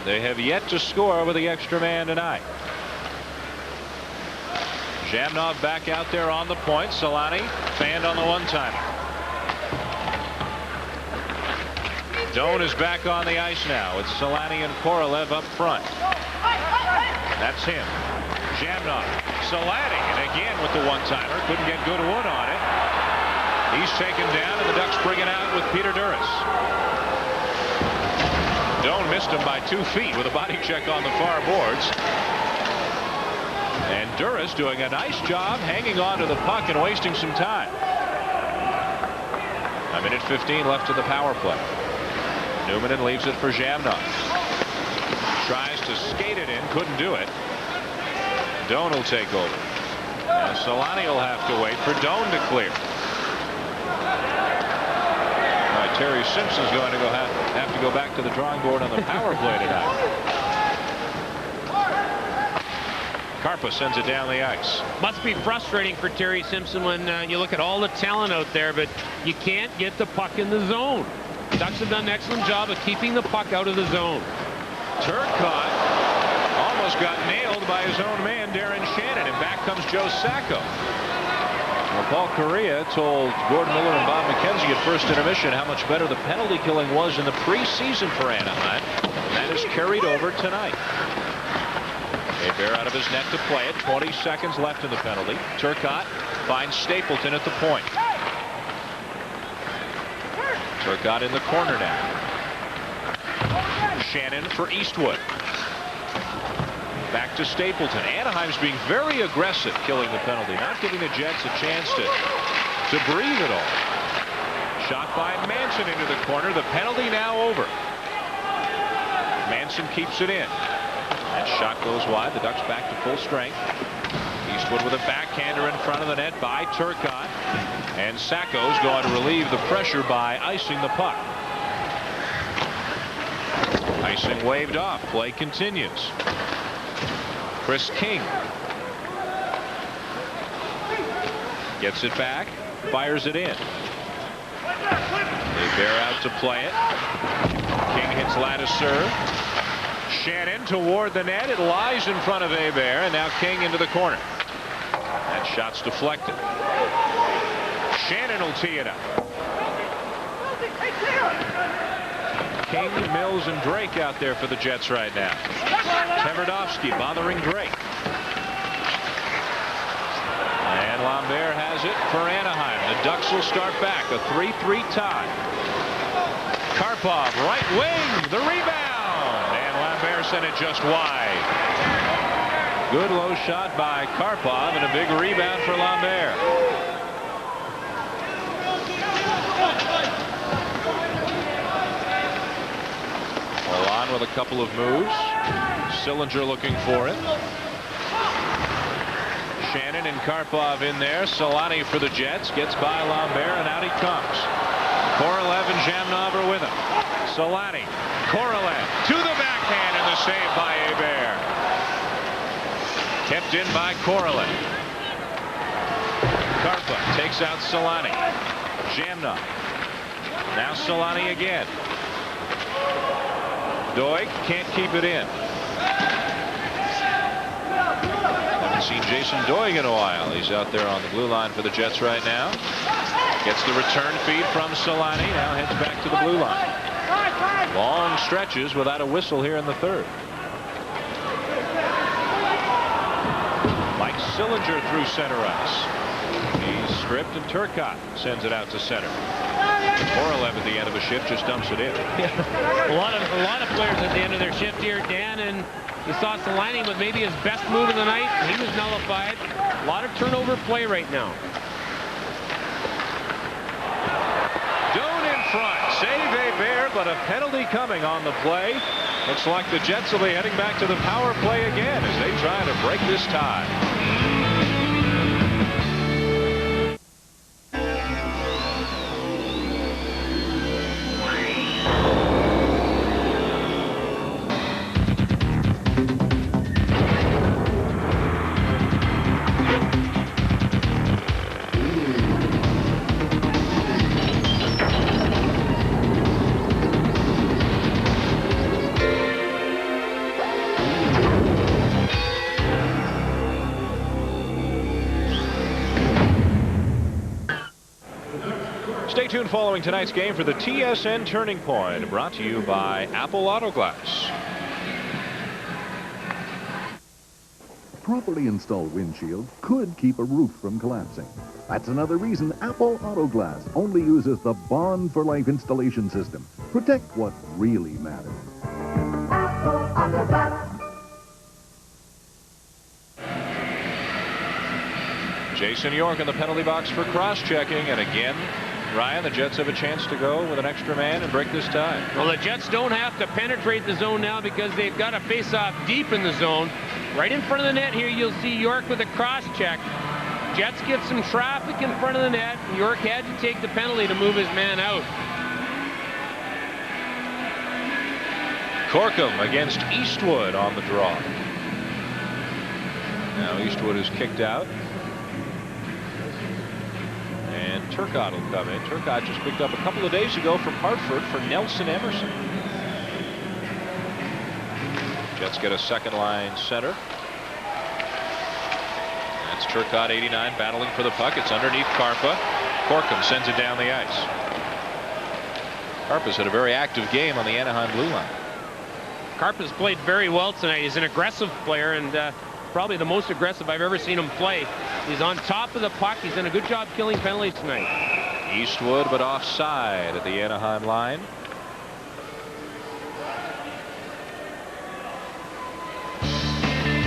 They have yet to score with the extra man tonight. Zhamnov back out there on the point. Solani fanned on the one-timer. Doan is back on the ice now. It's Solani and Korolev up front. That's him. Zhamnov. Solani, and again with the one-timer. Couldn't get good wood on it. He's taken down, and the Ducks bring it out with Peter Duras. Doan missed him by 2 feet with a body check on the far boards. And Duras doing a nice job hanging on to the puck and wasting some time. 1:15 left in the power play. Newman leaves it for Zhamnov. Tries to skate it in, couldn't do it. Doan will take over. Now Solani will have to wait for Doan to clear. Terry Simpson's going to have to go back to the drawing board on the power play tonight. Karpa sends it down the ice.
Must be frustrating for Terry Simpson when you look at all the talent out there, but you can't get the puck in the zone. Ducks have done an excellent job of keeping the puck out of the zone.
Turcotte almost got nailed by his own man, Darren Shannon, and back comes Joe Sacco. Well, Paul Correa told Gord Miller and Bob McKenzie at first intermission how much better the penalty killing was in the preseason for Anaheim. And that is carried over tonight. Hebert out of his net to play it. 20 seconds left in the penalty. Turcotte finds Stapleton at the point. Turcotte in the corner now. Shannon for Eastwood. Back to Stapleton. Anaheim's being very aggressive killing the penalty, not giving the Jets a chance to breathe at all. Shot by Manson into the corner. The penalty now over. Manson keeps it in. That shot goes wide. The Ducks back to full strength. Eastwood with a backhander in front of the net by Turcotte. And Sacco's going to relieve the pressure by icing the puck. Icing waved off. Play continues. Chris King gets it back, fires it in. They bear out to play it. King hits lattice serve. Shannon toward the net. It lies in front of Hebert, and now King into the corner. That shot's deflected. Shannon will tee it up. King, Mills, and Drake out there for the Jets right now. Tverdovsky bothering Drake. And Lambert has it for Anaheim. The Ducks will start back. A 3-3 tie. Karpov, right wing, the rebound. And Lambert sent it just wide. Good low shot by Karpov and a big rebound for Lambert. Milan with a couple of moves. Sillinger looking for it. Shannon and Karpov in there. Solani for the Jets. Gets by Lambert and out he comes. Korolev and Zhamnov are with him. Solani. Korolev to the backhand and the save by Hebert. Kept in by Korolev. Karpov takes out Solani. Zhamnov. Now Solani again. Doig can't keep it in. Haven't seen Jason Doig in a while. He's out there on the blue line for the Jets right now. Gets the return feed from Solani. Now heads back to the blue line. Long stretches without a whistle here in the third. Mike Sillinger through center ice. He's stripped and Turcotte sends it out to center. Korolev at the end of a shift just dumps it in.
Yeah. A lot of players at the end of their shift here, Dan, and you saw Solani with maybe his best move of the night. He was nullified. A lot of turnover play right now.
Doan in front. Save Hebert, but a penalty coming on the play. Looks like the Jets will be heading back to the power play again as they try to break this tie. Stay tuned following tonight's game for the TSN Turning Point, brought to you by Apple Auto Glass.
Properly installed windshield could keep a roof from collapsing. That's another reason Apple Auto Glass only uses the Bond for Life installation system. Protect what really matters. Apple Auto Glass.
Jason York in the penalty box for cross-checking, and again, Ryan, the Jets have a chance to go with an extra man and break this tie.
Well, the Jets don't have to penetrate the zone now because they've got a face-off deep in the zone. Right in front of the net here, you'll see York with a cross-check. Jets get some traffic in front of the net. York had to take the penalty to move his man out.
Corkum against Eastwood on the draw. Now Eastwood is kicked out. And Turcotte will come in. Turcotte just picked up a couple of days ago from Hartford for Nelson Emerson. Jets get a second line center. That's Turcotte, 89, battling for the puck. It's underneath Karpa. Corkum sends it down the ice. Karpa's had a very active game on the Anaheim blue line.
Karpa's played very well tonight. He's an aggressive player and probably the most aggressive I've ever seen him play. He's on top of the puck. He's done a good job killing penalties tonight.
Eastwood, but offside at the Anaheim line.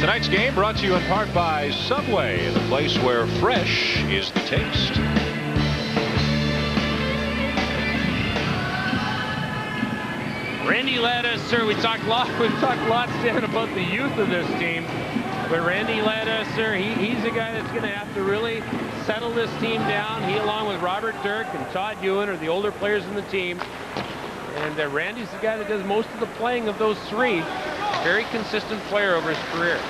Tonight's game brought to you in part by Subway, the place where fresh is the taste.
Randy Ladouceur, we talked lots, Dan, about the youth of this team. But Randy Ladouceur, he's the guy that's going to have to really settle this team down. He, along with Robert Dirk and Todd Ewan, are the older players in the team. And Randy's the guy that does most of the playing of those three. Very consistent player over his career.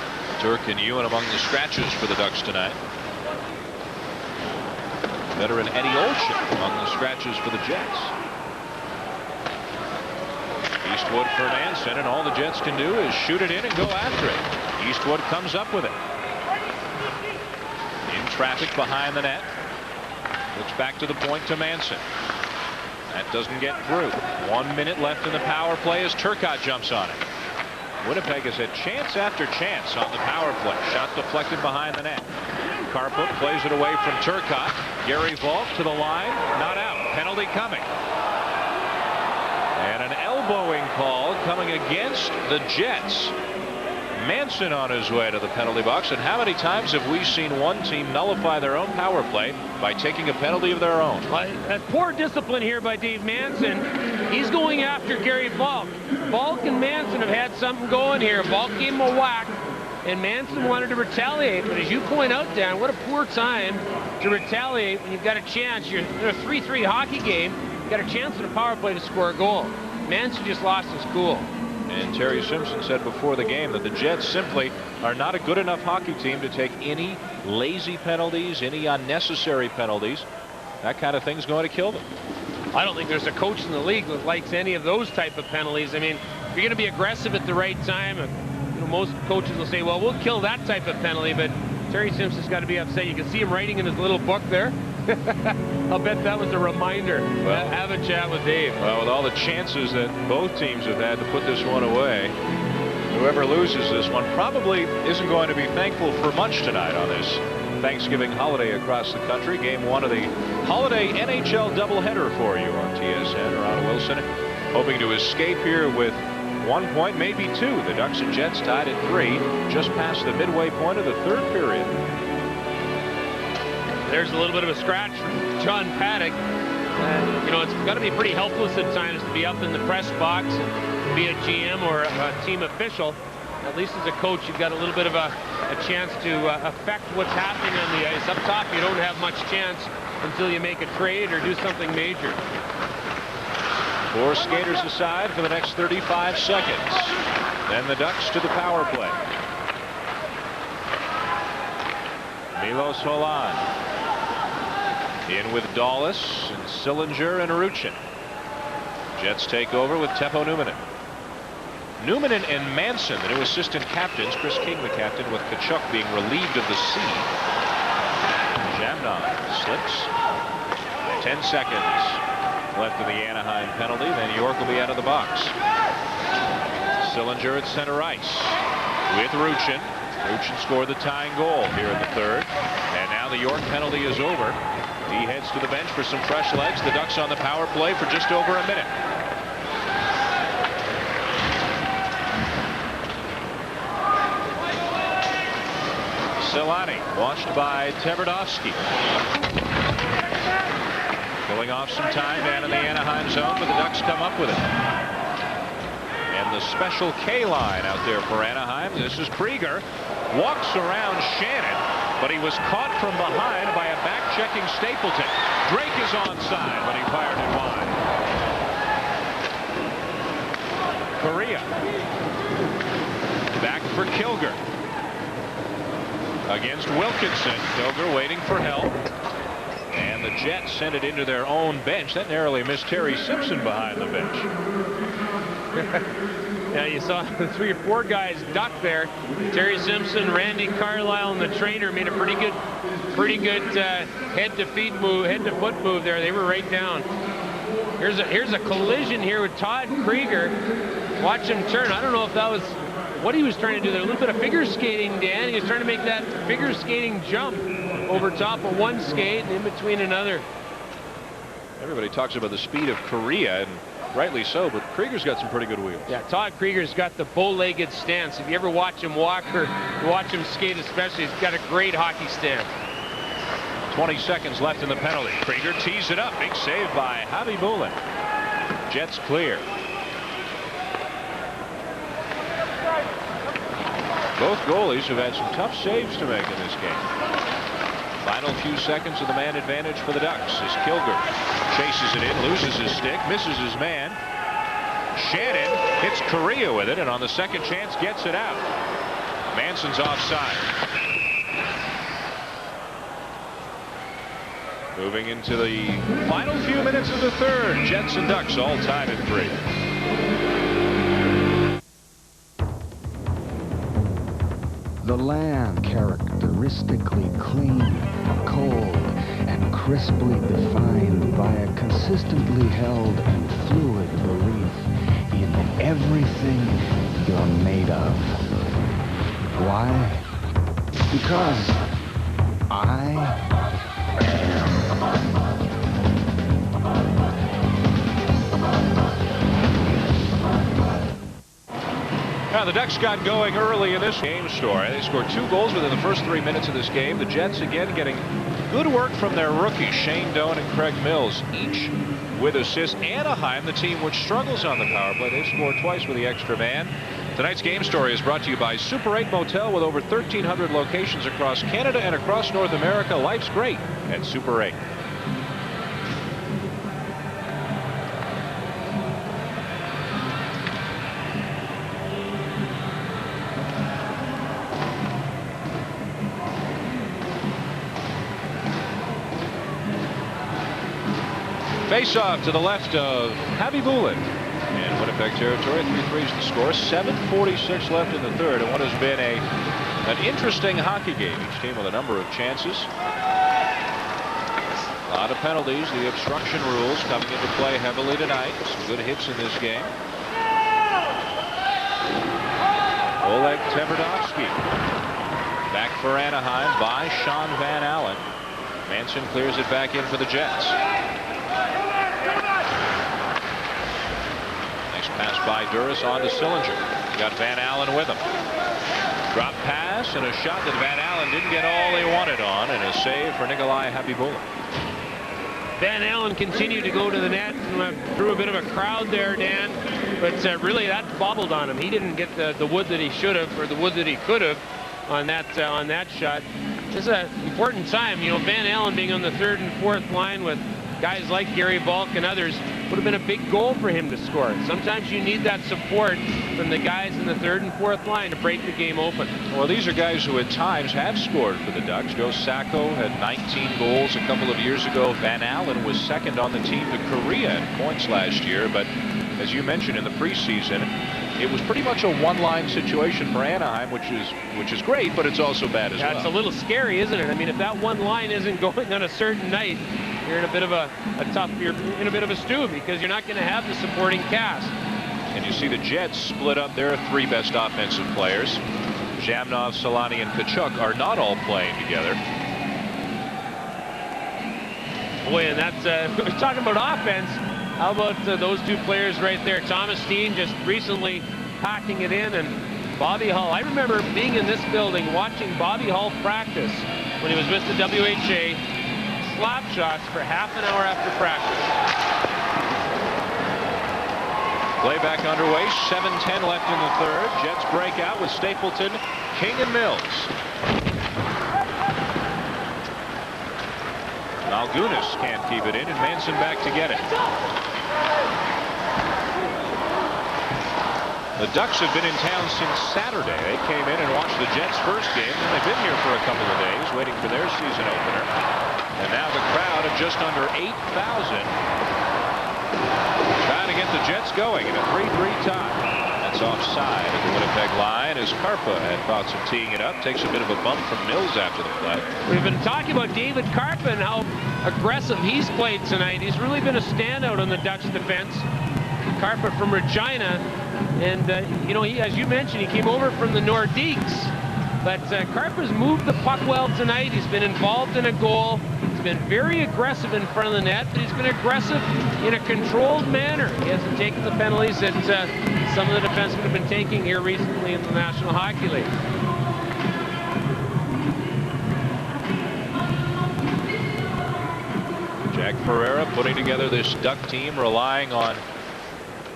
Dirk and Ewan among the scratches for the Ducks tonight. Veteran Eddie Olshin among the scratches for the Jets. Eastwood for Nansen, and all the Jets can do is shoot it in and go after it. Eastwood comes up with it. In traffic behind the net. Looks back to the point to Manson. That doesn't get through. 1 minute left in the power play as Turcotte jumps on it. Winnipeg has had chance after chance on the power play. Shot deflected behind the net. Karpa plays it away from Turcotte. Gary Volk to the line. Not out. Penalty coming. And an elbowing call coming against the Jets. Manson on his way to the penalty box. And how many times have we seen one team nullify their own power play by taking a penalty of their own?
Poor discipline here by Dave Manson. He's going after Gary Falk. Falk and Manson have had something going here. Falk gave him a whack, and Manson wanted to retaliate. But as you point out, Dan, what a poor time to retaliate when you've got a chance. You're in a 3-3 hockey game. You've got a chance in a power play to score a goal. Manson just lost his cool.
And Terry Simpson said before the game that the Jets simply are not a good enough hockey team to take any lazy penalties, any unnecessary penalties. That kind of thing's going to kill them.
I don't think there's a coach in the league that likes any of those type of penalties. I mean, if you're going to be aggressive at the right time, you know, most coaches will say, well, we'll kill that type of penalty, but Terry Simpson's got to be upset. You can see him writing in his little book there. I'll bet that was a reminder. Well, have a chat with Dave.
Well, with all the chances that both teams have had to put this one away, whoever loses this one probably isn't going to be thankful for much tonight on this Thanksgiving holiday across the country. Game 1 of the holiday NHL doubleheader for you on TSN. Ron Wilson hoping to escape here with 1 point, maybe 2. The Ducks and Jets tied at 3, just past the midway point of the 3rd period.
There's a little bit of a scratch from John Paddock. You know, it's got to be pretty helpless at times to be up in the press box and be a GM or a team official. At least as a coach, you've got a little bit of a chance to affect what's happening on the ice. Up top, you don't have much chance until you make a trade or do something major.
4 skaters aside for the next 35 seconds. Then the Ducks to the power play. Milos Holan in with Dawlis and Sillinger and Ruchin. Jets take over with Teppo Numminen. Numminen and Manson, the new assistant captains. Chris King, the captain, with Tkachuk being relieved of the C. Jamnon slips. 10 seconds left of the Anaheim penalty. Then York will be out of the box. Sillinger at center ice with Ruchin. Ruchin scored the tying goal here in the 3rd. And now the York penalty is over. He heads to the bench for some fresh legs. The Ducks on the power play for just over a minute. Silani washed by Tverdovsky. Pulling off some time down in the Anaheim zone, but the Ducks come up with it. And the special K line out there for Anaheim. This is Krieger. Walks around Shannon, but he was caught from behind by a back-checking Stapleton. Drake is onside, but he fired it wide. Correa. Back for Kilger. Against Wilkinson. Kilger waiting for help. And the Jets send it into their own bench. That narrowly missed Terry Simpson behind the bench.
Yeah, you saw 3 or 4 guys duck there. Terry Simpson, Randy Carlisle, and the trainer made a pretty good head to foot move there. They were right down. Here's a collision here with Todd Krieger. Watch him turn. I don't know if that was what he was trying to do there. A little bit of figure skating, Dan. He was trying to make that figure skating jump over top of one skate and in between another.
Everybody talks about the speed of Correa, and rightly so, but Krieger's got some pretty good wheels.
Yeah, Todd Krieger's got the bow-legged stance. If you ever watch him walk or watch him skate especially, he's got a great hockey stance.
20 seconds left in the penalty. Krieger tees it up. Big save by Javi Bulin. Jets clear. Both goalies have had some tough saves to make in this game. Final few seconds of the man advantage for the Ducks as Kilger chases it in, loses his stick, misses his man. Shannon hits Correa with it, and on the second chance gets it out. Manson's offside. Moving into the final few minutes of the 3rd. Jets and Ducks all tied at 3.
The land characteristically clean, cold, and crisply defined by a consistently held and fluid belief in everything you're made of. Why? Because I am.
Now, the Ducks got going early in this game story. They scored 2 goals within the first 3 minutes of this game. The Jets again getting good work from their rookies, Shane Doan and Craig Mills, each with assists. Anaheim, the team which struggles on the power play, they scored twice with the extra man. Tonight's game story is brought to you by Super 8 Motel with over 1,300 locations across Canada and across North America. Life's great at Super 8. Face-off to the left of Habibulin in Winnipeg territory. 3-3 is the score. 7:46 left in the third, and what has been an interesting hockey game. Each team with a number of chances. A lot of penalties. The obstruction rules coming into play heavily tonight. Some good hits in this game. Oleg Tverdovsky back for Anaheim by Sean Van Allen. Manson clears it back in for the Jets. Pass by Duras on to Sillinger. Got Van Allen with him. Drop pass and a shot that Van Allen didn't get all he wanted on, and a save for Nikolai Habibulin.
Van Allen continued to go to the net through a bit of a crowd there, Dan, but really that bobbled on him. He didn't get the wood that he should have, or the wood that he could have on that shot. This is an important time. You know, Van Allen being on the third and fourth line with guys like Gary Volk and others would have been a big goal for him to score. Sometimes you need that support from the guys in the third and fourth line to break the game open.
Well, these are guys who at times have scored for the Ducks. Joe Sacco had 19 goals a couple of years ago. Van Allen was second on the team to Korea in points last year, but as you mentioned in the preseason, it was pretty much a one-line situation for Anaheim, which is great, but it's also bad as well.
It's a little scary, isn't it? I mean, if that one line isn't going on a certain night, you're in a bit of you're in a bit of a stew, because you're not going to have the supporting cast.
And you see the Jets split up their 3 best offensive players. Zhamnov, Solani, and Tkachuk are not all playing together.
Boy, and that's we're talking about offense. How about those 2 players right there? Thomas Steen just recently packing it in, and Bobby Hull. I remember being in this building watching Bobby Hull practice when he was with the WHA. Slap shots for half an hour after practice.
Play back underway. 7:10 left in the third. Jets break out with Stapleton, King, and Mills. Malgunas can't keep it in, and Manson back to get it. The Ducks have been in town since Saturday. They came in and watched the Jets' first game, and they've been here for a couple of days waiting for their season opener. And now the crowd of just under 8,000 trying to get the Jets going in a 3-3 tie. That's offside at the Winnipeg line as Karpa had thoughts of teeing it up. Takes a bit of a bump from Mills after the play.
We've been talking about David Karpa and how aggressive he's played tonight. He's really been a standout on the Ducks defense. Karpa from Regina. And, you know, as you mentioned, he came over from the Nordiques. But Karpa's moved the puck well tonight. He's been involved in a goal. He's been very aggressive in front of the net, but he's been aggressive in a controlled manner. He hasn't taken the penalties that some of the defensemen have been taking here recently in the National Hockey League.
Jack Ferreira putting together this Duck team, relying on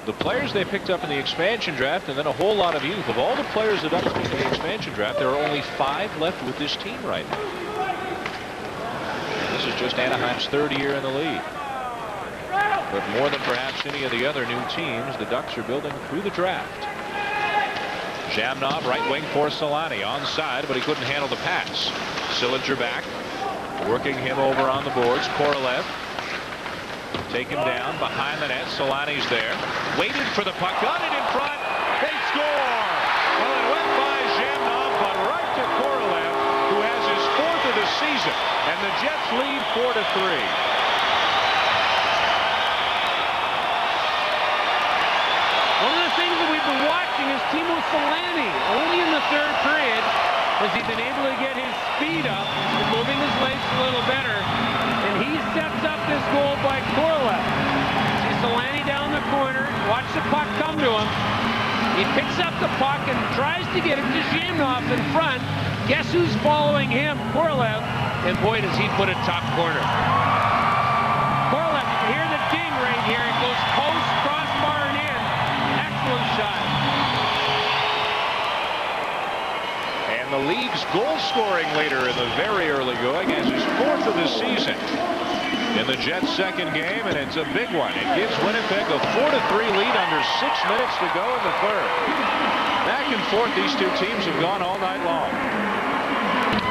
the players they picked up in the expansion draft, and then a whole lot of youth. Of all the players the Ducks picked in the expansion draft, there are only 5 left with this team right now. And this is just Anaheim's 3rd year in the league. But more than perhaps any of the other new teams, the Ducks are building through the draft. Zhamnov, right wing for Solani, onside, but he couldn't handle the pass. Sillinger back, working him over on the boards. Korolev. Take him down behind the net. Solani's there. Waited for the puck. Got it in front. They score. Well, it went by Zhamnov, but right to Korolev, who has his 4th of the season. And the Jets lead 4-3.
One of the things that we've been watching is Timo Solani. Only in the 3rd period has he been able to get his speed up and moving his legs a little better. And he sets up this goal by Korolev. See Solani down the corner. Watch the puck come to him. He picks up the puck and tries to get it to Zhimnov in front. Guess who's following him? Korolev. And boy, does he put a top corner. Korolev, you can hear the ding right here. It goes post, crossbar, and in. Excellent shot.
And the league's goal-scoring leader in the very early going as his 4th of the season in the Jets' second game, and it's a big one. It gives Winnipeg a 4-3 lead under 6 minutes to go in the third. Back and forth, these two teams have gone all night long.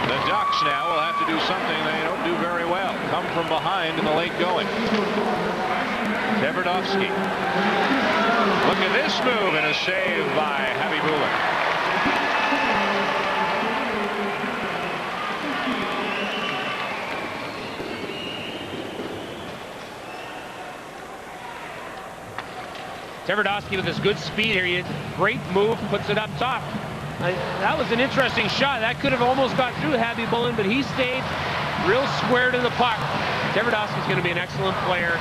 The Ducks now will have to do something they don't do very well. Come from behind in the late going. Tverdovsky. Look at this move and a save by Khabibulin.
Tverdovsky with his good speed here. He has great move, puts it up top. That was an interesting shot. That could have almost got through Khabibulin, but he stayed real square to the puck. Tverdovsky is going to be an excellent player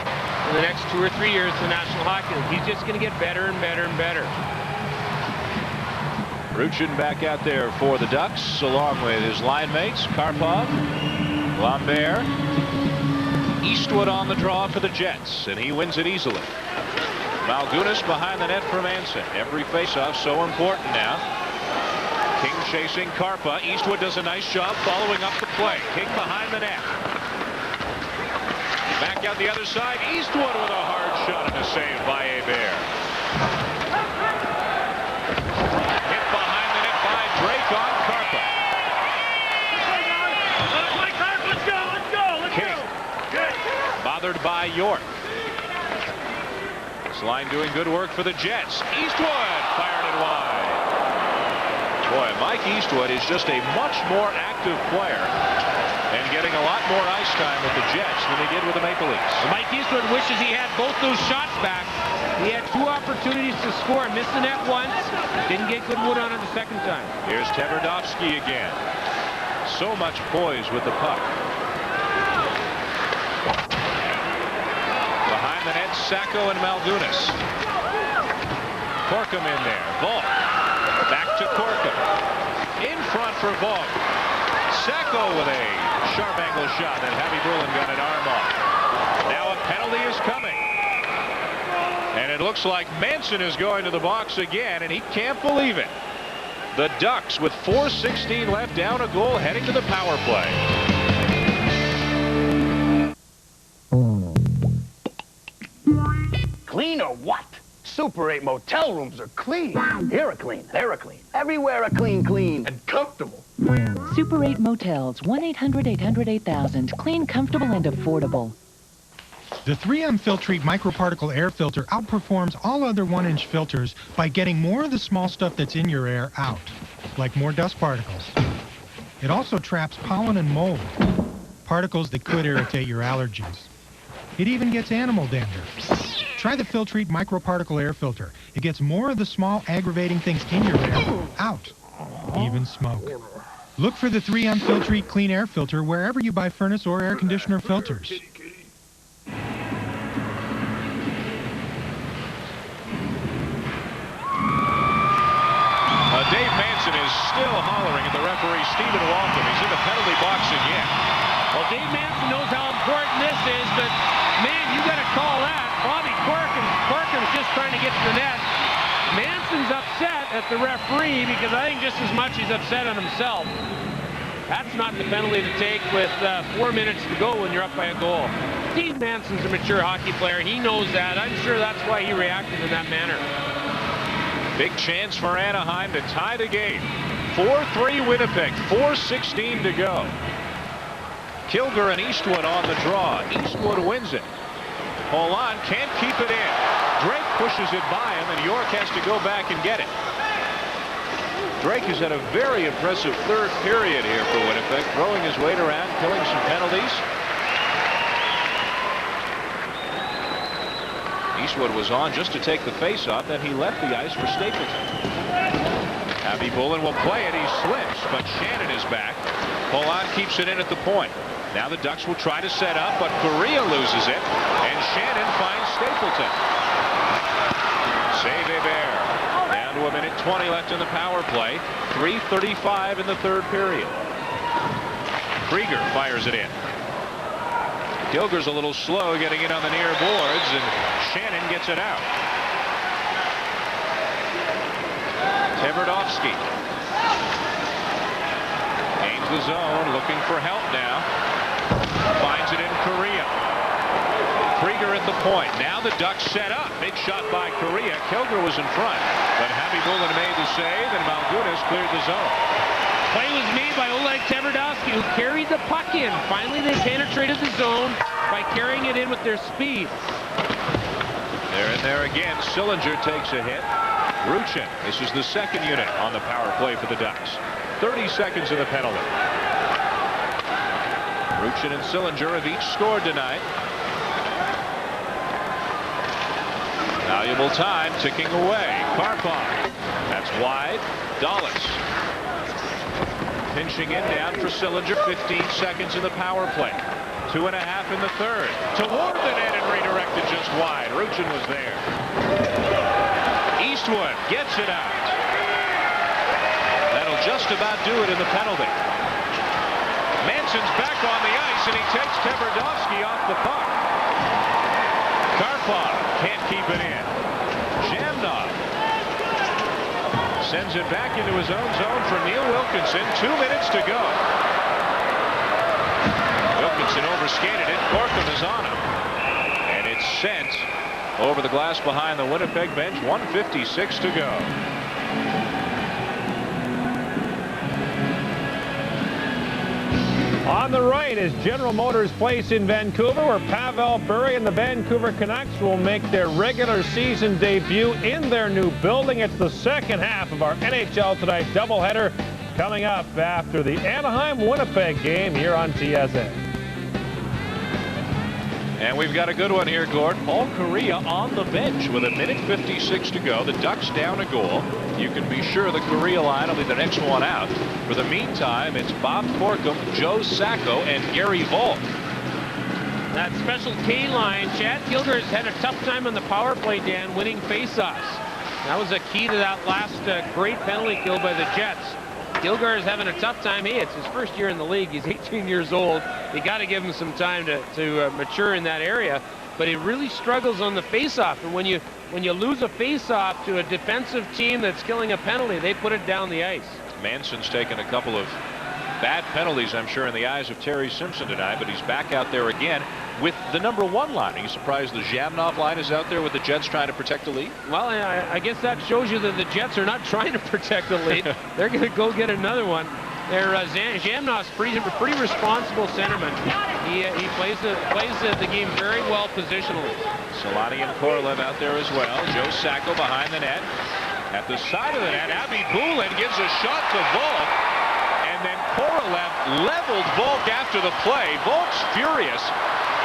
in the next 2 or 3 years in the National Hockey League. He's just going to get better and better and better.
Ruchin back out there for the Ducks, along with his line mates, Karpov, Lambert, Eastwood on the draw for the Jets, and he wins it easily. Malgunas behind the net for Manson. Every faceoff so important now. King chasing Karpa. Eastwood does a nice job following up the play. King behind the net. Back out the other side. Eastwood with a hard shot and a save by Hebert. Hit behind the net by Drake on Karpa. King bothered by York. Line doing good work for the Jets. Eastwood fired it wide. Boy, Mike Eastwood is just a much more active player and getting a lot more ice time with the Jets than he did with the Maple Leafs.
Mike Eastwood wishes he had both those shots back. He had 2 opportunities to score, missed the net once, didn't get good wood on it the second time.
Here's Tverdovsky again. So much poise with the puck. Behind the net, Sacco and Malgunas. Corkum in there. Volk. Back to Corkum. In front for Volk. Sacco with a sharp angle shot that Khabibulin got an arm off. Now a penalty is coming. And it looks like Manson is going to the box again, and he can't believe it. The Ducks, with 4:16 left, down a goal, heading to the power play.
Clean or what? Super 8 motel rooms are clean. Here are clean, there are clean. Everywhere are clean, clean, and comfortable.
Super 8 Motels, 1-800-800-8000. Clean, comfortable, and affordable.
The 3M Filtrete microparticle air filter outperforms all other 1-inch filters by getting more of the small stuff that's in your air out, like more dust particles. It also traps pollen and mold, particles that could irritate your allergies. It even gets animal dander. Try the Filtrete microparticle air filter. It gets more of the small aggravating things in your air out, even smoke. Look for the 3M Filtrete clean air filter wherever you buy furnace or air conditioner filters.
Dave Manson is still hollering at the referee, Stephen Waltham. He's in the penalty box again.
Well, Dave Manson knows how important this is, but man, you got to call that. Bobby Corkin's just trying to get to the net. Manson's upset at the referee because I think just as much he's upset on himself. That's not the penalty to take with 4 minutes to go when you're up by a goal. Dave Manson's a mature hockey player. He knows that. I'm sure that's why he reacted in that manner.
Big chance for Anaheim to tie the game. 4-3 Winnipeg, 4:16 to go. Kilger and Eastwood on the draw. Eastwood wins it. Polan can't keep it in. Drake pushes it by him, and York has to go back and get it. Drake has had a very impressive third period here for Winnipeg, throwing his weight around, killing some penalties. Eastwood was on just to take the face-off, then he left the ice for Stapleton. Khabibulin will play it. He slips, but Shannon is back. Polan keeps it in at the point. Now the Ducks will try to set up, but Correa loses it, and Shannon finds Stapleton. Save Hebert. Down to a minute 20 left in the power play. 3:35 in the third period. Krieger fires it in. Kilger's a little slow getting in on the near boards, and Shannon gets it out. Tverdovsky gains the zone, looking for help now. Finds it in Correa. Krieger at the point. Now the Ducks set up. Big shot by Correa. Kilger was in front, but Habibulin made the save, and Malgunas cleared the zone.
Play was made by Oleg Tverdovsky, who carried the puck in. Finally, they penetrated the zone by carrying it in with their speed.
They're in there again. Sillinger takes a hit. Ruchin, this is the second unit on the power play for the Ducks. 30 seconds of the penalty. Ruchin and Sillinger have each scored tonight. Valuable time ticking away. Karpov. That's wide. Dallas. Pinching in down for Sillinger. 15 seconds in the power play. 2.5 in the third. Toward the net and redirected just wide. Ruchin was there. Eastwood gets it out. That'll just about do it in the penalty. Manson's back on the ice, and he takes Tverdovsky off the puck. Karpov can't keep it in. Jamnov sends it back into his own zone for Neil Wilkinson. 2 minutes to go. Wilkinson overskated it. Corkum is on him. And it's sent over the glass behind the Winnipeg bench. 1:56 to go.
On the right is General Motors Place in Vancouver, where Pavel Bure and the Vancouver Canucks will make their regular season debut in their new building. It's the second half of our NHL Tonight doubleheader coming up after the Anaheim-Winnipeg game here on TSN.
And we've got a good one here, Gord. Paul Correa on the bench with 1:56 to go. The Ducks down a goal. You can be sure the Correa line will be the next one out. For the meantime, it's Bob Corkum, Joe Sacco, and Gary Volk.
That Special K line, Chad Kilger's had a tough time on the power play, Dan, winning faceoffs. That was a key to that last great penalty kill by the Jets. Kilger is having a tough time. Hey, it's his first year in the league. He's 18 years old. You got to give him some time to mature in that area. But he really struggles on the faceoff. And when you lose a faceoff to a defensive team that's killing a penalty, they put it down the ice.
Manson's taken a couple of bad penalties, I'm sure, in the eyes of Terry Simpson tonight, but he's back out there again with the #1 line. Are you surprised the Jamnov line is out there with the Jets trying to protect the lead?
Well, I guess that shows you that the Jets are not trying to protect the lead. They're going to go get another one. Jamnov's pretty responsible centerman. He plays the game very well positionally.
Solani and Korolev out there as well. Joe Sacco behind the net. At the side of the net, Habibulin gives a shot to Volk. And then Korolev leveled Volk after the play. Volk's furious.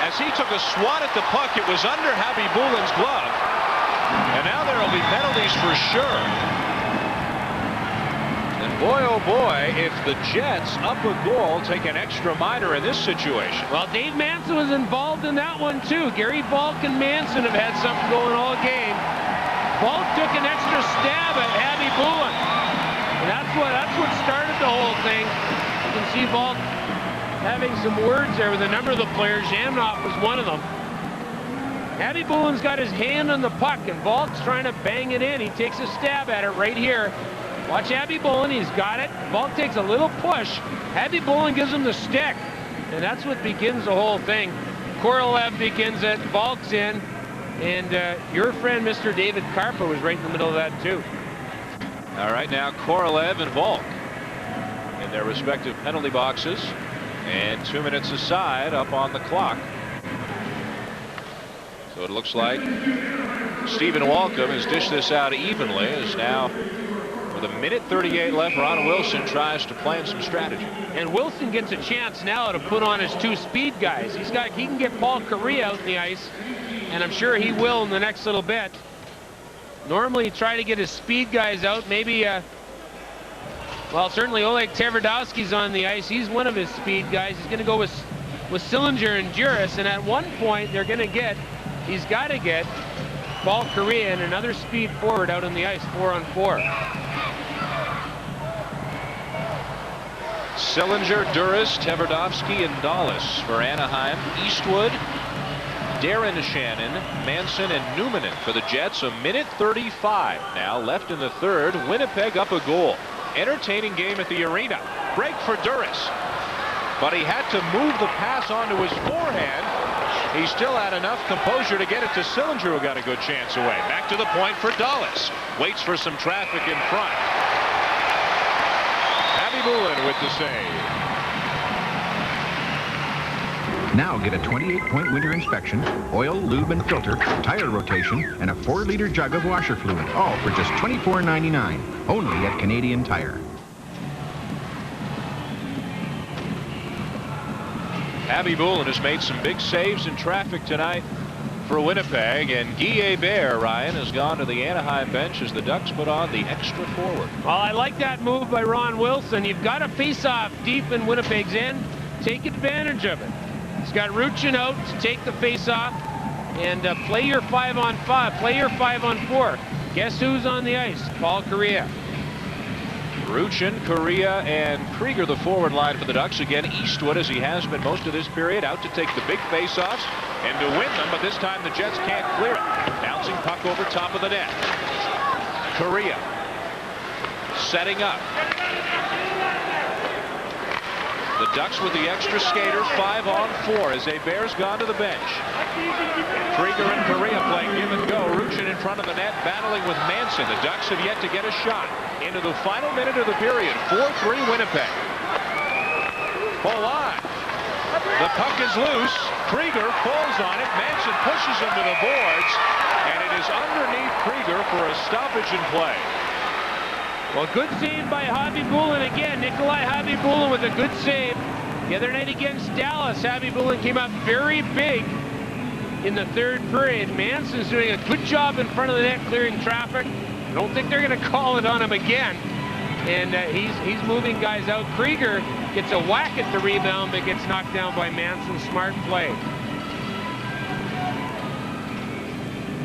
As he took a swat at the puck, it was under Habibulin's glove. And now there will be penalties for sure. And boy, oh boy, if the Jets up a goal, take an extra minor in this situation.
Well, Dave Manson was involved in that one too. Gary Volk and Manson have had something going all game. Volk took an extra stab at Habibulin. And that's what started the whole thing. You can see Volk having some words there with a number of the players. Jamnov was one of them. Habibulin's got his hand on the puck, and Volk's trying to bang it in. He takes a stab at it right here. Watch Habibulin. He's got it. Volk takes a little push. Habibulin gives him the stick, and that's what begins the whole thing. Korolev begins it. Volk's in, and your friend, Mr. David Karpa, was right in the middle of that too.
All right, now Korolev and Volk in their respective penalty boxes. And 2 minutes aside up on the clock. So it looks like Stephen Walcom has dished this out evenly, as now with 1:38 left, Ron Wilson tries to plan some strategy.
And Wilson gets a chance now to put on his 2 speed guys. He can get Paul Correa out in the ice, and I'm sure he will in the next little bit. Normally try to get his speed guys out, maybe well, certainly Oleg Tverdovsky's on the ice. He's one of his speed guys. He's going to go with Sillinger and Juris, and at one point he's got to get Paul Correa and another speed forward out on the ice, 4-on-4.
Sillinger, Duras, Tverdovsky, and Dallas for Anaheim. Eastwood, Darren Shannon, Manson, and Newmanen for the Jets. A minute 35 now left in the third. Winnipeg up a goal. Entertaining game at the arena. Break for Duras, but he had to move the pass onto his forehand. He still had enough composure to get it to Sillinger, who got a good chance away. Back to the point for Dallas. Waits for some traffic in front. Bullen with the save.
Now get a 28-point winter inspection, oil, lube, and filter, tire rotation, and a 4-liter jug of washer fluid, all for just $24.99, only at Canadian Tire.
Abby Bullen has made some big saves in traffic tonight for Winnipeg, and Guy Hebert, Ryan, has gone to the Anaheim bench as the Ducks put on the extra forward.
Well, I like that move by Ron Wilson. You've got a face-off deep in Winnipeg's end. Take advantage of it. He's got Ruchin out to take the face-off and play your 5-on-5, play your 5-on-4. Guess who's on the ice? Paul Correa.
Ruchin, Correa, and Krieger, the forward line for the Ducks. Again, Eastwood, as he has been most of this period, out to take the big face-offs and to win them, but this time the Jets can't clear it. Bouncing puck over top of the net. Correa setting up. The Ducks with the extra skater, 5-on-4 as Hebert's gone to the bench. Krieger and Correa playing give and go. Ruchin in front of the net, battling with Manson. The Ducks have yet to get a shot. Into the final minute of the period, 4-3 Winnipeg. Pull on. The puck is loose. Krieger falls on it. Manson pushes him to the boards, and it is underneath Krieger for a stoppage in play.
Well, good save by Javi Bullen again. Nikolai Javi Bullen with a good save. The other night against Dallas, Javi Bullen came up very big in the third period. Manson's doing a good job in front of the net clearing traffic. I don't think they're going to call it on him again. And he's moving guys out. Krieger gets a whack at the rebound, but gets knocked down by Manson. Smart play.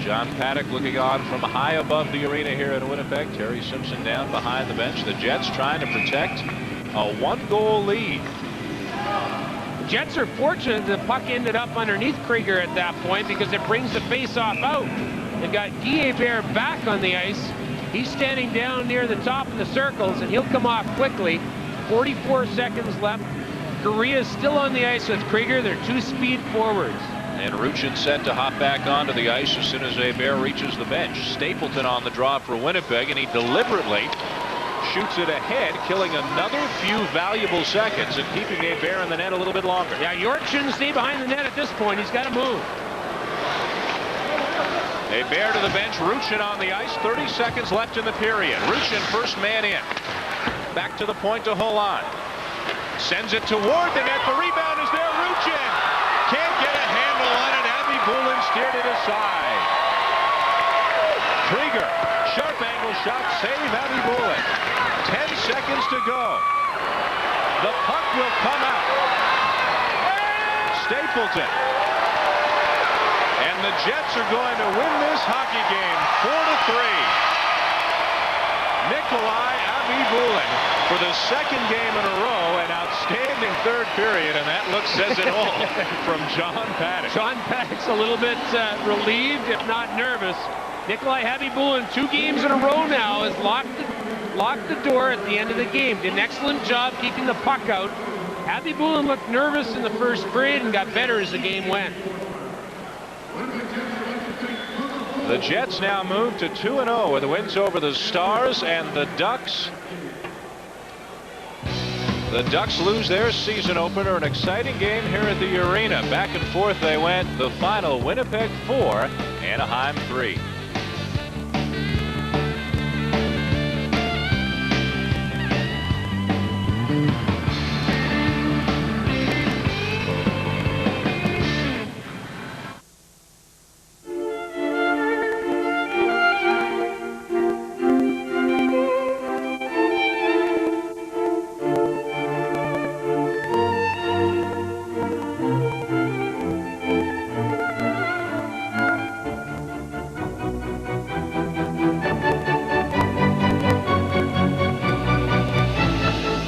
John Paddock looking on from high above the arena here in Winnipeg. Terry Simpson down behind the bench. The Jets trying to protect a 1-goal lead.
The Jets are fortunate the puck ended up underneath Krieger at that point because it brings the face-off out. They've got Guy Hebert back on the ice. He's standing down near the top of the circles, and he'll come off quickly. 44 seconds left. Correa's still on the ice with Krieger. They're two speed forwards.
And Ruchin set to hop back onto the ice as soon as Hebert reaches the bench. Stapleton on the draw for Winnipeg, and he deliberately shoots it ahead, killing another few valuable seconds and keeping Hebert in the net a little bit longer.
Yeah, York shouldn't stay behind the net at this point. He's got to move.
Hebert to the bench, Ruchin on the ice, 30 seconds left in the period. Ruchin first man in. Back to the point to Holland. Sends it toward the net, the rebound is there, Ruchin! Can't get a handle on it, Abby Bullen steered it aside. Krieger, sharp angle shot, save Abby Bullen. 10 seconds to go. The puck will come out. Stapleton. And the Jets are going to win this hockey game 4-3. Nikolai Abibulin for the second game in a row, an outstanding third period, and that look says it all from John Paddock.
John Paddock's a little bit relieved, if not nervous. Nikolai Abibulin, 2 games in a row now, has locked the door at the end of the game. Did an excellent job keeping the puck out. Abibulin looked nervous in the first period and got better as the game went.
The Jets now move to 2-0 with the wins over the Stars and the Ducks. The Ducks lose their season opener. An exciting game here at the arena. Back and forth they went. The final, Winnipeg 4, Anaheim 3.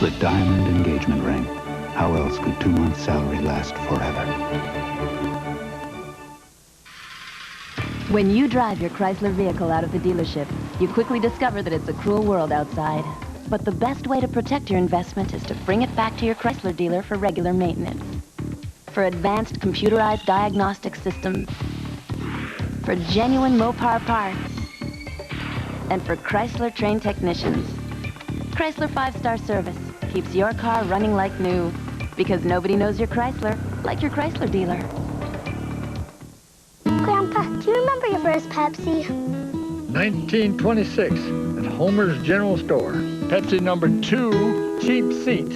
the diamond engagement ring. How else could 2 months' salary last forever?
When you drive your Chrysler vehicle out of the dealership, you quickly discover that it's a cruel world outside. But the best way to protect your investment is to bring it back to your Chrysler dealer for regular maintenance. For advanced computerized diagnostic systems, for genuine Mopar parts, and for Chrysler trained technicians. Chrysler 5-star service keeps your car running like new, because nobody knows your Chrysler like your Chrysler dealer.
Grandpa, do you remember your first Pepsi?
1926 at Homer's General Store. Pepsi number 2, cheap seats.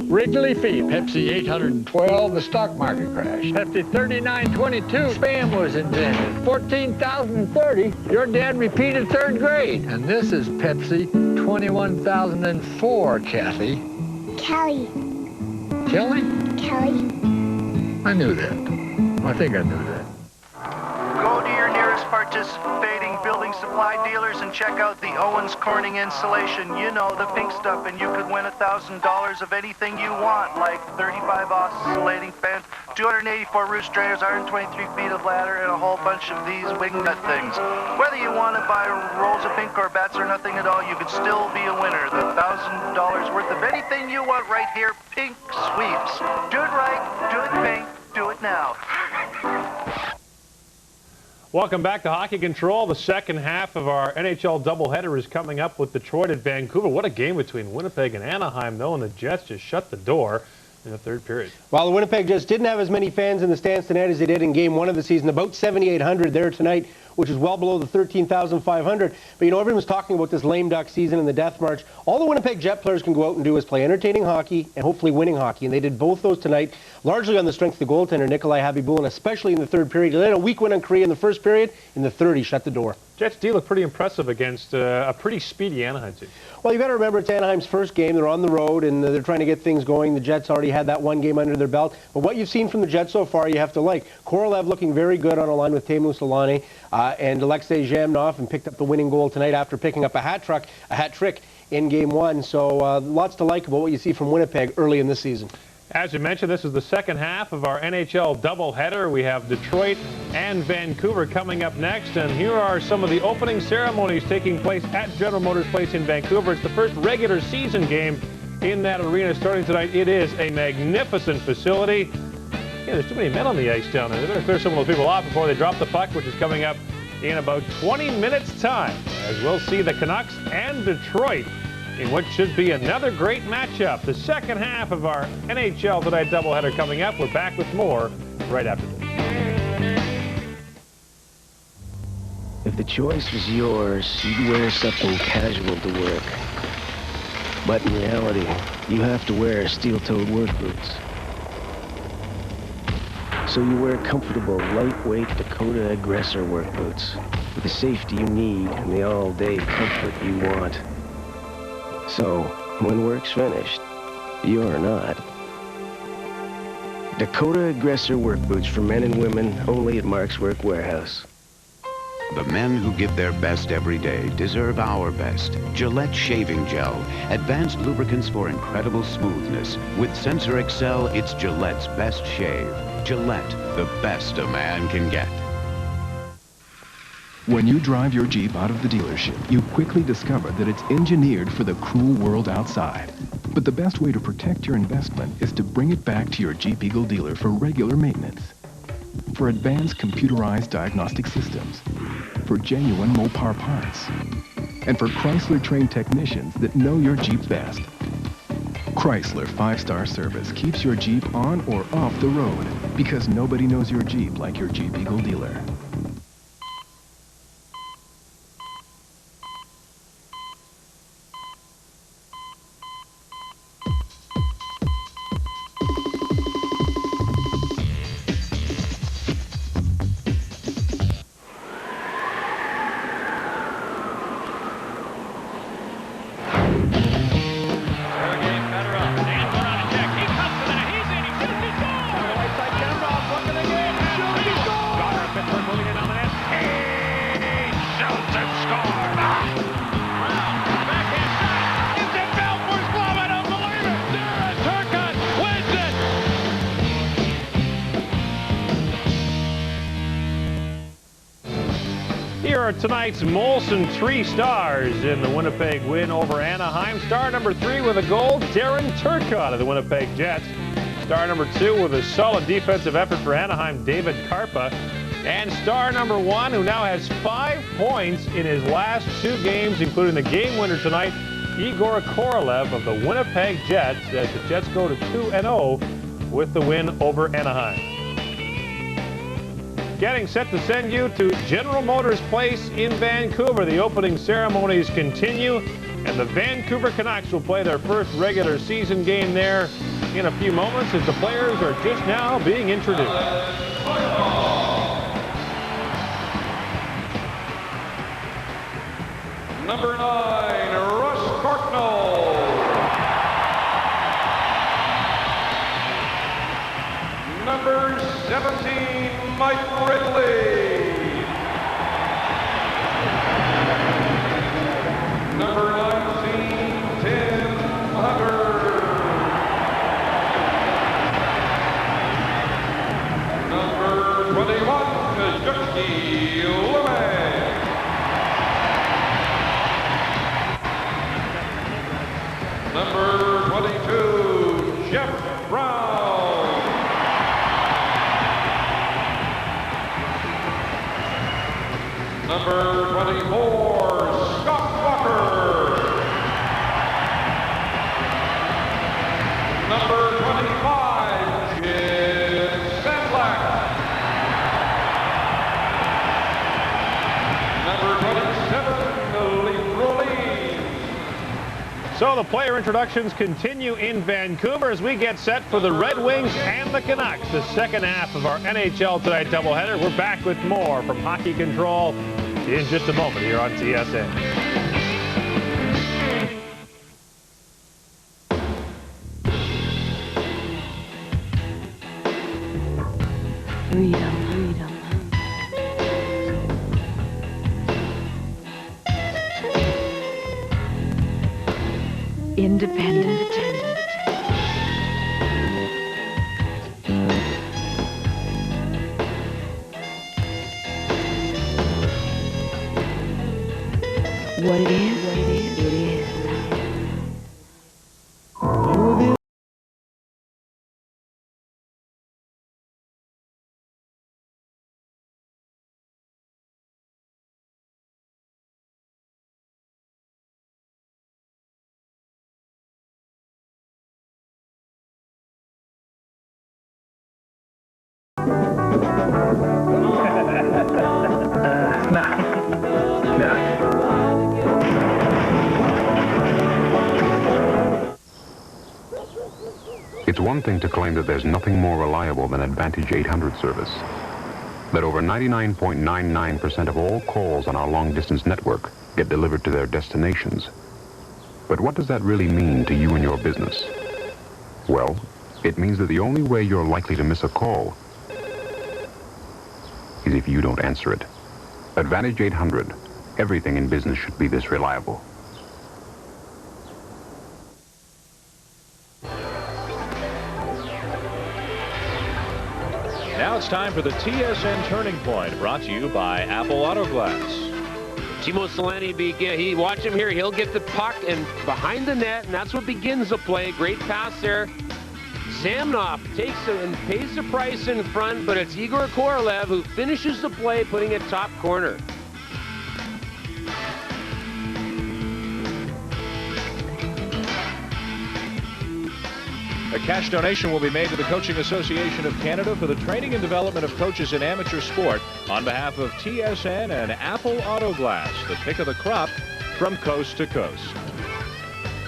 Wrigley Field. Pepsi 812, the stock market crash. Pepsi 3922, spam was invented. 14,030, your dad repeated 3rd grade. And this is Pepsi 21,004, Kathy.
Kelly.
Kelly?
Kelly.
I knew that. I think I knew that.
Go to your nearest participating building supply dealers and check out the Owens Corning insulation. You know, the pink stuff, and you could win $1,000 of anything you want, like 35 oscillating fans, 284 roof strainers, 123 feet of ladder, and a whole bunch of these wingnut things. Whether you want to buy rolls of pink or bats or nothing at all, you could still be a winner. The $1,000 worth of anything you want right here, Pink Sweeps. Do it right, do it pink, do it now.
Welcome back to Hockey Control. The second half of our NHL doubleheader is coming up with Detroit at Vancouver. What a game between Winnipeg and Anaheim, though, and the Jets just shut the door in the 3rd period.
While the Winnipeg Jets didn't have as many fans in the stands tonight as they did in Game 1 of the season, about 7,800 there tonight, which is well below the 13,500. But, you know, everyone's talking about this lame duck season and the death march. All the Winnipeg Jet players can go out and do is play entertaining hockey and hopefully winning hockey. And they did both those tonight, largely on the strength of the goaltender, Nikolai Habibulin, especially in the 3rd period. He had a weak win on Korea in the 1st period. In the 3rd, he shut the door.
Jets D look pretty impressive against a pretty speedy Anaheim team.
Well, you got to remember it's Anaheim's first game. They're on the road, and they're trying to get things going. The Jets already had that one game under their belt. But what you've seen from the Jets so far, you have to like. Korolev looking very good on a line with Teemu Selanne and Alexei Zhamnov, and picked up the winning goal tonight after picking up a hat trick in Game 1. So lots to like about what you see from Winnipeg early in this season.
As you mentioned, this is the second half of our NHL doubleheader. We have Detroit and Vancouver coming up next, and here are some of the opening ceremonies taking place at General Motors Place in Vancouver. It's the first regular season game in that arena starting tonight. It is a magnificent facility. Yeah, there's too many men on the ice down there. They better clear some of those people off before they drop the puck, which is coming up in about 20 minutes' time, as we'll see the Canucks and Detroit in what should be another great matchup. The second half of our NHL Tonight doubleheader coming up. We're back with more right after this.
If the choice was yours, you'd wear something casual to work. But in reality, you have to wear steel-toed work boots. So you wear comfortable, lightweight Dakota Aggressor work boots with the safety you need and the all-day comfort you want. So, when work's finished, you're not. Dakota Aggressor work boots for men and women only at Mark's Work Warehouse.
The men who give their best every day deserve our best. Gillette Shaving Gel. Advanced lubricants for incredible smoothness. With Sensor Excel, it's Gillette's best shave. Gillette, the best a man can get.
When you drive your Jeep out of the dealership, you quickly discover that it's engineered for the cruel world outside. But the best way to protect your investment is to bring it back to your Jeep Eagle dealer for regular maintenance. For advanced computerized diagnostic systems. For genuine Mopar parts. And for Chrysler-trained technicians that know your Jeep best. Chrysler 5-star service keeps your Jeep on or off the road, because nobody knows your Jeep like your Jeep Eagle dealer.
are tonight's Molson 3 stars in the Winnipeg win over Anaheim. Star number 3 with a goal, Darren Turcotte of the Winnipeg Jets. Star number 2 with a solid defensive effort for Anaheim, David Karpa. And star number 1, who now has 5 points in his last 2 games, including the game winner tonight, Igor Korolev of the Winnipeg Jets, as the Jets go to 2-0 with the win over Anaheim. Getting set to send you to General Motors Place in Vancouver. The opening ceremonies continue, and the Vancouver Canucks will play their first regular season game there in a few moments as the players are just now being introduced.
Number 9, Russ Courtnall. Number 17, Mike Ridley. Number 19, Tim Hunter. Number 21, Jurski Lumek. Number 22, Jeff Brown. Number 24, Scott Walker. Number 25, Jim Sandlack. Number 27, Lee Brolin.
So the player introductions continue in Vancouver as we get set for the Red Wings and the Canucks, the second half of our NHL Tonight doubleheader. We're back with more from Hockey Control in just a moment here on TSN.
Freedom. Independent. What it is, it is.
It's one thing to claim that there's nothing more reliable than Advantage 800 service. That over 99.99% of all calls on our long-distance network get delivered to their destinations. But what does that really mean to you and your business? Well, it means that the only way you're likely to miss a call is if you don't answer it. Advantage 800. Everything in business should be this reliable.
Now it's time for the TSN Turning Point, brought to you by Apple Auto Glass.
Timo Solani, watch him here. He'll get the puck and behind the net, and that's what begins the play. Great pass there. Samnov takes it and pays the price in front, but it's Igor Korolev who finishes the play, putting it top corner.
A cash donation will be made to the Coaching Association of Canada for the training and development of coaches in amateur sport on behalf of TSN and Apple Auto Glass, the pick of the crop from coast to coast.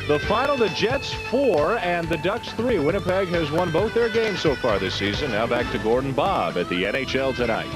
The final, the Jets 4 and the Ducks 3. Winnipeg has won both their games so far this season. Now back to Gordon Bob at the NHL Tonight.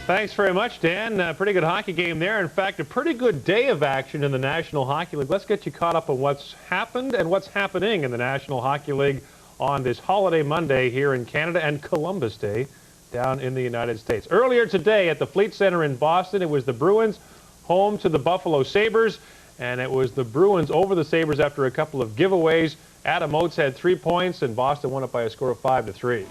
Thanks very much, Dan. Pretty good hockey game there. In fact, a pretty good day of action in the National Hockey League. Let's get you caught up on what's happened and what's happening in the National Hockey League on this holiday Monday here in Canada and Columbus Day down in the United States. Earlier today at the Fleet Center in Boston, it was the Bruins home to the Buffalo Sabres, and it was the Bruins over the Sabres after a couple of giveaways. Adam Oates had 3 points, and Boston won it by a score of 5-3.